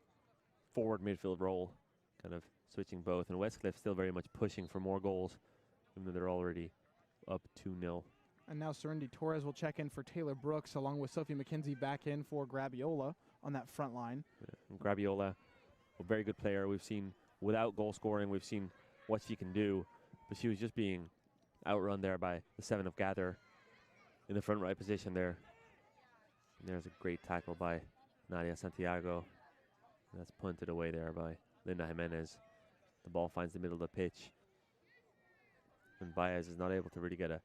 forward midfield role, kind of switching both. And Westcliff still very much pushing for more goals, even though they're already up 2-0. And now Serenity Torres will check in for Taylor Brooks, along with Sophie McKenzie back in for Grabiola on that front line. Yeah, and Grabiola, a very good player. We've seen without goal scoring, we've seen what she can do, but she was just being outrun there by the 7 of Gather in the front right position there. And there's a great tackle by Nadia Santiago. And that's punted away there by Linda Jimenez. The ball finds the middle of the pitch. And Baez is not able to really get a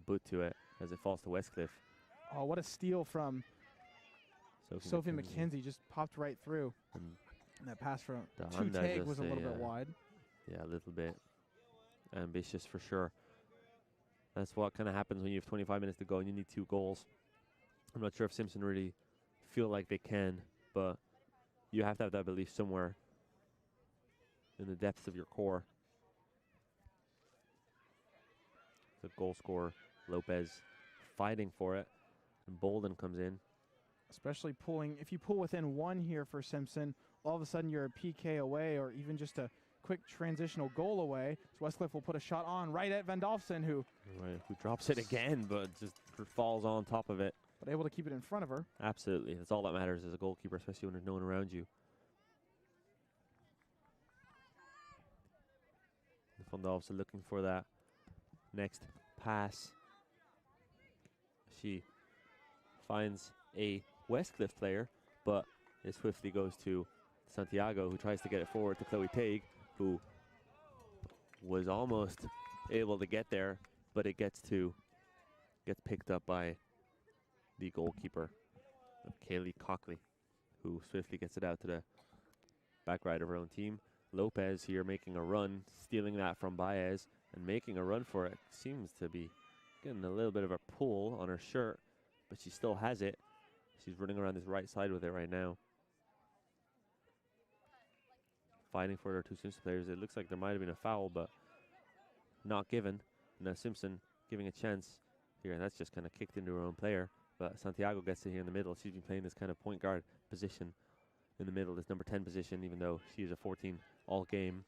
boot to it as it falls to Westcliff. Oh, what a steal from Sophie McKenzie. Just popped right through. And that pass from Teague was a little bit wide. Yeah, a little bit ambitious for sure. That's what kind of happens when you have 25 minutes to go and you need 2 goals. I'm not sure if Simpson really feel like they can, but you have to have that belief somewhere in the depths of your core. The goal scorer, Lopez, fighting for it, and Bolden comes in. Especially if you pull within 1 here for Simpson, all of a sudden you're a PK away or even just a quick transitional goal away. So Westcliff will put a shot on right at Van Dolfsen, who drops it again, but just falls on top of it. But able to keep it in front of her. Absolutely. That's all that matters as a goalkeeper, especially when there's no one around you. Van Dolfsen looking for that next pass. She finds a Westcliff player, but it swiftly goes to Santiago, who tries to get it forward to Chloe Teague, who was almost able to get there, but it gets picked up by the goalkeeper, Kaylee Cockley, who swiftly gets it out to the back right of her own team. Lopez here making a run, stealing that from Baez and making a run for it. Seems to be getting a little bit of a pull on her shirt, but she still has it. She's running around this right side with it right now. Fighting for their 2 Simpson players. It looks like there might have been a foul, but not given. Now Simpson giving a chance here, and that's just kind of kicked into her own player. But Santiago gets it here in the middle. She's been playing this kind of point guard position in the middle, this number 10 position, even though she is a 14 all game.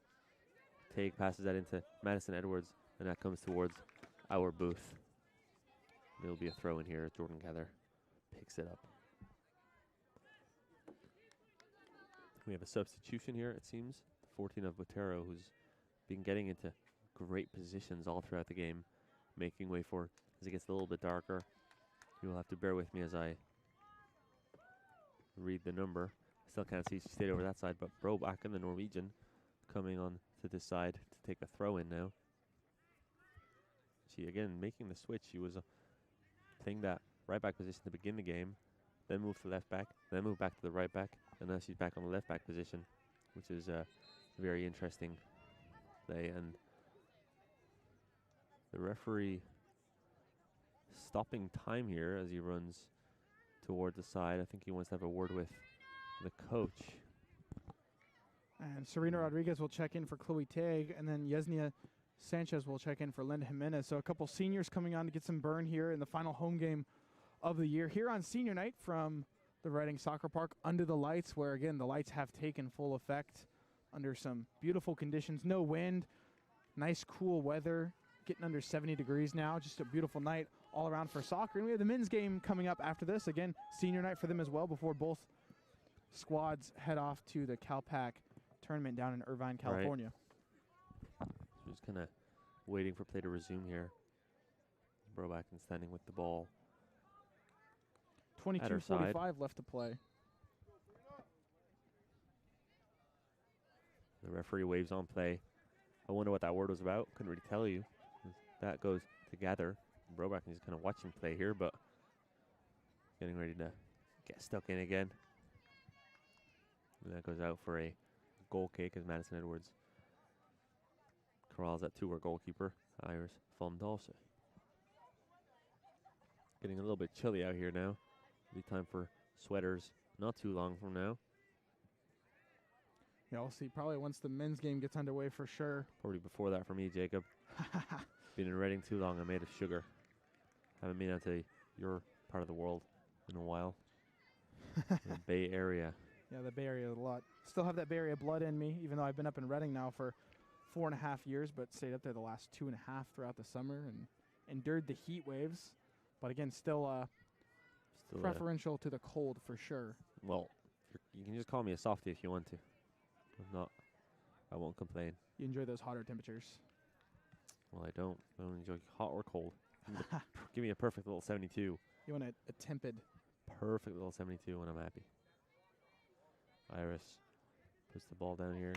Teague passes that into Madison Edwards, and that comes towards our booth. There'll be a throw in here. Jordan Gather picks it up. We have a substitution here, it seems. The 14 of Botero, who's been getting into great positions all throughout the game, making way for as it gets a little bit darker. You'll have to bear with me as I read the number. Still can't see she stayed over that side, but Brobacken, the Norwegian, coming on to this side to take a throw in now. She, again, making the switch. She was playing that right back position to begin the game, then moved to left back, then moved back to the right back, and now she's back on the left back position, which is a very interesting play. And the referee stopping time here as he runs toward the side. I think he wants to have a word with the coach. And Serena Rodriguez will check in for Chloe Teague, and then Yesenia Sanchez will check in for Linda Jimenez. So a couple seniors coming on to get some burn here in the final home game of the year here on senior night from the Reading Soccer Park under the lights, where again the lights have taken full effect under some beautiful conditions. No wind, nice cool weather, getting under 70 degrees now. Just a beautiful night all around for soccer. And we have the men's game coming up after this. Again, senior night for them as well before both squads head off to the CalPAC tournament down in Irvine, California. Right. So just kind of waiting for play to resume here. Brobacken standing with the ball. 22:45 left to play. referee waves on play. I wonder what that word was about. Couldn't really tell you. That goes together. Broback is kind of watching play here, but getting ready to get stuck in again. And that goes out for a goal kick as Madison Edwards corrals that to her goalkeeper, Iris Fondalse. Getting a little bit chilly out here now. Be time for sweaters not too long from now. Yeah, we'll see. Probably once the men's game gets underway for sure. Probably before that for me, Jacob. Been in Reading too long. I'm made of sugar. Haven't been out to your part of the world in a while. The Bay Area. Yeah, the Bay Area a lot. Still have that Bay Area blood in me, even though I've been up in Reading now for 4.5 years, but stayed up there the last 2.5 throughout the summer and endured the heat waves. But again, still preferential to the cold for sure. Well, you can just call me a softie if you want to. If not, I won't complain. You enjoy those hotter temperatures. Well, I don't. I don't enjoy hot or cold. Give me a perfect little 72. You want a tepid. Perfect little 72 when I'm happy. Iris puts the ball down here.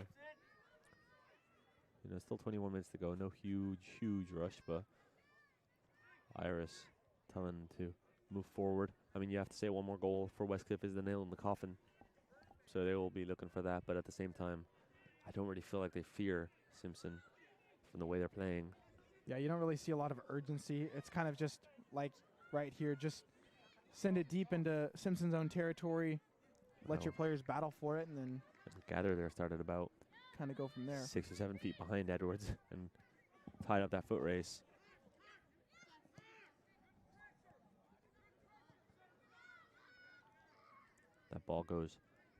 You know, still 21 minutes to go. No huge rush, but Iris telling them to move forward. I mean, you have to say one more goal for Westcliff is the nail in the coffin. So they will be looking for that. But at the same time, I don't really feel like they fear Simpson from the way they're playing. Yeah, you don't really see a lot of urgency. It's kind of just like right here, just send it deep into Simpson's own territory, let your players battle for it, and then Gather there started about kind of go from there. 6 or 7 feet behind Edwards and tied up that foot race. That ball goes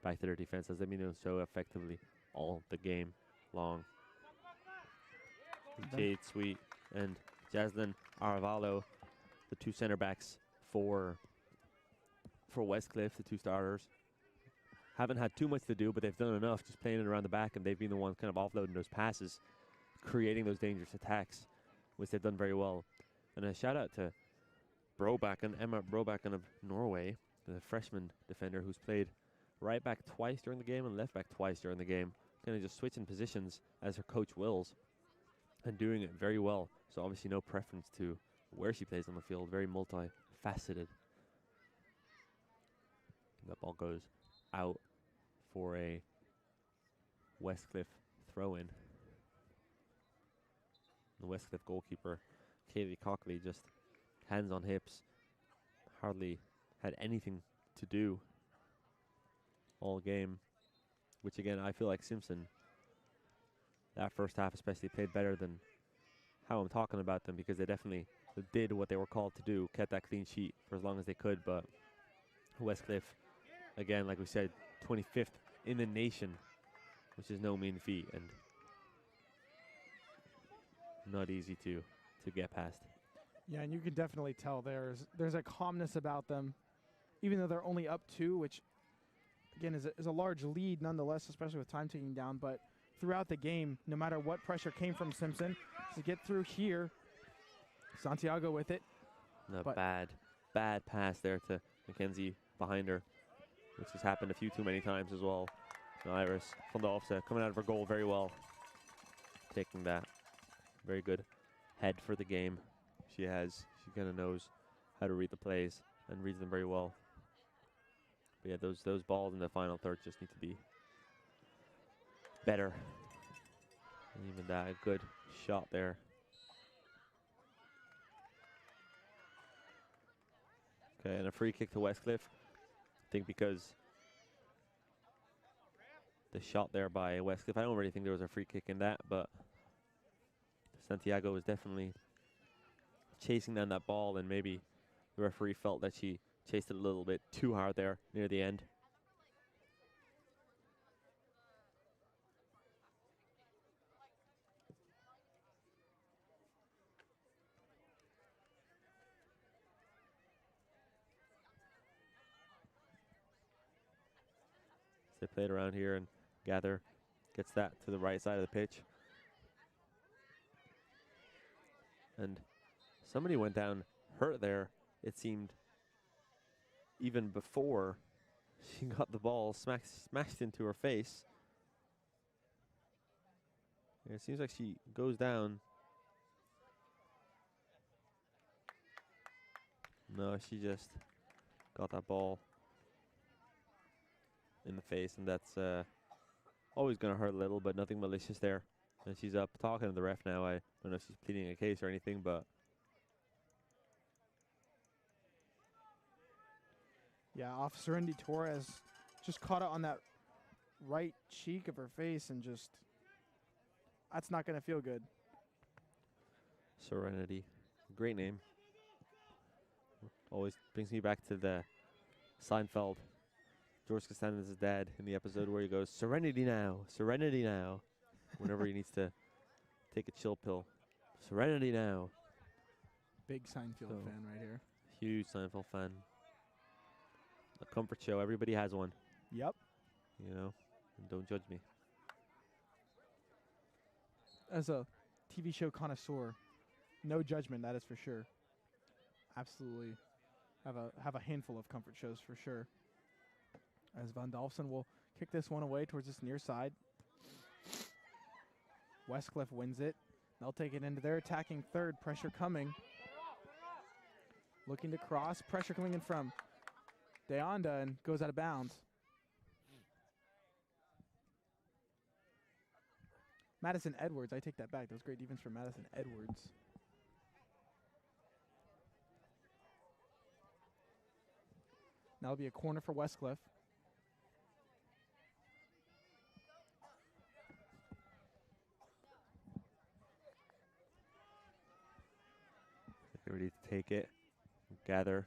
back to their defense as they've been doing so effectively all the game long. Jade Sweet and Jaslyn Arvalo, the two center backs for Westcliff, the two starters. Haven't had too much to do, but they've done enough just playing it around the back, and they've been the ones kind of offloading those passes, creating those dangerous attacks, which they've done very well. And a shout out to Brobacken, Emma Brobacken of Norway, the freshman defender who's played right back twice during the game and left back twice during the game, kind of just switching positions as her coach wills and doing it very well. So obviously no preference to where she plays on the field, very multifaceted. That ball goes out for a Westcliff throw-in. The Westcliff goalkeeper, Kaylee Cockley, just hands on hips, hardly had anything to do all game, which again, I feel like Simpson, that first half especially, played better than how I'm talking about them, because they definitely did what they were called to do, kept that clean sheet for as long as they could. But Westcliff, again, like we said, 25th in the nation, which is no mean feat and not easy to get past. Yeah, and you can definitely tell there's a calmness about them, even though they're only up 2, which again is a large lead nonetheless, especially with time ticking down. But throughout the game, no matter what pressure came from Simpson, to get through here, Santiago with it. Bad pass there to Mackenzie behind her, which has happened a few too many times as well. And Iris Fondalse coming out of her goal very well, taking that. Very good head for the game. She kind of knows how to read the plays and reads them very well. But yeah, those balls in the final third just need to be better. And even that, a good shot there. Okay, and a free kick to Westcliff. I think because the shot there by Westcliff, I don't really think there was a free kick in that, but Santiago was definitely chasing down that ball, and maybe the referee felt that she chased it a little bit too hard there near the end. They played around here, and Gather gets that to the right side of the pitch. And somebody went down hurt there, it seemed, even before she got the ball smashed into her face. It seems like she goes down. No, she just got that ball in the face, and that's always going to hurt a little, but nothing malicious there. And she's up talking to the ref now. I don't know if she's pleading a case or anything, but Yeah, Officer Indy Torres just caught it on that right cheek of her face, and just, that's not going to feel good. Serenity. Great name. Always brings me back to the Seinfeld. George Costanza's dad in the episode where he goes, Serenity now, whenever he needs to take a chill pill. Serenity now. Big Seinfeld fan right here. Huge Seinfeld fan. A comfort show. Everybody has one. Yep. You know, and don't judge me. As a TV show connoisseur, no judgment, that is for sure. Absolutely have a handful of comfort shows for sure. As Van Dalfsen will kick this one away towards this near side. Westcliff wins it. They'll take it into their attacking third. Pressure coming. Looking to cross. Pressure coming in from Deonda and goes out of bounds. Madison Edwards. I take that back. That was great defense from Madison Edwards. Now it'll be a corner for Westcliff. Get ready to take it. Gather.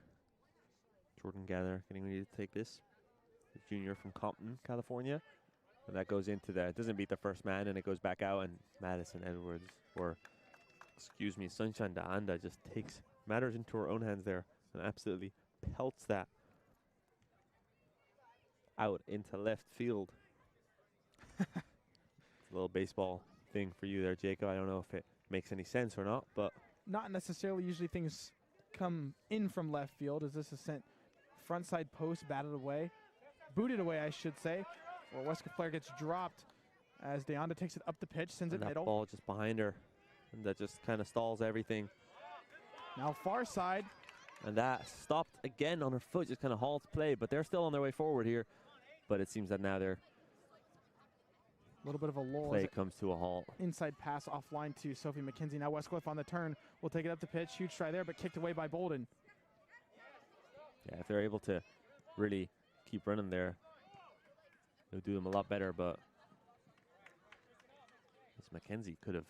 Jordan Gather getting ready to take this. The junior from Compton, California. And that goes into the, it doesn't beat the first man, and it goes back out, and Madison Edwards, or excuse me, Sunshine Daanda just takes matters into her own hands there and absolutely pelts that out into left field. It's a little baseball thing for you there, Jacob. I don't know if it makes any sense or not, but not necessarily. Usually things come in from left field, as this is sent front side post, batted away, booted away, I should say. Or Westcliff player gets dropped as Deonda takes it up the pitch, sends it that middle. Ball just behind her, and that just kind of stalls everything. Now far side. And that stopped again on her foot, just kind of halts play, but they're still on their way forward here. But it seems that now their a little bit of a lull. Play comes to a halt. Inside pass offline to Sophie McKenzie. Now Westcliff on the turn. Will take it up the pitch. Huge try there, but kicked away by Bolden. Yeah, if they're able to really keep running there, it'll do them a lot better, but this McKenzie could have,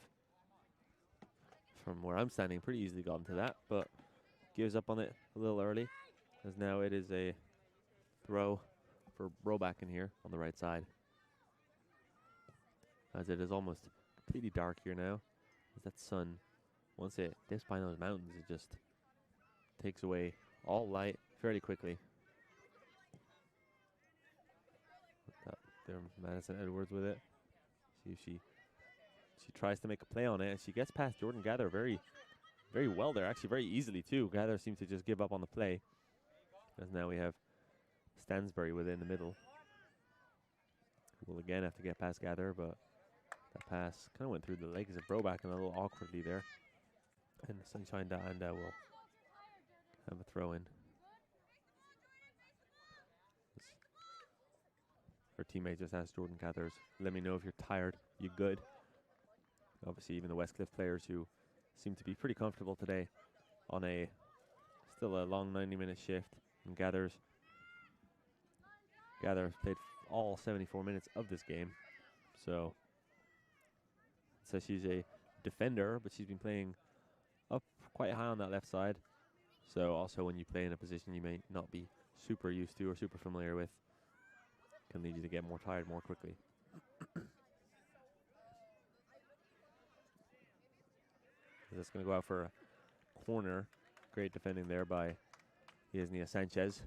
from where I'm standing, pretty easily gotten to that, but gives up on it a little early, as now it is a throw for Roback in here on the right side. As it is almost completely dark here now, as that sun, once it dips behind those mountains, it just takes away all light fairly quickly. There, Madison Edwards with it. See if she tries to make a play on it, and she gets past Jordan Gather very well there, actually very easily too. Gather seems to just give up on the play, as now we have Stansbury with it in the middle. We'll again have to get past Gather, but that pass kind of went through the legs of Broback and a little awkwardly there. And Sunshine Daanda will have a throw in. Her teammate just asked Jordan Cathers, let me know if you're tired, you good? Obviously even the Westcliff players who seem to be pretty comfortable today on a still a long 90-minute shift. And Gather played all 74 minutes of this game. So she's a defender, but she's been playing up quite high on that left side. So also when you play in a position you may not be super used to or super familiar with, can lead you to get more tired more quickly. That's going to go out for a corner. Great defending there by Yesenia Sanchez.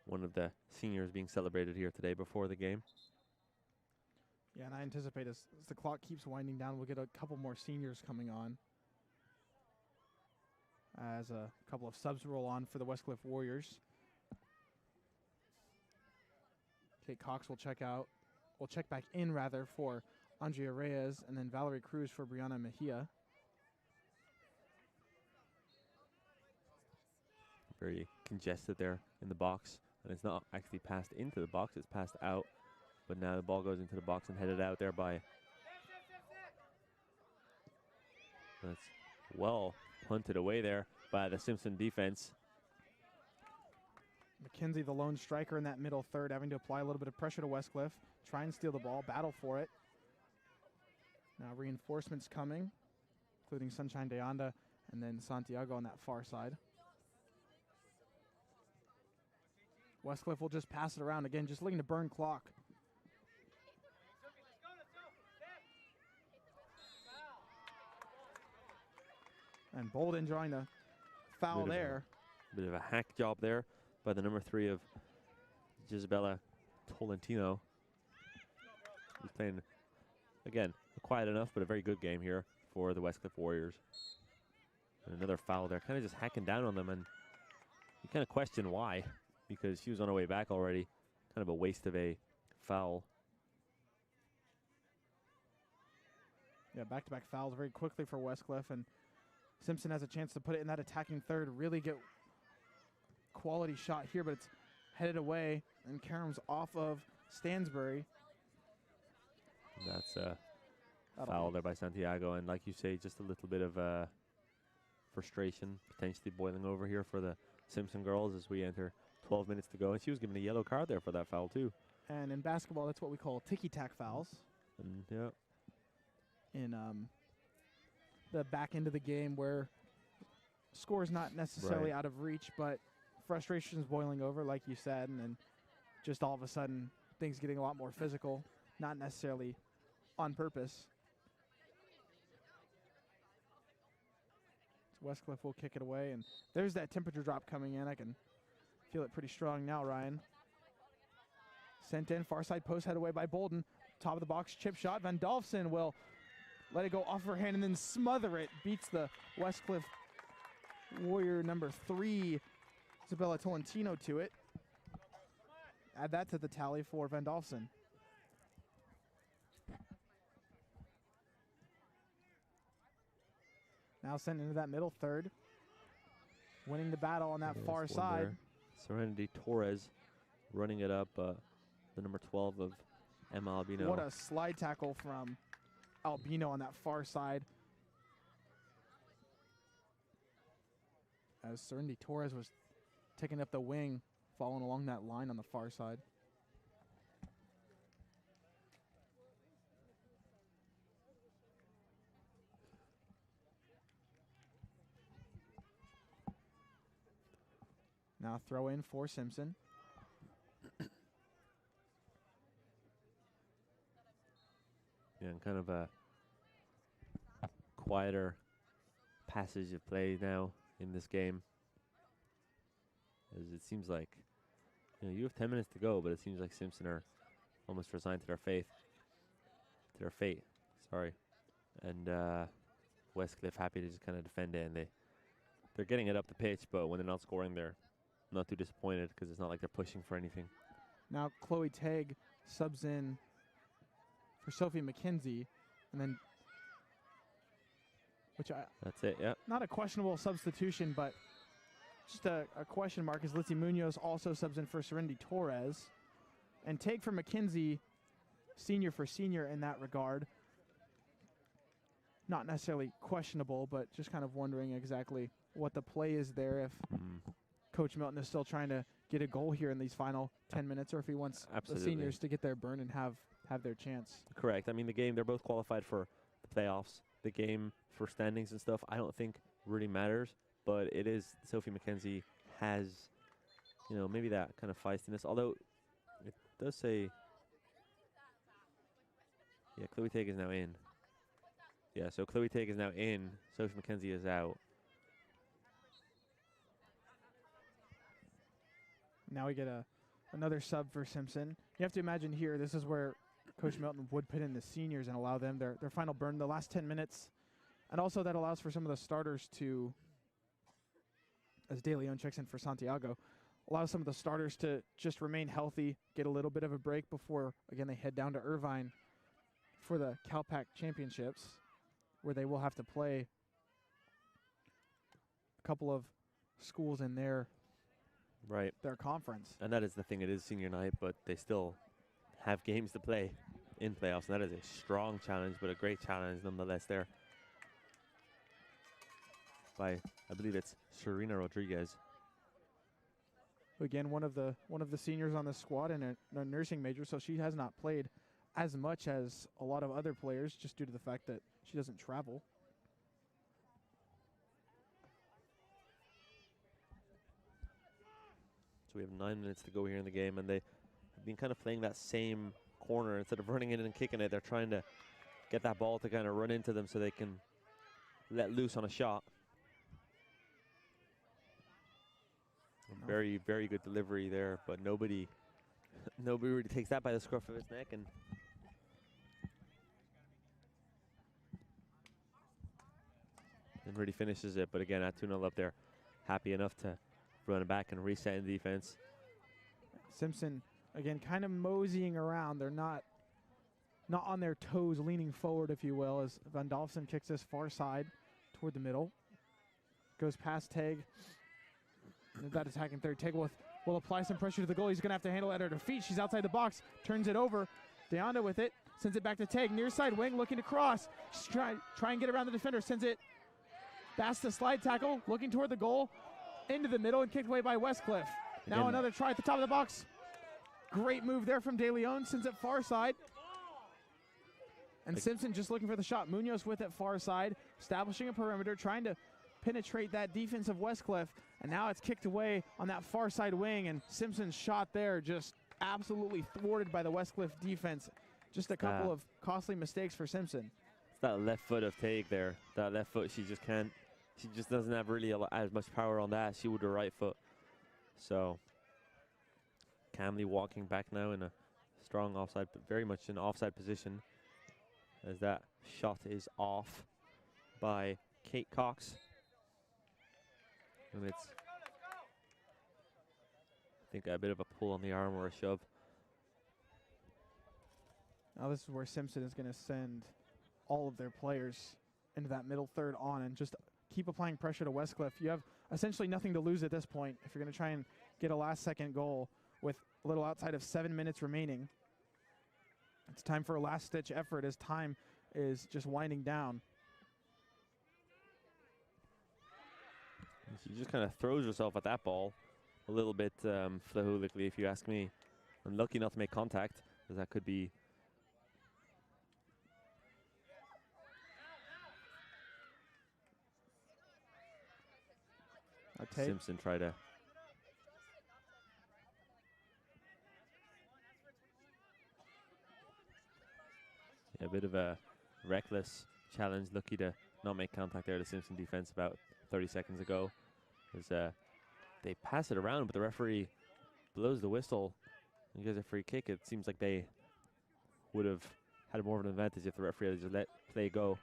One of the seniors being celebrated here today before the game. Yeah, and I anticipate as the clock keeps winding down, we'll get a couple more seniors coming on, as a couple of subs roll on for the Westcliff Warriors. Kate Cox will check back in rather for Andrea Reyes, and then Valerie Cruz for Brianna Mejia. Very congested there in the box, and it's not actually passed into the box, it's passed out. But now the ball goes into the box and headed out there by. That's well punted away there by the Simpson defense. McKenzie, the lone striker in that middle third, having to apply a little bit of pressure to Westcliff, try and steal the ball, battle for it. Now reinforcements coming, including Sunshine Deanda and then Santiago on that far side. Westcliff will just pass it around again, just looking to burn clock. And Bolden drawing the foul there. Bit of a hack job there by the number 3 of Gisabella Tolentino. He's playing, again, quiet enough, but a very good game here for the Westcliff Warriors. And another foul there, kind of just hacking down on them, and you kind of question why, because she was on her way back already. Kind of a waste of a foul. Yeah, back-to-back fouls very quickly for Westcliff, and Simpson has a chance to put it in that attacking third, really get quality shot here, but it's headed away, and Karam's off of Stansbury. That's a foul there by Santiago, and like you say, just a little bit of frustration potentially boiling over here for the Simpson girls as we enter 12 minutes to go, and she was given a yellow card there for that foul too. And in basketball, that's what we call ticky-tack fouls. And yeah. In the back end of the game where score is not necessarily out of reach, but frustration is boiling over, like you said, and then just all of a sudden things getting a lot more physical, not necessarily on purpose. So Westcliff will kick it away, and there's that temperature drop coming in. I can feel it pretty strong now, Ryan. Sent in, far side post, head away by Bolden. Top of the box, chip shot. Van Dolfsen will let it go off her hand and then smother it. Beats the Westcliff Warrior number 3, Isabella Tolentino, to it. Add that to the tally for Van Dolfsen. Now sent into that middle third. Winning the battle on that far side. Serenity Torres running it up, the number 12 of Emma Albino. What a slide tackle from Albino on that far side. As Serenity Torres was taking up the wing, following along that line on the far side. Now throw in for Simpson. Yeah, and kind of a quieter passage of play now in this game. As it seems like, you have 10 minutes to go, but it seems like Simpson are almost resigned to their fate. And Westcliff happy to just kind of defend it, and they're getting it up the pitch, but when they're not scoring, they're not too disappointed because it's not like they're pushing for anything. Now Chloe Tagg subs in for Sophie McKenzie, and then that's it, yeah. Not a questionable substitution, but just a question mark, as Litzy Munoz also subs in for Serenity Torres. And Tagg for McKenzie, senior for senior in that regard. Not necessarily questionable, but just kind of wondering exactly what the play is there, if Coach Milton is still trying to get a goal here in these final 10 minutes, or if he wants the seniors to get their burn and have their chance. Correct. I mean, the game, they're both qualified for the playoffs. The game for standings and stuff, I don't think really matters, but it is Sophie McKenzie has, maybe that kind of feistiness, although it does say, yeah, Chloe Tagg is now in. Yeah, so Chloe Tagg is now in, Sophie McKenzie is out. Now we get another sub for Simpson. You have to imagine here, this is where Coach Milton would put in the seniors and allow them their final burn the last 10 minutes. And also that allows for some of the starters to, as De Leon checks in for Santiago, allows some of the starters to just remain healthy, get a little bit of a break before, again, they head down to Irvine for the CalPAC Championships, where they will have to play a couple of schools in their conference. And that is the thing. It is senior night, but they still have games to play in playoffs, and that is a strong challenge, but a great challenge nonetheless there by, I believe it's Serena Rodriguez. Again, one of the seniors on the squad and a nursing major, so she has not played as much as a lot of other players just due to the fact that she doesn't travel. So we have 9 minutes to go here in the game, and they have been kind of playing that same corner. Instead of running in and kicking it, they're trying to get that ball to kind of run into them so they can let loose on a shot. Very, very good delivery there, but nobody really takes that by the scruff of his neck, and really finishes it. But again, at 2-0 up there, happy enough to run it back and reset in defense. Simpson, again, kind of moseying around. They're not on their toes, leaning forward, if you will, as Van Dolfsen kicks this far side toward the middle. Goes past Teg. That attacking third. Teg will apply some pressure to the goal. He's going to have to handle it at her feet. She's outside the box. Turns it over. Deonda with it. Sends it back to Teg. Near side wing, looking to cross. She's try and get around the defender. Sends it past the slide tackle. Looking toward the goal. Into the middle and kicked away by Westcliff. Now another try at the top of the box. Great move there from De Leon. Sends it far side. And Simpson just looking for the shot. Munoz with it far side. Establishing a perimeter. Trying to penetrate that defense of Westcliff. And now it's kicked away on that far side wing. And Simpson's shot there just absolutely thwarted by the Westcliff defense. Just a couple of costly mistakes for Simpson. It's that left foot of Tague there. That left foot, she just doesn't have really as much power on that as she would her right foot. So Camley walking back now in a strong offside, but very much in offside position, as that shot is off by Kate Cox. And it's, I think, a bit of a pull on the arm or a shove. Now this is where Simpson is going to send all of their players into that middle third on and just keep applying pressure to Westcliff. You have essentially nothing to lose at this point if you're going to try and get a last-second goal with a little outside of 7 minutes remaining. It's time for a last-ditch effort as time is just winding down. She just kind of throws herself at that ball a little bit flahulically, if you ask me. Unlucky not to make contact, as that could be. Simpson tried to. Yeah, a bit of a reckless challenge. Lucky to not make contact there. The Simpson defense about 30 seconds ago. As they pass it around, but the referee blows the whistle and gives a free kick. It seems like they would have had more of an advantage if the referee had just let play go.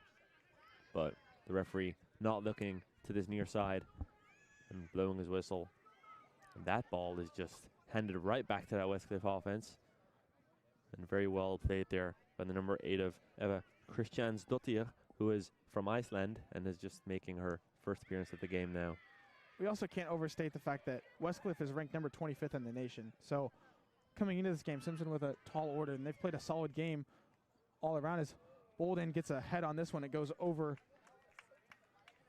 But the referee not looking to this near side and blowing his whistle. And that ball is just handed right back to that Westcliff offense. And very well played there by the number 8 of Eva Kristjansdottir, who is from Iceland and is just making her first appearance of the game now. We also can't overstate the fact that Westcliff is ranked number 25th in the nation. So coming into this game, Simpson with a tall order, and they've played a solid game all around. As Bolden gets a head on this one, it goes over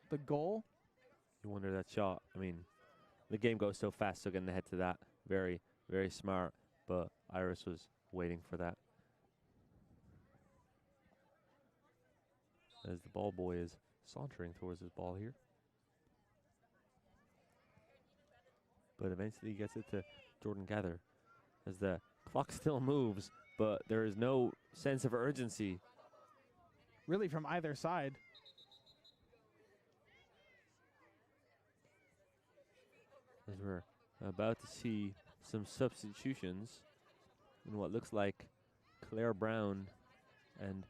the goal. You wonder that shot. I mean, the game goes so fast, so getting ahead to that, very, very smart. But Iris was waiting for that. As the ball boy is sauntering towards his ball here. But eventually he gets it to Jordan Gather as the clock still moves, but there is no sense of urgency. Really from either side. As we're about to see some substitutions in what looks like Claire Brown and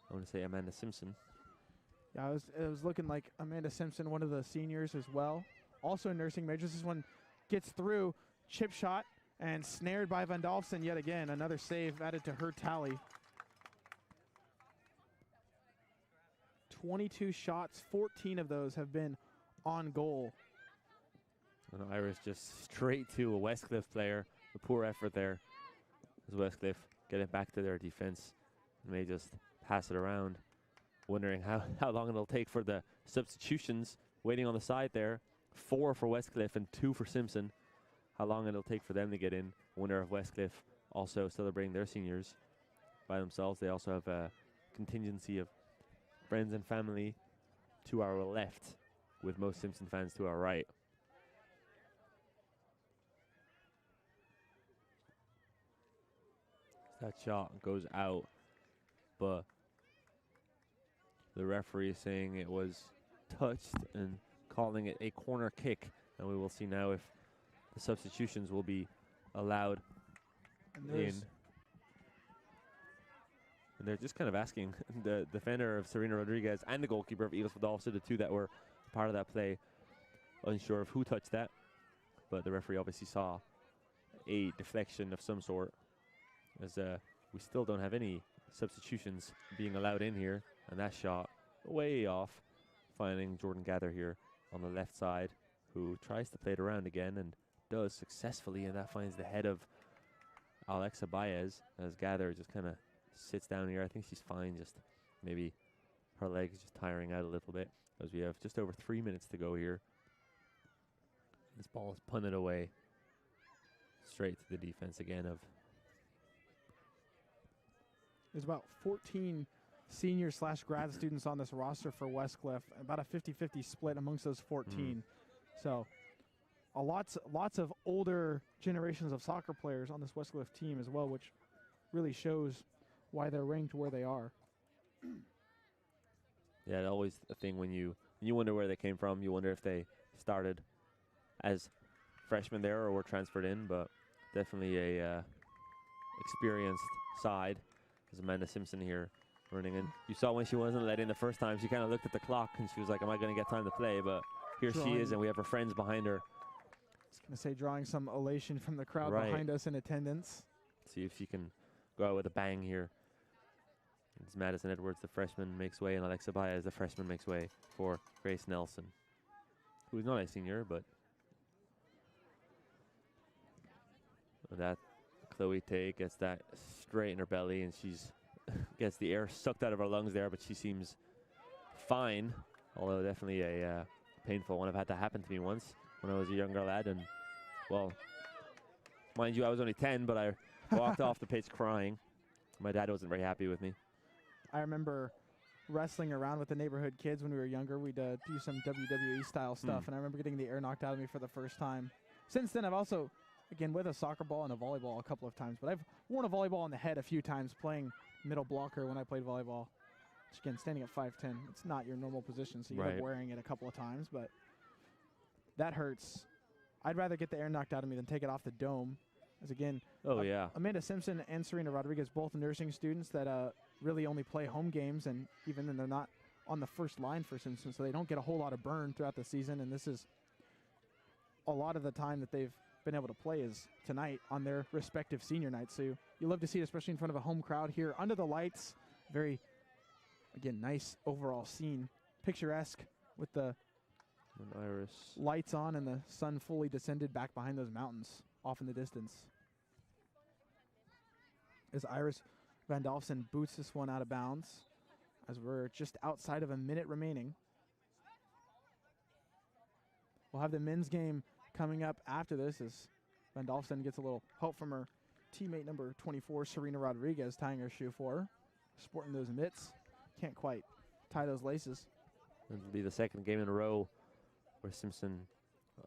I want to say Amanda Simpson. Yeah, it was looking like Amanda Simpson, one of the seniors as well. Also in nursing majors. This one gets through, chip shot, and snared by Van Dolfsen yet again. Another save added to her tally. 22 shots, 14 of those have been on goal. And Irish just straight to a Westcliff player. A poor effort there as Westcliff get it back to their defense. And they just pass it around. Wondering how long it'll take for the substitutions waiting on the side there. 4 for Westcliff and 2 for Simpson. How long it'll take for them to get in. Wonder if Westcliff also celebrating their seniors by themselves. They also have a contingency of friends and family to our left, with most Simpson fans to our right. That shot goes out, but the referee is saying it was touched and calling it a corner kick. And we will see now if the substitutions will be allowed in. And they're just kind of asking the defender of Serena Rodriguez and the goalkeeper of Eagles Fadalsa, the two that were part of that play, unsure of who touched that. But the referee obviously saw a deflection of some sort, as we still don't have any substitutions being allowed in here. And that shot way off, finding Jordan Gather here on the left side, who tries to play it around again and does successfully, and that finds the head of Alexa Baez, as Gather just kind of sits down here. I think she's fine, just maybe her leg is just tiring out a little bit, as we have just over 3 minutes to go here. This ball is punted away straight to the defense again of. There's about 14 senior / grad students on this roster for Westcliff, about a 50-50 split amongst those 14. So lots of older generations of soccer players on this Westcliff team as well, which really shows why they're ranked where they are. Yeah, always a thing when you wonder where they came from. You wonder if they started as freshmen there or were transferred in, but definitely a experienced side. There's Amanda Simpson here running in. You saw when she wasn't let in the first time, she kind of looked at the clock and she was like, am I going to get time to play? But here she is, and we have her friends behind her. I was going to say, drawing some elation from the crowd Right behind us in attendance. See if she can go out with a bang here. It's Madison Edwards, the freshman, makes way, and Alexa Baez, the freshman, makes way for Grace Nelson, who's not a senior, but that Chloe Tay gets that straight in her belly, and she's gets the air sucked out of her lungs there, but she seems fine, although definitely a painful one. I've had that happen to me once when I was a younger lad, and, well, mind you, I was only 10, but I walked off the pitch crying. My dad wasn't very happy with me. I remember wrestling around with the neighborhood kids when we were younger. We'd do some WWE style stuff, and I remember getting the air knocked out of me for the first time. Since then, I've also, again, with a soccer ball and a volleyball a couple of times, but I've worn a volleyball on the head a few times playing middle blocker when I played volleyball. Which, again, standing at 5'10", it's not your normal position, so you end up wearing it a couple of times, but that hurts. I'd rather get the air knocked out of me than take it off the dome. As again, Amanda Simpson and Serena Rodriguez, both nursing students that really only play home games, and even then they're not on the first line for Simpson, so they don't get a whole lot of burn throughout the season, and this is a lot of the time that they've been able to play is tonight on their respective senior nights. So you love to see it, especially in front of a home crowd here under the lights. Very, again, nice overall scene, picturesque with the Iris lights on and the sun fully descended back behind those mountains off in the distance. As Iris Van Dolfsen boots this one out of bounds, as we're just outside of a minute remaining. We'll have the men's game coming up after this, as Van Dolfsen gets a little help from her teammate number 24, Serena Rodriguez, tying her shoe for her. Sporting those mitts. Can't quite tie those laces. It'll be the second game in a row where Simpson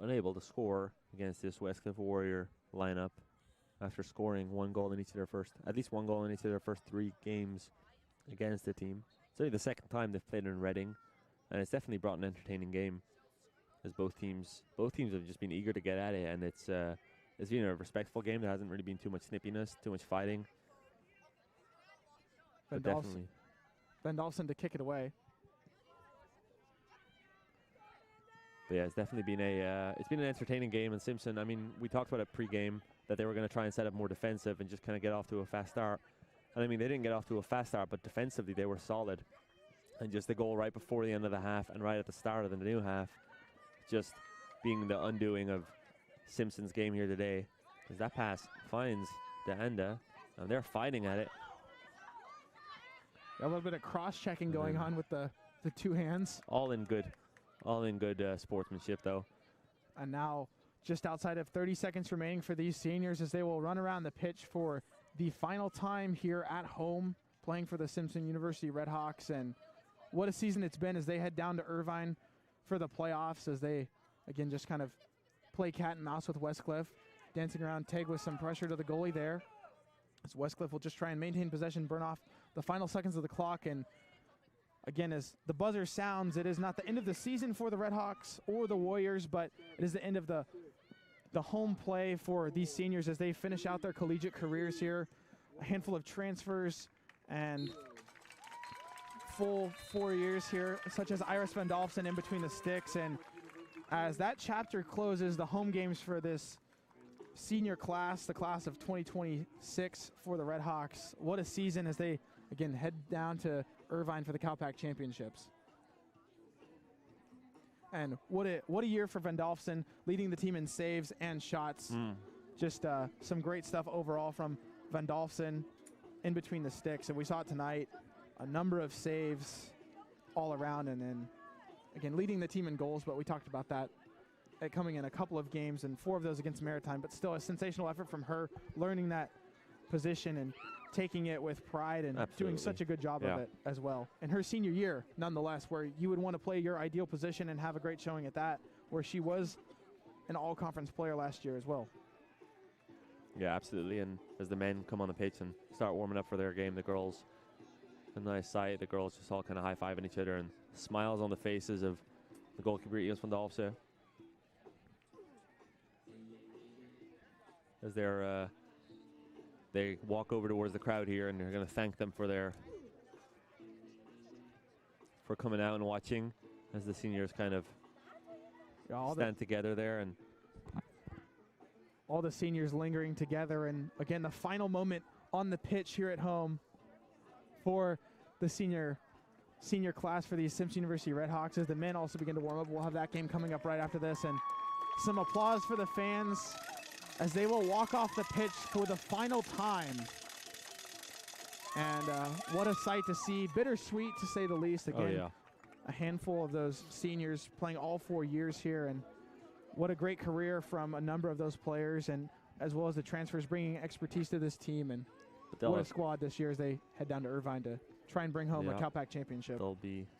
unable to score against this Westcliff Warrior lineup after scoring at least one goal in each of their first 3 games against the team. It's only the second time they've played in Reading, and it's definitely brought an entertaining game, as both teams have just been eager to get at it, and it's been a respectful game. There hasn't really been too much snippiness, too much fighting. Van Dolfsen to kick it away. But yeah, it's definitely been an entertaining game. And Simpson, I mean, we talked about it pre-game that they were going to try and set up more defensive and just kind of get off to a fast start. And I mean, they didn't get off to a fast start, but defensively they were solid. And just the goal right before the end of the half and right at the start of the new half, just being the undoing of Simpson's game here today. As that pass finds the Enda, and they're fighting at it. A little bit of cross-checking going on with the two hands. All in good sportsmanship, though. And now just outside of 30 seconds remaining for these seniors as they will run around the pitch for the final time here at home, playing for the Simpson University Redhawks. And what a season it's been as they head down to Irvine for the playoffs, as they, again, just kind of play cat and mouse with Westcliff. Dancing around Teg with some pressure to the goalie there. As Westcliff will just try and maintain possession, burn off the final seconds of the clock. And again, as the buzzer sounds, it is not the end of the season for the Redhawks or the Warriors, but it is the end of the home play for these seniors as they finish out their collegiate careers here. A handful of transfers and full 4 years here, such as Iris Van Dolfsen in between the sticks. And as that chapter closes, the home games for this senior class, the class of 2026 for the Redhawks. What a season as they, again, head down to Irvine for the CalPAC Championships. And what a year for Van Dolfsen, leading the team in saves and shots. Just some great stuff overall from Van Dolfsen in between the sticks. And we saw it tonight, a number of saves all around, and then, again, leading the team in goals, but we talked about that. Coming in a couple of games, and 4 of those against Maritime, but still a sensational effort from her, learning that position and taking it with pride and doing such a good job of it as well. In her senior year, nonetheless, where you would want to play your ideal position and have a great showing at that, where she was an all-conference player last year as well. Yeah, absolutely. And as the men come on the pitch and start warming up for their game, the girls, a nice sight, the girls just all kind of high-fiving each other and smiles on the faces of the goalkeeper, Iris Van Dolfsen. As they walk over towards the crowd here, and they're going to thank them for coming out and watching, as the seniors kind of stand together there, and all the seniors lingering together. And again, the final moment on the pitch here at home for the senior class for the Simpson University Redhawks as the men also begin to warm up. We'll have that game coming up right after this, and some applause for the fans as they will walk off the pitch for the final time. And what a sight to see. Bittersweet, to say the least. Again, a handful of those seniors playing all 4 years here, and what a great career from a number of those players, and as well as the transfers bringing expertise to this team. And what a squad this year as they head down to Irvine to try and bring home a CalPAC championship.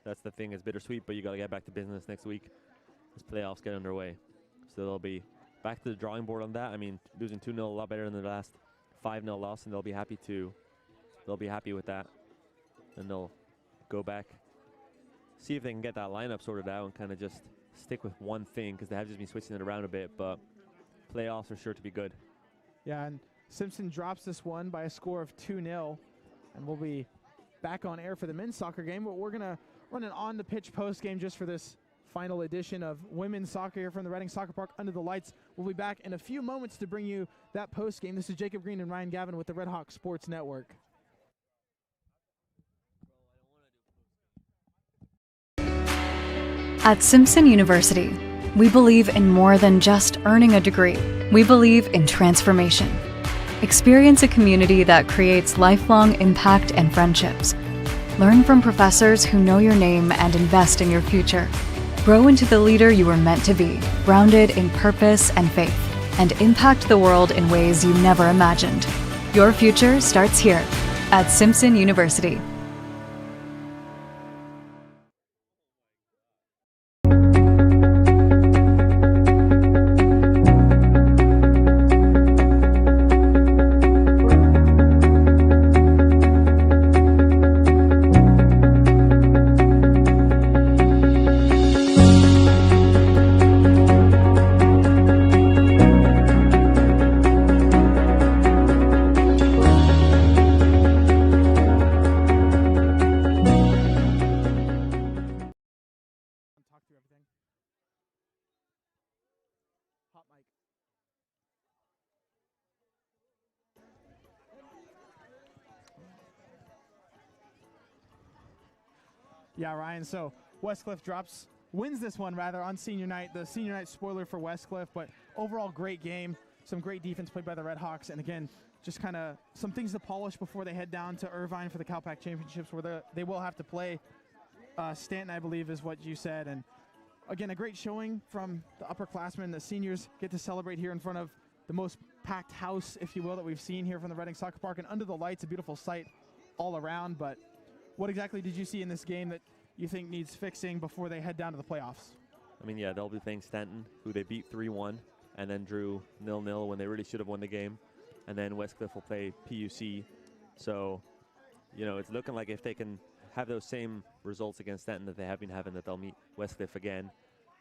That's the thing, it's bittersweet, but you got to get back to business next week as playoffs get underway. So they'll be back to the drawing board on that. I mean, losing 2-0 a lot better than the last 5-0 loss, and they'll be happy with that. And they'll go back, see if they can get that lineup sorted out and kind of just stick with one thing, because they have just been switching it around a bit, but playoffs are sure to be good. Yeah, and Simpson drops this one by a score of 2-0, and we'll be back on air for the men's soccer game, but we're going to run an on-the-pitch post game just for this final edition of women's soccer here from the Reading Soccer Park under the lights. We'll be back in a few moments to bring you that post game. This is Jacob Green and Ryan Gavin with the Red Hawk Sports Network. At Simpson University, we believe in more than just earning a degree. We believe in transformation. Experience a community that creates lifelong impact and friendships. Learn from professors who know your name and invest in your future. Grow into the leader you were meant to be, grounded in purpose and faith, and impact the world in ways you never imagined. Your future starts here at Simpson University. Yeah, Ryan. So Westcliff wins this one rather on senior night. The senior night spoiler for Westcliff, but overall great game. Some great defense played by the Red Hawks, and again, just kind of some things to polish before they head down to Irvine for the CalPAC Championships, where they will have to play Stanton, I believe is what you said. And again, a great showing from the upperclassmen. The seniors get to celebrate here in front of the most packed house, if you will, that we've seen here from the Reading Soccer Park, and under the lights, a beautiful sight all around. But what exactly did you see in this game that you think needs fixing before they head down to the playoffs? I mean, yeah, they'll be playing Stanton, who they beat 3-1, and then drew 0-0 when they really should have won the game. And then Westcliff will play PUC. So, you know, it's looking like if they can have those same results against Stanton that they have been having, that they'll meet Westcliff again.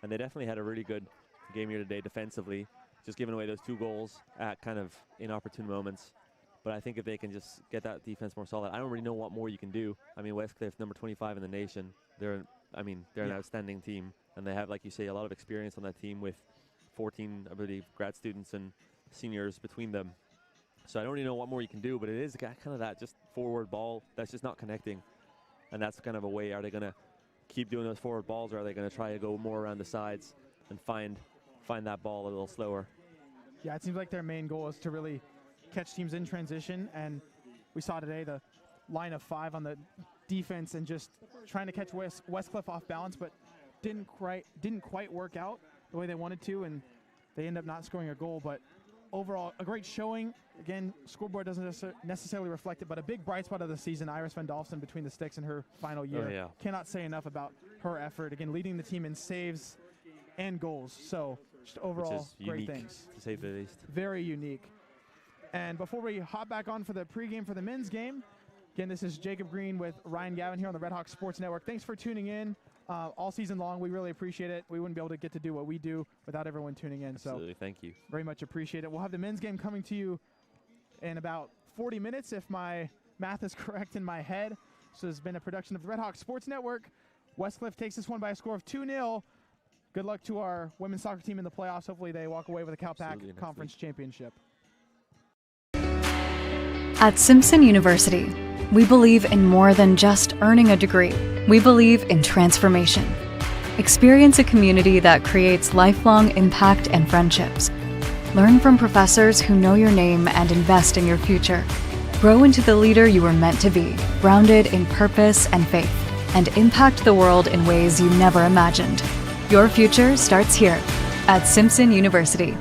And they definitely had a really good game here today defensively, just giving away those 2 goals at kind of inopportune moments. But I think if they can just get that defense more solid, I don't really know what more you can do. I mean, Westcliff, number 25 in the nation, they're an outstanding team. And they have, like you say, a lot of experience on that team with 14, I believe, grad students and seniors between them. So I don't really know what more you can do, but it is kind of that just forward ball that's just not connecting. And that's kind of a way, are they going to keep doing those forward balls, or are they going to try to go more around the sides and find that ball a little slower? Yeah, it seems like their main goal is to really catch teams in transition, and we saw today the line of 5 on the defense and just trying to catch Westcliff off balance, but didn't quite work out the way they wanted to, and they end up not scoring a goal. But overall, a great showing. Again, scoreboard doesn't necessarily reflect it, but a big bright spot of the season, Iris Van Dolfsen between the sticks in her final year. Oh, yeah. Cannot say enough about her effort. Again, leading the team in saves and goals. So just overall, great things. To say the least. Very unique. And before we hop back on for the pregame for the men's game, again, this is Jacob Green with Ryan Gavin here on the Red Hawk Sports Network. Thanks for tuning in all season long. We really appreciate it. We wouldn't be able to get to do what we do without everyone tuning in. Absolutely. So thank you. Very much appreciate it. We'll have the men's game coming to you in about 40 minutes, if my math is correct in my head. So this has been a production of the Red Hawk Sports Network. Westcliff takes this one by a score of 2-0. Good luck to our women's soccer team in the playoffs. Hopefully they walk away with a CalPAC Conference Championship. At Simpson University, we believe in more than just earning a degree. We believe in transformation. Experience a community that creates lifelong impact and friendships. Learn from professors who know your name and invest in your future. Grow into the leader you were meant to be, grounded in purpose and faith, and impact the world in ways you never imagined. Your future starts here at Simpson University.